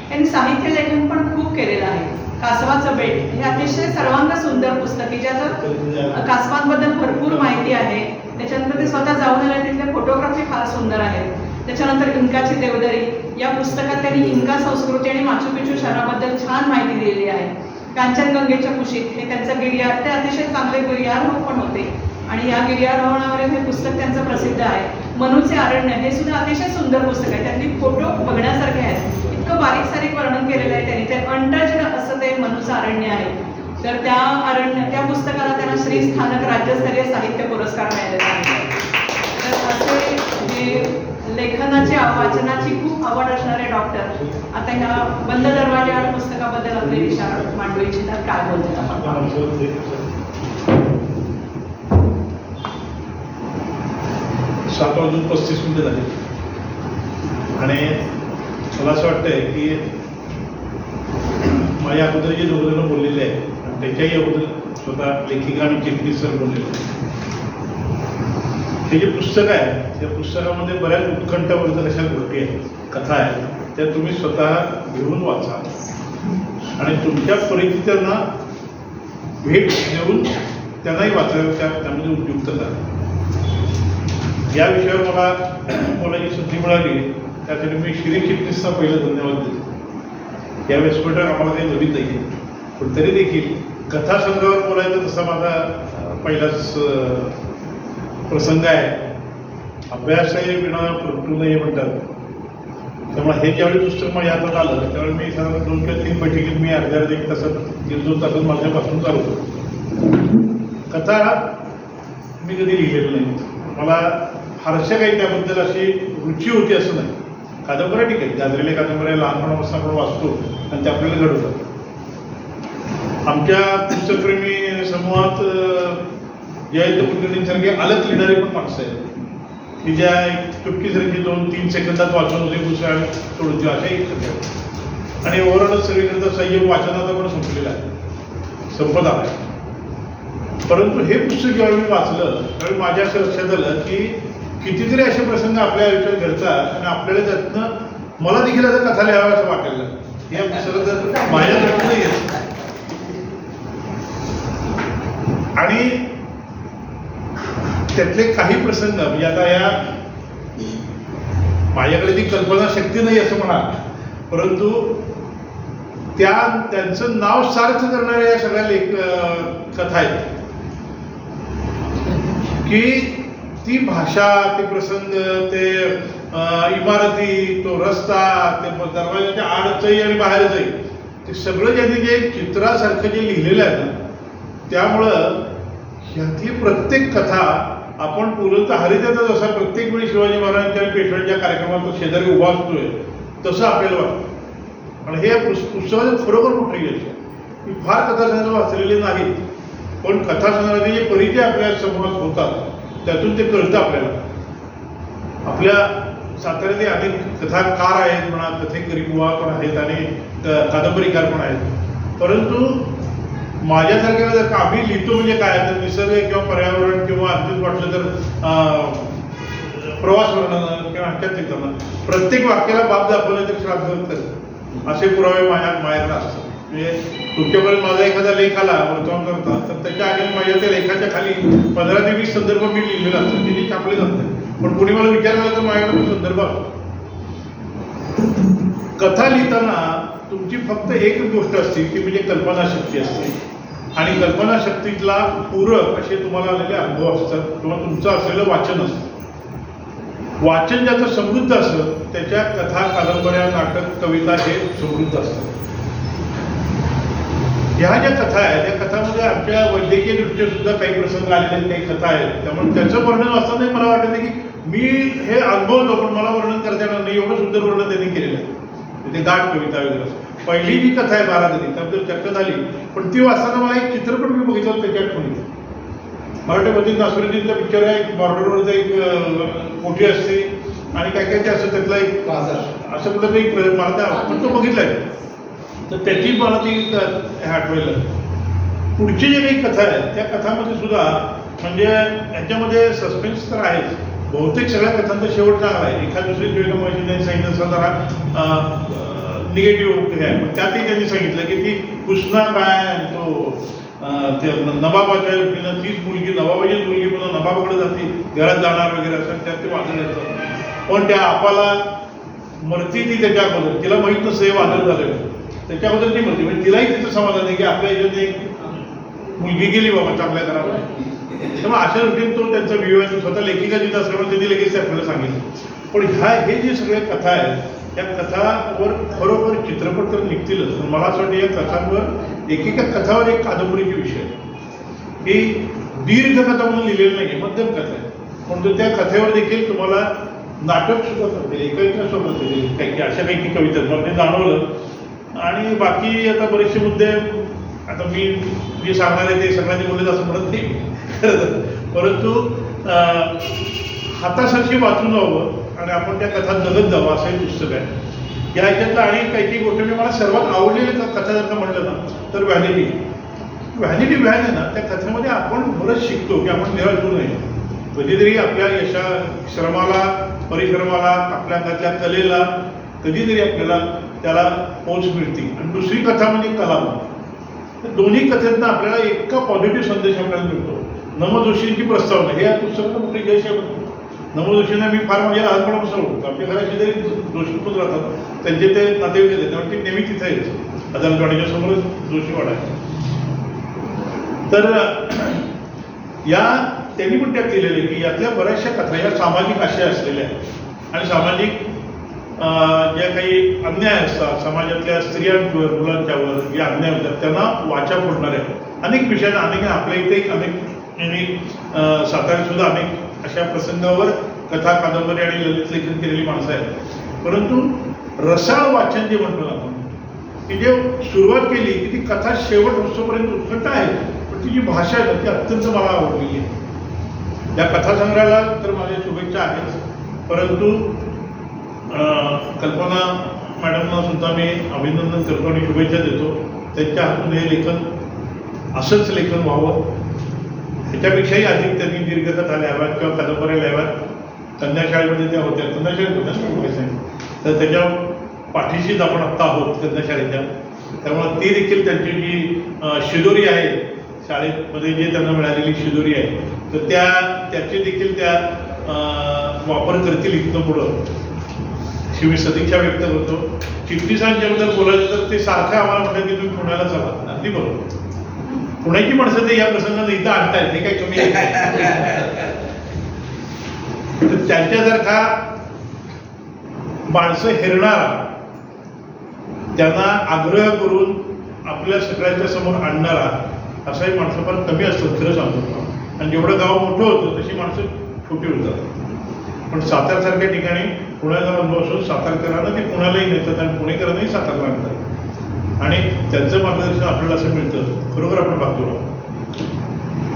Speaker 1: त्यांनी साहित्य लेखन पण खूप केलेलं आहे. कासवाचं बेट हे अतिशय सर्वांग सुंदर पुस्तक आहे, ज्याचं कासवांबद्दल भरपूर माहिती आहे. त्याच्यानंतर ते स्वतः जाऊन आले, तिथल्या फोटोग्राफी फार सुंदर आहेत. त्याच्यानंतर इंकाची देवदरी या पुस्तकात त्यांनी इंका संस्कृती आणि माचू पिचू शहराबद्दल छान माहिती दिलेली आहे. कांचनगंगेच्या कुशीत हे त्यांचं गिर्यारोहण, ते अतिशय चांगले गिर्यारोहण पण होते आणि या गिर्यारोहणावरील हे पुस्तक त्यांचं प्रसिद्ध आहे. मनूचे अरण्य हे सुद्धा अतिशय सुंदर पुस्तक आहे. त्यातली फोटो बघण्यासारखे आहेत. इतकं बारीक सारीक वर्णन केलेलं आहे त्यांनी. ते अनटच्ड असं ते मनूचं अरण्य आहे. तर त्या पुस्तकाला त्यांना श्री स्थानक राज्यस्तरीय साहित्य पुरस्कार मिळालेला आहे. तर असे जे लेखनाची वाचनाची खूप आवड असणारे डॉक्टर आता ह्या बंद दरवाजा पुस्तकाबद्दल आपले विचार मांडू इच्छितात. काय बोलतात आपण?
Speaker 6: 7:35 झाले आणि मला असं वाटतंय की माझ्या अगोदर जे दोघं बोललेले आहेत आणि त्याच्याही अगोदर स्वतः लेखिका आणि चिटणीस सर बोललेले, हे जे पुस्तक आहे त्या पुस्तकामध्ये बऱ्याच उत्कंठाबद्दल अशा गोष्टी आहेत, कथा आहेत, त्या तुम्ही स्वतः घेऊन वाचा आणि तुमच्या परिचितांना भेट देऊन त्यांनाही वाचायला त्यामध्ये उपयुक्त झालं. या विषयावर मला जी संधी मिळाली त्यासाठी मी श्री चिटणीसचा पहिलं धन्यवाद देतो. या व्यासपीठावर आम्हाला काही नवीन नाही आहे, पण तरी देखील कथासंग्रहावर बोलायचं तसा माझा पहिलाच प्रसंग आहे. अभ्यासही विना प्रटू नये म्हणतात त्यामुळे हे ज्यावेळी पुस्तक माझ्या हातात आलं त्यावेळी मी साधारण 2 किंवा 3 बैठकीत मी अर्ध्या 1 तासात 1-2 तासात माझ्यापासून चालू होतो. कथा मी कधी लिहिलेलं नाही. मला फारशा काही त्याबद्दल अशी रुची होती असं नाही. कादंबऱ्या ठीक आहे, गाजलेल्या कादंबऱ्या लहानपणापासून आपण वाचतो आणि ते आपल्याला घडवतात. आमच्या पुस्तकप्रेमी समूहात जयंत कुलकर्णींसारखे अलग लिहिणारी पण माणसं आहेत की ज्या एक चुटकीसारखी 2-3 सेकंदात वाचून होते पुस्तक आणि सोडून देऊ अशा एक कथा. आणि ओव्हरऑलच सगळीकडचा संयम वाचनाचा पण संपलेला आहे, संपत आला आहे. परंतु हे पुस्तक जेव्हा मी वाचलं त्यावेळी माझ्या असं लक्षात आलं की कितीतरी असे प्रसंग आपल्या आयुष्यात घडतात आणि आपल्याला त्यातनं मला देखील आता कथा लिहावं असं वाटायला लागलं. या पुस्तकात माझ्याकडे येत आणि त्यातले काही प्रसंग म्हणजे आता या माझ्याकडे ती कल्पनाशक्ती नाही असं म्हणा, परंतु त्यांचं नाव सार्थ करणाऱ्या या सगळ्या कथा आहेत की ती भाषा, ते प्रसंग, ते इमारती, तो रस्ता, ते दरवाजाच्या आडचंही आणि बाहेरचंही, ते सगळं ज्यांनी जे चित्रासारखं जे लिहिलेलं आहे ना, त्यामुळं ह्यातली प्रत्येक कथा आपण पुलंचा हरितेचा जसा प्रत्येक वेळी शिवाजी महाराजांच्या आणि पेशव्यांच्या कार्यक्रमात शेजारी उभा असतोय तसं आपल्याला वाटतं. आणि हे पुस्तकाचं खरोखर मोठं यश आहे. मी फार कथासंग्रह वाचलेले नाहीत, पण कथासंग्रहाचे जे परिचय आपल्या समोरात होतात त्यातून ते कळतं आपल्याला. आपल्या साताऱ्यातले अनेक कथाकार आहेत म्हणा, कथेकरी बुवा पण आहेत आणि कादंबरीकार पण आहेत. परंतु माझ्यासारख्याला जर का आम्ही लिहितो म्हणजे काय तर निसर्ग किंवा पर्यावरण किंवा आणखीच वाटलं तर प्रवास वर्णन किंवा हक्यात लिहिताना प्रत्येक वाक्याला बाब दाखवलं तर श्राद्ध करतं असे पुरावे माझ्याकडे असतात. म्हणजे तुमच्यापर्यंत माझा एखादा लेख आला वर्तमानपत्रात तर त्याच्या आधी माझ्या त्या लेखाच्या खाली 15 ते 20 संदर्भ मी लिहिलेला असतो, तिथे छापले जातात. पण कोणी मला विचारलं तर माझ्याकडे तो संदर्भ असतो. कथा लिहिताना तुमची फक्त एकच गोष्ट असते की म्हणजे कल्पनाशक्ती असते आणि कल्पनाशक्तीला पूरक असे तुम्हाला आलेले अनुभव असतात किंवा तुमचं असलेलं वाचन असतं. वाचन ज्याचं समृद्ध असतं त्याच्या कथा, कादंबऱ्या, नाटक, कविता हे समृद्ध असतात. ह्या ज्या कथा आहेत त्या कथामध्ये आमच्या वैद्यकीय दृष्ट्या सुद्धा काही प्रसंग आलेले आहेत, काही कथा आहेत. त्यामुळे त्याचं वर्णन वाचताना मला वाटतं की मी हे अनुभवतो पण मला वर्णन करता येणार नाही, एवढं सुंदर वर्णन त्यांनी केलेलं आहे. ते गाठ कविता वगैरे. पहिली जी कथा आहे बारादरी त्याबद्दल चर्चा झाली, पण ती वाचताना मला एक चित्रपट मी बघितला होता त्याच्या आठवणी. मराठीमध्ये नासरुद्दीनचा पिक्चर आहे, एक बॉर्डरवरचा एक मोठी असते आणि काय काय ते असं त्यातला एक असं कुठं तरी मला पण तो बघितला आहे तर त्याची मला ती आठवायला. पुढची जे काही कथा आहेत त्या कथामध्ये सुद्धा म्हणजे याच्यामध्ये सस्पेन्स तर आहेच. बहुतेक सगळ्या कथांचा शेवट चांगला आहे. एखाद दुसरी जोईला माहिती नाही सांगितलं असं जरा निगेटिव्ह हे आहे, पण त्यातही त्यांनी सांगितलं की ती पुसना काय तो ते नवाबाच्या वतीनं तीच मुलगी नवाबाचीच मुलगी पुन्हा नवाबाकडे जाते, घरात जाणार वगैरे असं त्यात ते वादळ येतं. पण त्या आपाला मरती ती त्याच्या अगोदर, तिला माहीत नसतं हे वादळ झालं त्याच्याबद्दल ती म्हणते. म्हणजे तिलाही तिचं समाधान आहे की आपल्या याच्यात एक मुलगी गेली बाबा चांगल्या घरामध्ये. त्यामुळे अशा दृष्टीने तो त्यांचा विवाह स्वतः लेखिका जिथं असल्यामुळे त्यांनी लगेच आपल्याला सांगितलं. पण हे जे सगळ्या कथा आहेत त्या कथावर खरोखर चित्रपट तर निघतीलच. मला असं वाटतं या कथांवर एकेका कथावर एक कादंबरीचे विषय ही दीर्घ कथा म्हणून लिहिलेली नाही, मध्यम कथा आहे. पण त्या कथेवर देखील तुम्हाला नाटक सुद्धा करते, एका सोबत काही अशा काही कविता मला ते जाणवलं. आणि बाकी आता बरेचसे मुद्दे आता मी जे सांगणार आहे ते सगळ्यांनी बोलले असं म्हणत नाही, परंतु हातासारखी वाचून जावं आणि आपण त्या कथा जगत जावं असं एक पुस्तक आहे. या ह्याच्यातलं आणि काही काही गोष्टी मी मला सर्वात आवडलेली कथा जर का म्हटलं ना तर व्हॅनिटी व्हॅन आहे ना, त्या कथेमध्ये आपण बरंच शिकतो की आपण निराश होऊ नये. कधीतरी आपल्या श्रमाला, परिश्रमाला, आपल्या अंगातल्या कलेला कधीतरी आपल्याला त्याला पोच मिळते. आणि दुसरी कथा म्हणजे कला. दोन्ही कथेतनं आपल्याला इतका पॉझिटिव्ह संदेश आपल्याला मिळतो. नम जोशींची प्रस्तावना हे या पुस्तकाचं मोठे यश आहे. नम जोशींना मी फार माझ्या लहानपणापासून ओळखतो. आपल्या घराशी जरी जोशी पण राहतात, त्यांचे ते नातेवाईक आहेत त्यामुळे ते नेहमी तिथे आहेत. अदालतवाडीच्या समोरच जोशीवाडा आहे. तर या त्यांनी पण त्यात लिहिलेले की यातल्या बऱ्याचशा कथा या सामाजिक आशय असलेल्या आहेत आणि सामाजिक ज्या काही अन्याय असतात समाजातल्या स्त्रियांवर मुलांच्यावर जे अन्याय होतात त्यांना वाचा फोडणाऱ्या अनेक विषयांना अनेक आपल्या इथे अनेक यांनी साताऱ्यात सुद्धा अनेक अशा प्रसंगावर कथा कादंबरी आणि ललित लेखन केलेली माणसं आहेत. परंतु रसाळ वाचन जे म्हणतो ना आपण की जे सुरुवात केली की ती कथा शेवट होतोपर्यंत उत्कट आहे, पण ती जी भाषा आहे ती अत्यंत मला आवडलेली आहे. या कथासंग्रहाला तर माझ्या शुभेच्छा आहेत, परंतु कल्पना मॅडमना सुद्धा मी अभिनंदन करतो आणि शुभेच्छा देतो. त्यांच्या हातून हे लेखन असंच लेखन व्हावं, ह्याच्यापेक्षाही अधिक त्यांनी दीर्घकथा लिहाव्यात किंवा कादंबऱ्या लिहाव्यात. कन्याशाळेमध्ये त्या होत्या, कन्याशाळेत होत्या तर त्याच्या पाठीशीच आपण आत्ता आहोत कन्याशाळेच्या. त्यामुळे ती देखील त्यांची जी शिदोरी आहे शाळेमध्ये जे त्यांना मिळालेली शिदोरी आहे तर त्याची देखील त्या वापर करतील इथनं पुढं अशी मी सदिच्छा व्यक्त करतो. चिटणीसांच्याबद्दल बोलायचं तर ते सारखं आम्हाला म्हणतात की तुम्ही पुण्याला चला. अगदी बरोबर, पुण्याची माणसं ते या प्रसंगाने इथं आणतायत, हे काही कमी आहे. तर त्यांच्यासारखा माणसं हेरणारा, त्यांना आग्रह करून आपल्या सगळ्यांच्या समोर आणणारा असाही माणसं फार कमी असतात खरं सांगतो. आणि जेवढं गाव मोठं होतं तशी माणसं छोटी होतात. पण सातारसारख्या ठिकाणी पुण्याचा अनुभव असून सातारकरांना ते पुण्यालाही नेतात आणि पुणेकरांनाही सातारला आणतात आणि त्यांचं मार्गदर्शन आपल्याला असं मिळतं, खरोखर आपण बघतो.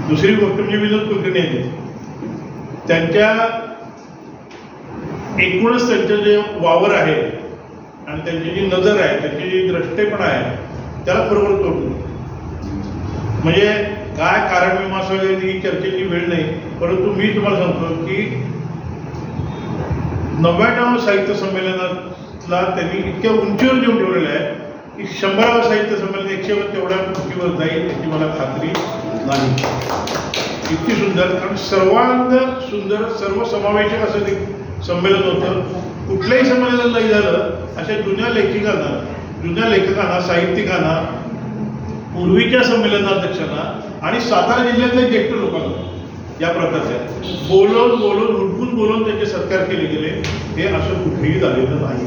Speaker 6: दुसरी गोष्ट म्हणजे विनोद कुलकर्णी आहेत, त्यांच्या एकूणच त्यांचं जे वावर आहे आणि त्यांची जी नजर आहे, त्यांची जी दृष्टेपणा आहे त्याला खरोखर तोडतो. म्हणजे काय कारण मीमांसा वगैरे ही चर्चेची वेळ नाही, परंतु मी तुम्हाला सांगतो की 99व्या साहित्य संमेलनातला त्यांनी इतक्या उंचीवर घेऊन ठेवलेलं आहे की 100व्या साहित्य संमेलन 100 तेवढ्या उंचीवर जाईल याची मला खात्री नाही. इतकी सुंदर, कारण सर्वांग सुंदर सर्वसमावेशक असं ते संमेलन होतं. कुठल्याही संमेलन नाही झालं अशा जुन्या लेखकांना साहित्यिकांना, पूर्वीच्या संमेलनाध्यक्षांना आणि सातारा जिल्ह्यातल्या ज्येष्ठ लोकांना या प्रकारच्या बोलून हुडकून त्यांचे सत्कार केले गेले, हे असं कुठेही झालेलं नाही.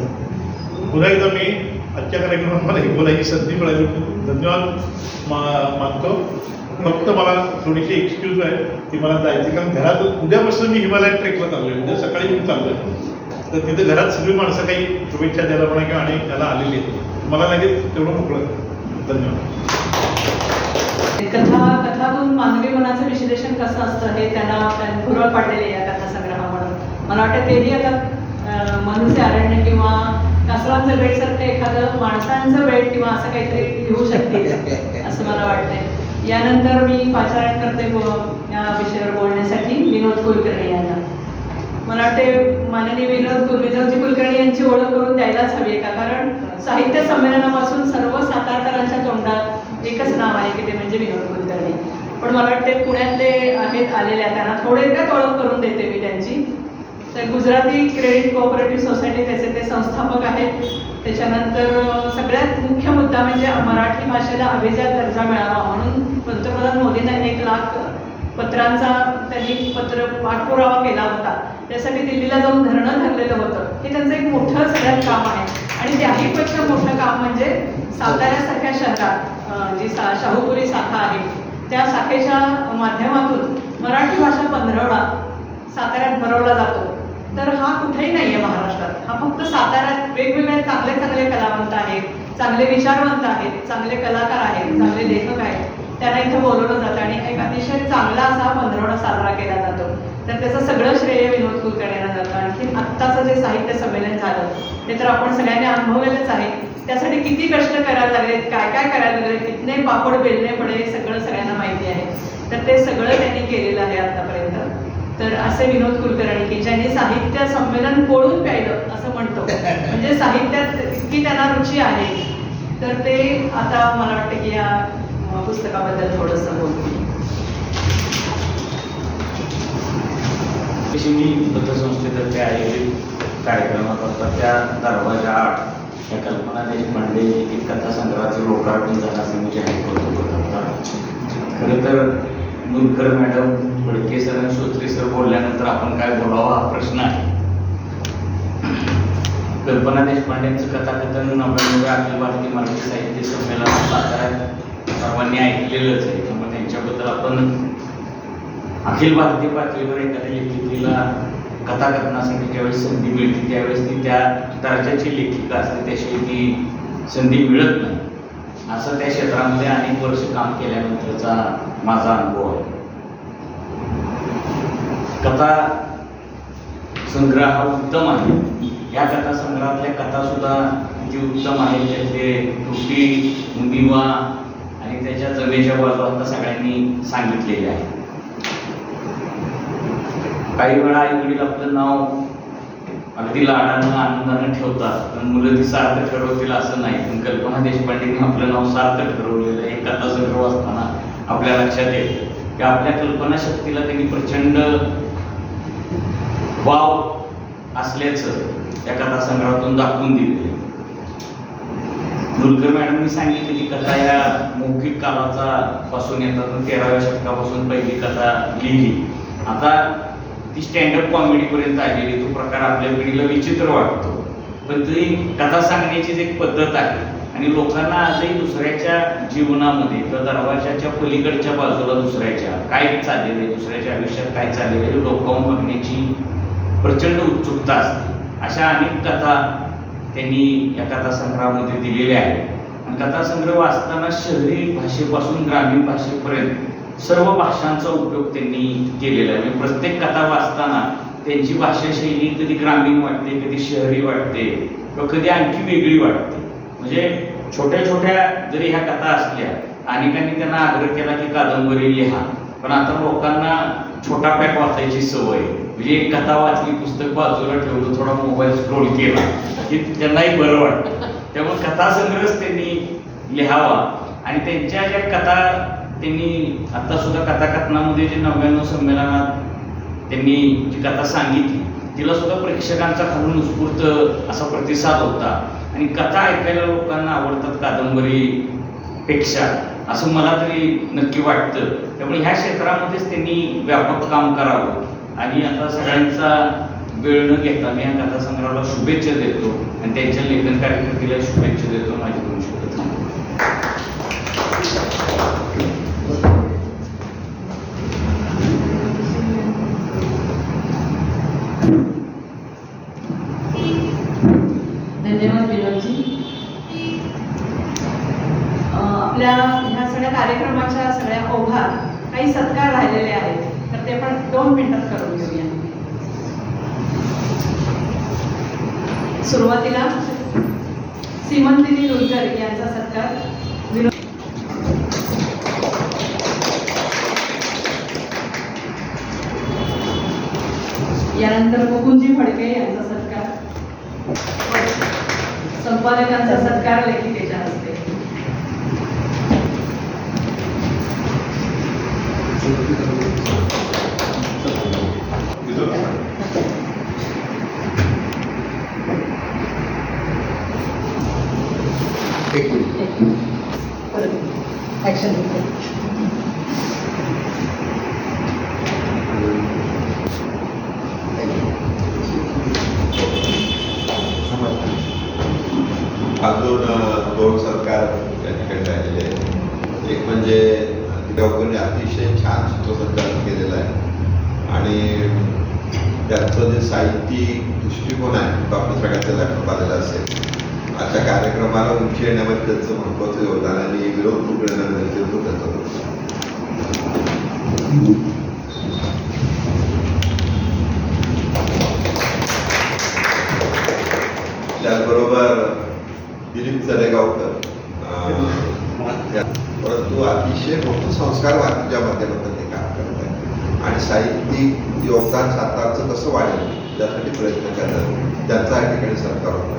Speaker 6: पुन्हा एकदा मी आजच्या कार्यक्रमात मला ही बोलायची संधी मिळाली, धन्यवाद मानतो. फक्त मला थोडीशी एक्सक्यूज आहे की मला जायचं, कारण घरात उद्यापासून मी हिमालयात ट्रेकला चाललोय, उद्या सकाळी मी चाललोय. तर तिथे घरात सगळी माणसं काही शुभेच्छा द्यायला म्हणा किंवा आणि त्याला आलेली आहेत, मला लगेच तेवढं मोकळं. धन्यवाद.
Speaker 1: कथातून मानवी मनाचं विश्लेषण कसं असतं हे त्यांना भुरळ पाडलेले या कथासंग्रहामुळे. मला वाटतं तेही आता मनुष्य अरण्य किंवा कासवांचं बेटसारखं एखादं माणसांचं बेट किंवा असं काहीतरी लिहू शकतील असं मला वाटतंय. यानंतर मी पाचारण करते या विषयावर बोलण्यासाठी विनोद कुलकर्णी यांना. मला वाटते माननीय विनोदजी कुलकर्णी यांची ओळख करून द्यायलाच हवी आहे का, कारण साहित्य संमेलनापासून सर्व सातारकरांच्या तोंडात एकच नाव आहे की ते म्हणजे विनोद कुलकर्णी. पण मला वाटते पुण्यातले आहेत आलेल्या, त्यांना थोडक्यात ओळख करून देते मी त्यांची. तर गुजराती क्रेडिट कोऑपरेटिव्ह सोसायटी त्याचे ते संस्थापक आहेत. त्याच्यानंतर सगळ्यात मुख्य मुद्दा म्हणजे मराठी भाषेला अभिजात दर्जा मिळावा म्हणून पंतप्रधान मोदींना 1 लाख पत्रांचा त्यांनी पाठपुरावा केला होता. त्यासाठी दिल्लीला जाऊन धरणं धरलेलं होतं. हे त्यांचं एक मोठं सगळ्यात काम आहे. आणि त्याहीपेक्षा मोठं काम म्हणजे साताऱ्यासारख्या शहरात जी शाहूपुरी शाखा आहे त्या शाखेच्या माध्यमातून मराठी भाषा पंधरवडा साताऱ्यात भरवला जातो. तर हा कुठेही नाही आहे महाराष्ट्रात, हा फक्त साताऱ्यात. वेगवेगळे चांगले कलावंत आहेत, चांगले विचारवंत आहेत, चांगले कलाकार आहेत, चांगले लेखक आहेत, त्यांना इथं बोलवलं जातं आणि एक अतिशय चांगला असा पंधरवडा साजरा केला जातो. तर त्याचं सगळं श्रेय विनोद कुलकर्णींना जातं. आणखी आत्ताचं जे साहित्य संमेलन झालं ते तर आपण सगळ्यांनी अनुभवलेलंच आहे. त्यासाठी किती कष्ट करायला लागलेत, काय करायला लागले, कितने पापड बेलणे पडे, सगळं सगळ्यांना माहिती आहे. तर ते सगळं त्यांनी केलेलं आहे आतापर्यंत. तर असे विनोद कुलकर्णी की ज्यांनी साहित्य संमेलन पोळून प्यायलं असं म्हणतो, म्हणजे साहित्यात इतकी त्यांना रुची आहे. तर ते आता मला वाटतं की या पुस्तकाबद्दल थोडंसं बोलतील.
Speaker 7: मी पतसंस्थेतर्फे आयोजित कार्यक्रमात होता त्या दरवाजा 8 या कल्पना देशपांडे एक कथासंग्रहाचं लोकार्पण झालं असं मी जाहीर करतो होता. खरं तर दुलकर मॅडम, फडके सर आणि सोत्री सर बोलल्यानंतर आपण काय बोलावं हा प्रश्न आहे. कल्पना देशपांडेंचं कथाकथन 99व्या अखिल भारतीय मराठी साहित्य संमेलनात साताऱ्यात सर्वांनी ऐकलेलंच आहे. त्यामुळे त्यांच्याबद्दल आपण अखिल भारतीय पातळीवर एखाद्या लेखिकेला कथाकथनासाठी ज्यावेळेस संधी मिळते त्यावेळेस ती त्या दर्जाची लेखिका असते, त्याशिवाय ती संधी मिळत नाही. असं त्या क्षेत्रामध्ये अनेक वर्ष काम केल्यानंतरचा माझा अनुभव आहे. कथा संग्रह हा उत्तम आहे. या कथा संग्रहातल्या कथा सुद्धा किती उत्तम आहेत, त्यातले त्रुटी, उणिवा आणि त्याच्या जमेच्या बाजू आता सगळ्यांनी सांगितलेल्या आहेत. काही वेळा आई वडील आपलं नाव अगदी लाडानं आनंदानं ठेवतात, पण मुलं ती सार्थ ठरवतील असं नाही. पण कल्पना देशपांडेंनी आपलं नाव सार्थ ठरवलेलं आहे. कथा संग्रह असताना आपल्या लक्षात येतं की आपल्या कल्पनाशक्तीला त्यांनी प्रचंड वाव असल्याचं त्या कथा संग्रहातून दाखवून दिले. दुलकर मॅडमनी सांगितलेली कथा या मौखिक कालाचा पासून येतात. 13व्या शतकापासून पहिली कथा लिहिली. आता ती स्टँडअप कॉमेडीपर्यंत आलेली. तो प्रकार आपल्या पिढीला विचित्र वाटतो, पण ती कथा सांगण्याचीच एक पद्धत आहे. आणि लोकांना आजही दुसऱ्याच्या जीवनामध्ये किंवा दरवाजाच्या पलीकडच्या बाजूला दुसऱ्याच्या काय चाललेलं आहे, दुसऱ्याच्या आयुष्यात काय चाललेलं आहे डोकावून बघण्याची प्रचंड उत्सुकता असते. अशा अनेक कथा त्यांनी या कथासंग्रहामध्ये दिलेल्या आहेत. आणि कथासंग्रह वाचताना शहरी भाषेपासून ग्रामीण भाषेपर्यंत सर्व भाषांचा उपयोग त्यांनी केलेला आहे. म्हणजे प्रत्येक कथा वाचताना त्यांची भाषाशैली कधी ग्रामीण वाटते, कधी शहरी वाटते किंवा कधी आणखी वेगळी वाटते. म्हणजे छोट्या छोट्या जरी ह्या कथा असल्या, अनेकांनी त्यांना आग्रह केला की कादंबरी लिहा, पण आता लोकांना छोटा पॅक वाचायची सवय. म्हणजे एक कथा वाचली, पुस्तक बाजूला ठेवलं, थोडा मोबाईल स्क्रोल केला की त्यांनाही बरं वाटतं. त्यामुळे कथासंग्रहच त्यांनी लिहावा. आणि त्यांच्या ज्या कथा त्यांनी आता सुद्धा कथाकथनामध्ये जे 99 संमेलनात त्यांनी जी कथा सांगितली तिला सुद्धा प्रेक्षकांचा खालून उत्स्फूर्त असा प्रतिसाद होता. आणि कथा ऐकायला लोकांना आवडतात कादंबरीपेक्षा, असं मला तरी नक्की वाटतं. त्यामुळे ह्या क्षेत्रामध्येच त्यांनी व्यापक काम करावं. आणि आता सगळ्यांचा वेळ न घेता मी या कथासंग्रहाला शुभेच्छा देतो आणि त्यांच्या लेखन कार्यक्रमाला शुभेच्छा देतो. माझी 2 शब्द थांबतो.
Speaker 1: धन्यवाद विनोदजी. आपल्या ह्या सगळ्या कार्यक्रमाच्या सगळ्या ओघात काही सत्कार राहिलेले आहेत, तर ते पण 2 मिनिटात करून घेऊया. सुरुवातीला सीमंतिनी दुलकर यांचा सत्कार. यानंतर मुकुंदजी फडके यांचा सत्कार. संपादकांचा सत्कार लेखिकेच्या हस्ते.
Speaker 3: ऍक्शन
Speaker 2: अजून 2 सत्कार या ठिकाणी राहिलेले आहेत. एक म्हणजे तिघांनी अतिशय छान सूत्रसंचालन केलेलं आहे आणि त्याचं जे साहित्यिक दृष्टिकोन आहे तो आपल्या सगळ्यांच्या लक्षात आलेला असेल. आजच्या कार्यक्रमाला उंची येण्यामध्ये त्यांचं महत्त्वाचं योगदान आणि विरोध पुरवण्याचं नेतृत्व त्याचं होतं. त्याचबरोबर दिलीप चलेगावकर, परंतु अतिशय मोठं संस्कार वाचण्याच्या माध्यमातून ते काम करत आहे आणि साहित्यिक योगदान सातारचं कसं वाढेल त्यासाठी प्रयत्न करतात. त्यांचा या ठिकाणी सत्कार होता.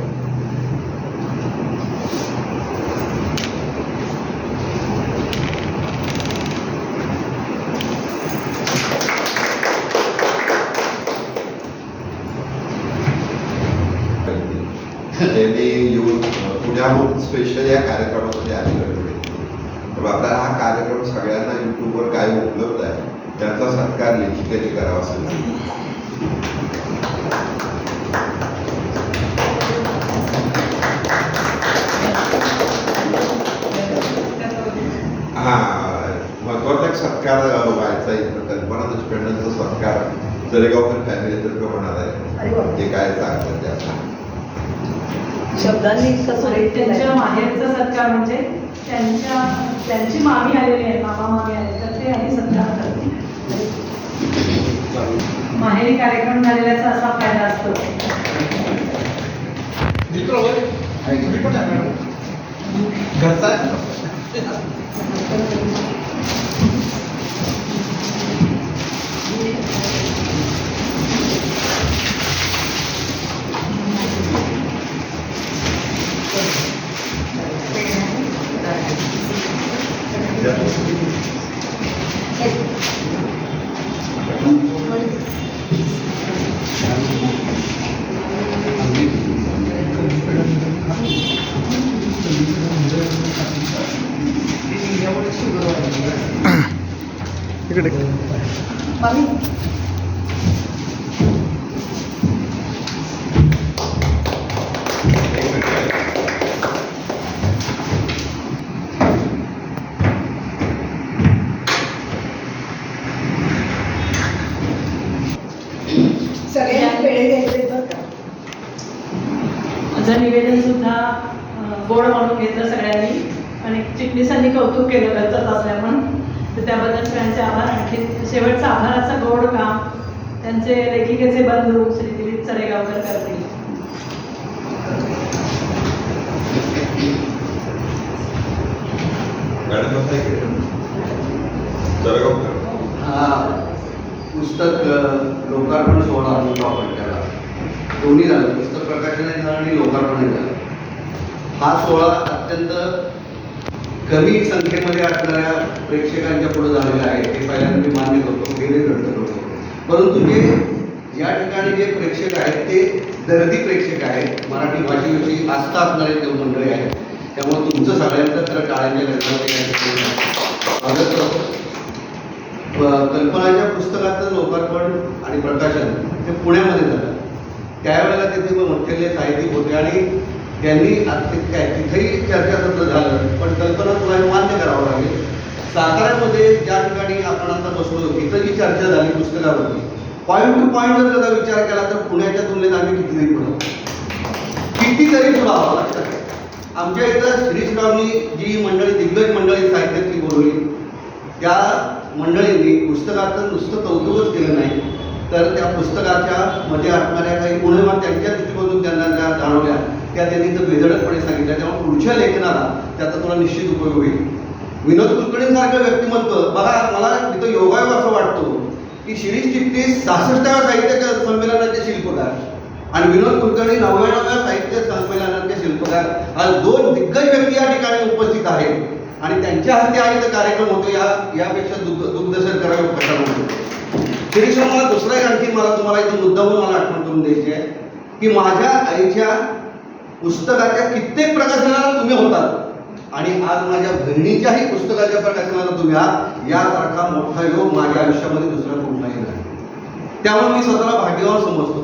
Speaker 2: त्यांनी येऊन पुण्याहून स्पेशल या कार्यक्रमासाठी आलेले होते. तर आपल्याला हा कार्यक्रम सगळ्यांना यूट्यूबवर काय उपलब्ध आहे त्याचा सत्कार लेखिकेने करावा असेल. जळगावकर फॅमिलीतर्फे होणार
Speaker 3: अरे
Speaker 2: आहे
Speaker 3: वा.
Speaker 2: ते काय सांगतात त्या
Speaker 3: शब्दांनी इतकं
Speaker 1: आणि
Speaker 3: सुरेख
Speaker 1: त्यांच्या
Speaker 3: केलंय.
Speaker 1: माहेरचा सत्कार म्हणजे त्यांची मामी आलेली आहे, मामा मामी आले तर ते आधी सत्कार करतील. माहेरी कार्यक्रम झालेल्याचा असा फायदा असतो.
Speaker 5: मित्र होय तुम्ही पण आहे मॅडम. घरचा आहे.
Speaker 3: मामी सगळ्यांनी पेढे घ्यायचे बरं का.
Speaker 1: माझं निवेदन सुद्धा गोड म्हणून घेतलं सगळ्यांनी आणि चिटणीसांनी कौतुक केलं घरचंच असल्यामुळे, तर त्याबद्दल सगळ्यांचे आभार. आणखी शेवटचा आभाराचं गोड काम त्यांचे लेखिकेचे बंधू श्री दिलीप चरेगावकर करतील.
Speaker 2: मॅडम कसं आहे जळगावकर
Speaker 8: पुस्तक लोकार्पण सोहळा म्हणून आपण त्याला दोन्ही झालं, पुस्तक प्रकाशनही झालं आणि लोकार्पणही झालं. हा सोहळा अत्यंत कमी संख्येमध्ये असणाऱ्या प्रेक्षकांच्या पुढे झालेला आहे हे पहिल्यांदा मी मान्य करतो, गेले व्यक्त करतो. परंतु जे या ठिकाणी जे प्रेक्षक आहेत ते दर्दी प्रेक्षक आहेत, मराठी भाषेविषयी आस्था असणारे ते मंडळी आहेत. त्यामुळे तुमचं सगळ्यांचं खरं टाळ्यांच्या गरजेचं स्वागत करतो. कल्पनाच्या पुस्तकाचं लोकार्पण आणि प्रकाशन हे पुण्यामध्ये झालं. त्यावेळेला तिथे मोठे साहित्यिक होते आणि त्यांनी तिथेही चर्चासत्र झालं. पण कल्पना तुला मान्य करावं लागेल, साताऱ्यामध्ये ज्या ठिकाणी आपण आता बसलो तिथं जी चर्चा झाली पुस्तकावरती, पॉईंट टू पॉईंट जर त्याचा विचार केला तर पुण्याच्या तुलनेत आम्ही कितीतरी पुढं आहोत. लक्षात घ्या. आमच्या इथं श्रीश्रावनी जी मंडळी दिग्गज मंडळी साहित्यातली बोलवली, त्या मंडळींनी पुस्तकाचं नुसतं कौतुकच केलं नाही तर त्या पुस्तकाच्या मध्ये असणाऱ्या काही गुणधर्म त्यांच्या दृष्टीकोनातून त्यांना ज्या जाणवल्या त्या त्यांनी तर बेधडकपणे सांगितल्या. त्यामुळे पुढच्या लेखनाला त्याचा तुला निश्चित उपयोग होईल. विनोद कुलकर्णींसारखं व्यक्तिमत्व बघा, मला तिथं योगायोग असं वाटतो की शिरीष चित्तीस 66व्या साहित्य संमेलनाचे शिल्पकार आणि विनोद कुलकर्णी 99व्या साहित्य संमेलनाचे शिल्पकार, आज दोन दिग्गज व्यक्ती या ठिकाणी उपस्थित आहेत आणि त्यांच्या हस्ते आज इथं कार्यक्रम होतो. यापेक्षा दुग्धसर करावे कशा होतो. शिरीष, मला दुसरा एक आणखी तुम्हाला इथं मुद्दामून मला आठवण करून द्यायची आहे की माझ्या आईच्या पुस्तकाच्या कित्येक प्रकाशनाला तुम्ही होतात आणि आज माझ्या बहिणीच्याही पुस्तकाच्या प्रकाशनाला तुम्ही आहात. यासारखा मोठा योग माझ्या आयुष्यामध्ये दुसरा कुठलाही नाही. त्यामुळे मी स्वतःला भाग्यवान समजतो.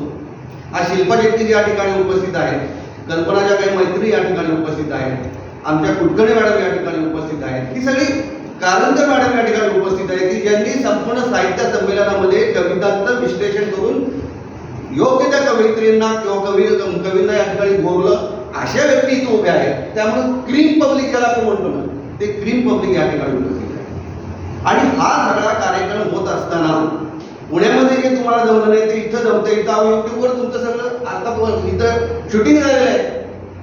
Speaker 8: आज शिल्पा शेट्टी या ठिकाणी उपस्थित आहेत, कल्पनाच्या काही मैत्री या ठिकाणी उपस्थित आहेत, आमच्या कुलकर्णी मॅडम या ठिकाणी उपस्थित आहेत, ही सगळी कारंजकर मॅडम या ठिकाणी उपस्थित आहे की ज्यांनी संपूर्ण साहित्य संमेलनामध्ये कवितांचं विश्लेषण करून योग्य त्या कवयित्रींना किंवा कवींना या ठिकाणी बोललं. अशा व्यक्ती इथे उभ्या आहेत. त्यामुळे क्रीम पब्लिक ज्याला आपण म्हणतो ना, ते क्रीम पब्लिक या ठिकाणी उपस्थित आहे. आणि हा सगळा कार्यक्रम होत असताना पुण्यामध्ये जे तुम्हाला जमलं नाही ते इथं जमतं. इथं युट्यूबवर तुमचं सगळं आता इथं शूटिंग झालेलं आहे.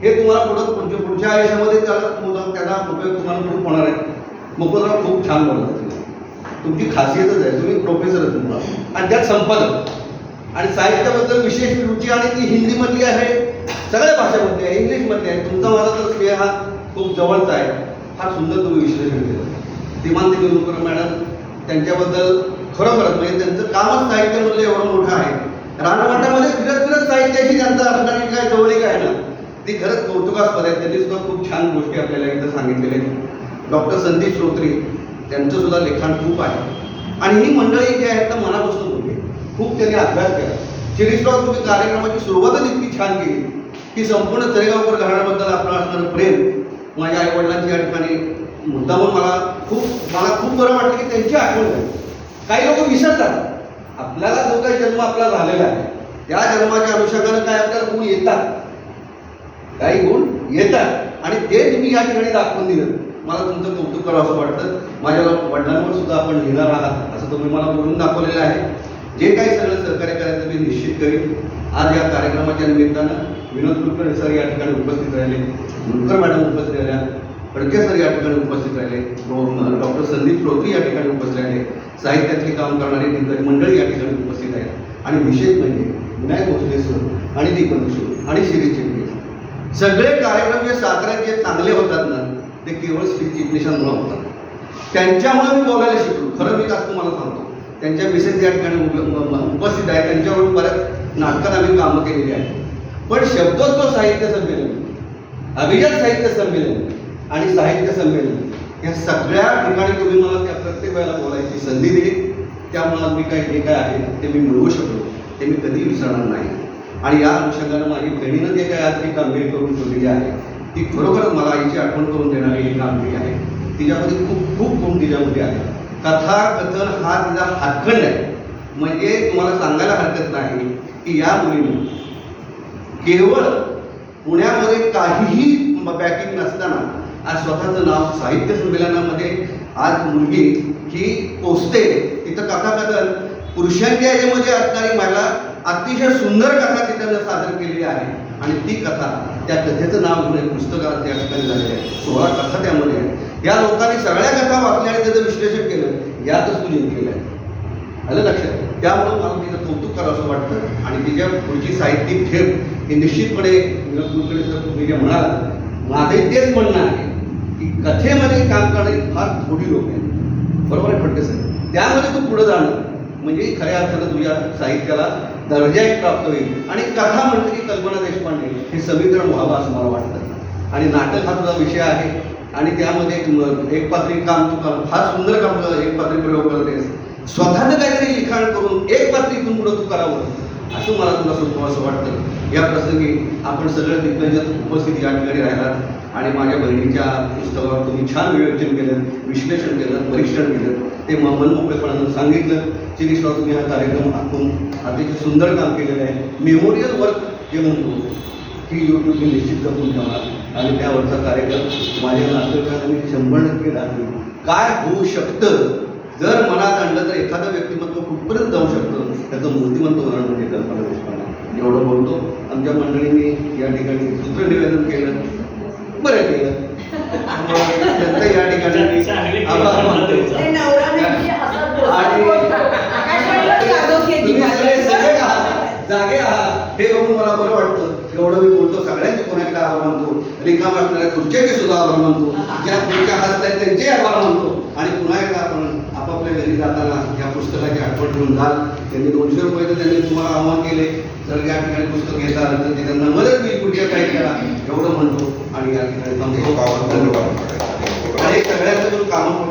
Speaker 8: हे तुम्हाला पुढच्या आयुष्यामध्ये त्याचा उपयोग तुम्हाला खूप होणार आहे. मुकुंदराव खूप छान बोलतात, तुमची खासियतच आहे, तुम्ही प्रोफेसर आहे तुम्हाला आणि त्यात संपादक आणि साहित्याबद्दल विशेष रुची आणि ती हिंदीमधली आहे, सगळ्या भाषामधली आहे, इंग्लिशमधली आहे. तुमचा माझा तर स्पेह हा खूप जवळचा आहे. फार सुंदर तुम्ही विश्लेषण केलं. धीमान देवेंद्रकर मॅडम त्यांच्याबद्दल खरोखरच म्हणजे त्यांचं कामच साहित्यामधलं एवढं मोठं आहे. रानवाटामध्ये फिरत साहित्याशी त्यांचं असणारी काय जवळीक आहे ना, ती खरंच कौतुकास्पद आहे. त्यांनी सुद्धा खूप छान गोष्टी आपल्याला इथं सांगितलेल्या आहेत. डॉक्टर संदीप श्रोत्री त्यांचं सुद्धा लिखाण खूप आहे आणि ही मंडळी जी आहेत तर मनापासून होती, खूप त्यांनी अभ्यास केला. शिरीषराव, तुम्ही कार्यक्रमाची सुरुवातच इतकी छान केली की संपूर्ण चरेगावकर घराण्याबद्दल आपलं असणारं प्रेम माझ्या आईवडिलांची या ठिकाणी मुद्दामून मला खूप बरं वाटलं की त्यांची आठवण झाली. काही लोक विसरतात. आपल्याला जो काही जन्म आपला झालेला आहे त्या जन्माच्या अनुषंगानं काय आपल्याला गुण येतात, काही गुण येतात आणि ते तुम्ही या ठिकाणी दाखवून दिलं. मला तुमचं कौतुक करावं असं वाटतं. माझ्या वडिलांवर सुद्धा आपण लिहिणार आहात असं तुम्ही मला बोलून दाखवलेलं आहे. जे काही सगळं सहकार्य करायचं मी निश्चित करीन. आज या कार्यक्रमाच्या निमित्तानं विनोद कुलकर्णी सर या ठिकाणी उपस्थित राहिले, मुलकर मॅडम उपस्थित राहिल्या, फडके सर या ठिकाणी उपस्थित राहिले, डॉक्टर संदीप चौधरी या ठिकाणी उपस्थित राहिले, साहित्यातली काम करणारी दिग्गज मंडळी या ठिकाणी उपस्थित आहेत आणि विशेष म्हणजे विनायक भोसले सर आणि दीपक सर आणि शिरीष चिटणीस. सगळे कार्यक्रम जे साताऱ्यात जे चांगले होतात ना ते केवळ श्री चिटणीसांमुळे होतात. त्यांच्यामुळे मी बोलायला शिकलो. खरं मी जास्त तुम्हाला सांगतो, त्यांच्या मिसेस या ठिकाणी उपस्थित आहेत, त्यांच्यावरून बऱ्याच नाटकात आम्ही कामं केलेली आहेत. पण शब्दोत्सव साहित्य संमेलन, अभिजात साहित्य संमेलन आणि साहित्य संमेलन या सगळ्या ठिकाणी तुम्ही मला त्या प्रत्येक वेळेला बोलायची संधी दिली. त्यामुळे मी काय जे काय आहे ते मी मिळवू शकलो ते मी कधी विसरणार नाही. आणि या अनुषंगानं माझी बहिणीनं जे काय आज ती कामगिरी करून ठेवलेली आहे ती खरोखरच मला आईची आठवण करून देणारी ही कामगिरी आहे. तिच्यामध्ये खूप खूप गुण तिच्यामध्ये आहे. कथा कथन हा तिचा हातखंड आहे. म्हणजे तुम्हाला सांगायला हरकत नाही की या मुलीने केवळ पुण्यामध्ये काहीही बॅकिंग नसताना आज स्वतःचं नाव साहित्य संमेलनामध्ये आज मुलगी ही पोचते. तिथं कथाकथन पुरुषांच्या याच्यामध्ये असणारी महिला अतिशय सुंदर कथा तिथं सादर केलेली आहे आणि ती कथा त्या कथेचं नाव घेऊन एक पुस्तकात त्या ठिकाणी झालेलं आहे. 16 कथा त्यामध्ये आहेत. या लोकांनी सगळ्या कथा वाचल्या आणि त्याचं विश्लेषण केलं, यातच तू जिंकलेलं आहे. आलं लक्षात. त्यामुळं मला तिचं कौतुक करावं असं वाटतं आणि तिच्या पुढची साहित्यिक ठेप ही निश्चितपणे विनोद कुलकर्णी सर तुम्ही जे म्हणाल माझे तेच म्हणणं आहे की कथेमध्ये काम करणारी फार थोडी लोक आहेत. बरोबर आहे फडके सर. त्यामध्ये तू पुढं जाणं म्हणजे खऱ्या अर्थानं तुझ्या साहित्याला दर्जा एक प्राप्त होईल. आणि कथा म्हणते की कल्पना देशपांडे हे समीकरण व्हावं असं मला वाटतं. आणि नाटक हा तुझा विषय आहे आणि त्यामध्ये एक पात्री काम तू फार सुंदर काम एक पात्री प्रयोग करतेस. स्वतःचं काहीतरी लिखाण करून एक पात्री इथून पुढं तू करावं असं मला तुला सुचवा असं वाटतं. या प्रसंगी आपण सगळं दिग्गज उपस्थित या ठिकाणी राहिलात आणि माझ्या बहिणीच्या पुस्तकावर तुम्ही छान विवेचन केलं, विश्लेषण केलं, परीक्षण केलं, ते मनमोकळेपणानं सांगितलं. शिरीषराव तुम्ही हा कार्यक्रम आखून अतिशय सुंदर काम केलेलं आहे. मेमोरियल वर्क जे म्हणतो की यूट्यूबने निश्चित जपून ठेवणार आणि त्यावरचा कार्यक्रम माझ्या नातेवाईकांनी 100% दाखवेल. काय होऊ शकतं जर मनात आणलं तर एखादं व्यक्तिमत्व कुठपर्यंत जाऊ शकतं त्याचं मूर्तिमंत उदाहरण म्हणजे कल्पना देशपांडे. एवढं बोलतो. आमच्या मंडळींनी या ठिकाणी सूत्रनिवेदन केलं, बरं केलं. त्यांचं या ठिकाणी आभार मानतो.
Speaker 3: ते नवरा नाही असं बोलतो.
Speaker 8: आणि तुम्ही सगळे आहात, जागे आहात हे बघून मला बरं वाटतं. एवढं मी बोलतो. सगळ्यांचे पुन्हा एकदा आभार मानतो. रिकाम असणाऱ्या खुर्च्याचे सुद्धा आभार मानतो. ज्या खुर्च्या हसत आहेत त्यांचे आभार मानतो. आणि पुन्हा एकदा आपण आपापल्या घरी जाताना या पुस्तकाची आठवण ठेवून जाल. त्यांनी 200 रुपये तर त्यांनी तुम्हाला आव्हान केले. जर या ठिकाणी पुस्तक घेता आलं तर ते त्यांना मदत होईल पुढच्या काही करा एवढं म्हणतो आणि या ठिकाणी थांबतो. आणि सगळ्यांचं कामं